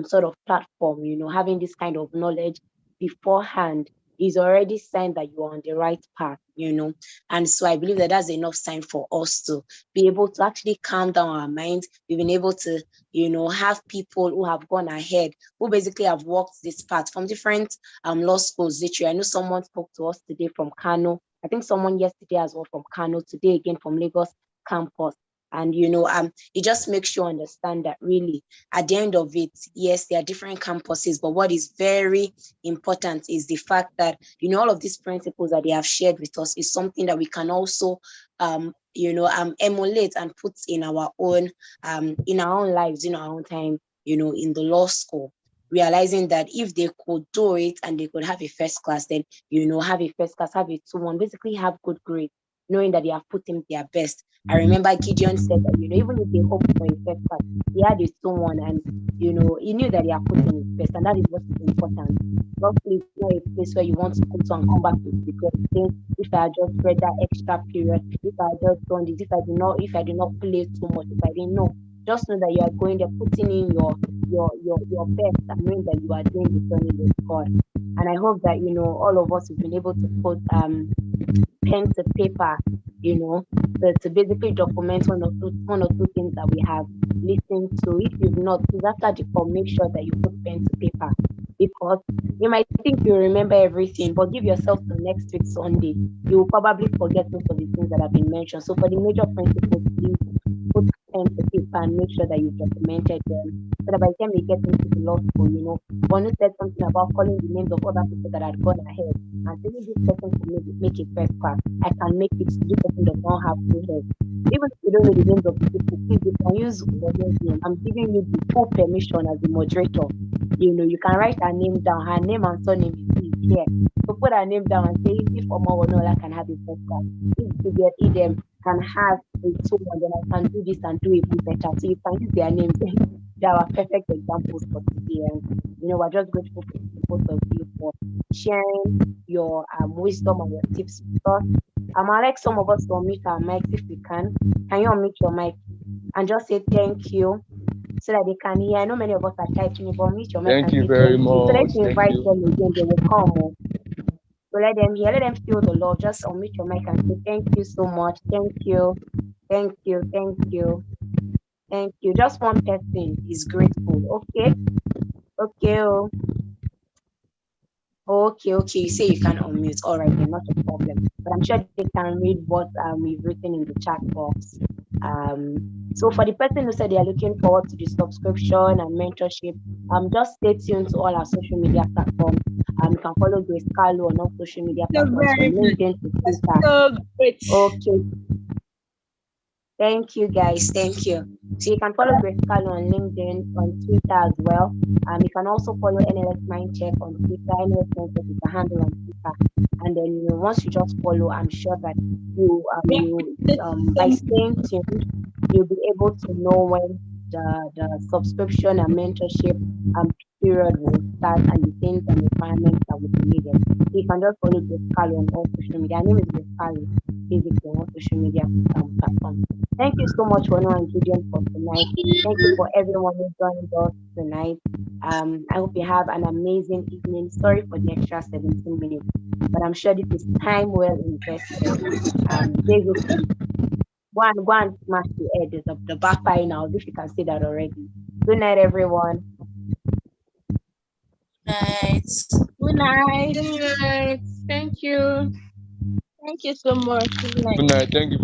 sort of platform, having this kind of knowledge beforehand is already sign that you are on the right path, And so I believe that that's enough sign for us to be able to actually calm down our minds. We've been able to, have people who have gone ahead, who basically have walked this path from different law schools. Literally, I know someone spoke to us today from Kano. I think someone yesterday as well from Kano, today again from Lagos campus. And it just makes you understand that really at the end of it, yes, there are different campuses, but what is very important is the fact that all of these principles that they have shared with us is something that we can also emulate and put in our own lives, in our own time, in the law school, realizing that if they could do it and they could have a first class, then have a first class, have a 2-1, basically have good grades, knowing that they have put in their best. I remember Gideon said that, even if they hope for a first class, he had a 2-1 and, he knew that he had put in his best, and that is what is important. Roughly, it's not a place where you want to go to and come back to because if I had just read that extra period, if I had just done this, if I did not play too much, if I didn't know, just know that you are going there, putting in your best and knowing that you are doing the journey with God. And I hope that, all of us have been able to put pen to paper, to basically document one or two things that we have listened to. If you've not, please after the call, make sure that you put pen to paper, because you might think you remember everything, but give yourself to next week Sunday. You will probably forget most of the things that have been mentioned. So for the major principles, please put pen to paper and make sure that you've documented them, so that by the time we get into the law school, one who said something about calling the names of other people that had gone ahead and saying this person can make a first class, I can make it. This person does not have two heads. Even if you don't know the names of the people, please, you can use your name. I'm giving you the full permission as the moderator. You can write her name down. Her name and surname is here. So put her name down and say, if Omowonola can have a first class, if Juliet Idem can have a 2-1, then I can do this and do it better. So you can use their names. They are perfect examples for today. And we're just grateful for both of you for sharing your wisdom and your tips with us. I'd like some of us to unmute our mics if we can. Can you unmute your mic and just say thank you so that they can hear? I know many of us are typing, but unmute your mic Thank and you say very thank you. So let's much. Thank invite you. them again. They will come. So let them hear, let them feel the love. Just unmute your mic and say thank you so much. Thank you. Thank you. Thank you. Thank you. Just one person is grateful. Okay. Okay. Okay. You say you can unmute. All right, then not a problem. But I'm sure they can read what we've written in the chat box. So for the person who said they are looking forward to the subscription and mentorship, just stay tuned to all our social media platforms. You can follow Grace Carlo on all social media platforms from LinkedIn to Twitter. So great. Okay. Thank you, guys. Thank you. So you can follow Grace Carlo on LinkedIn, on Twitter as well. You can also follow NLS Mindcheck on Twitter. NLS Mindcheck is the handle on Twitter. And then once you just follow, I'm sure that you by staying tuned, you'll be able to know when the subscription and mentorship period will start and the things and requirements that will be needed. So you can just follow Grace Carlo on all social media. Her name is Grace Carlo, basically on all social media platforms. Thank you so much for Noah and Gideon for tonight. Thank you for everyone who joined us tonight. I hope you have an amazing evening. Sorry for the extra 17 minutes, but I'm sure this is time well invested. Basically, go and smash the edges of the back final, if you can say that already. Good night, everyone. Night. Good night. Good night. Thank you. Thank you so much. Good night. Good night. Thank you.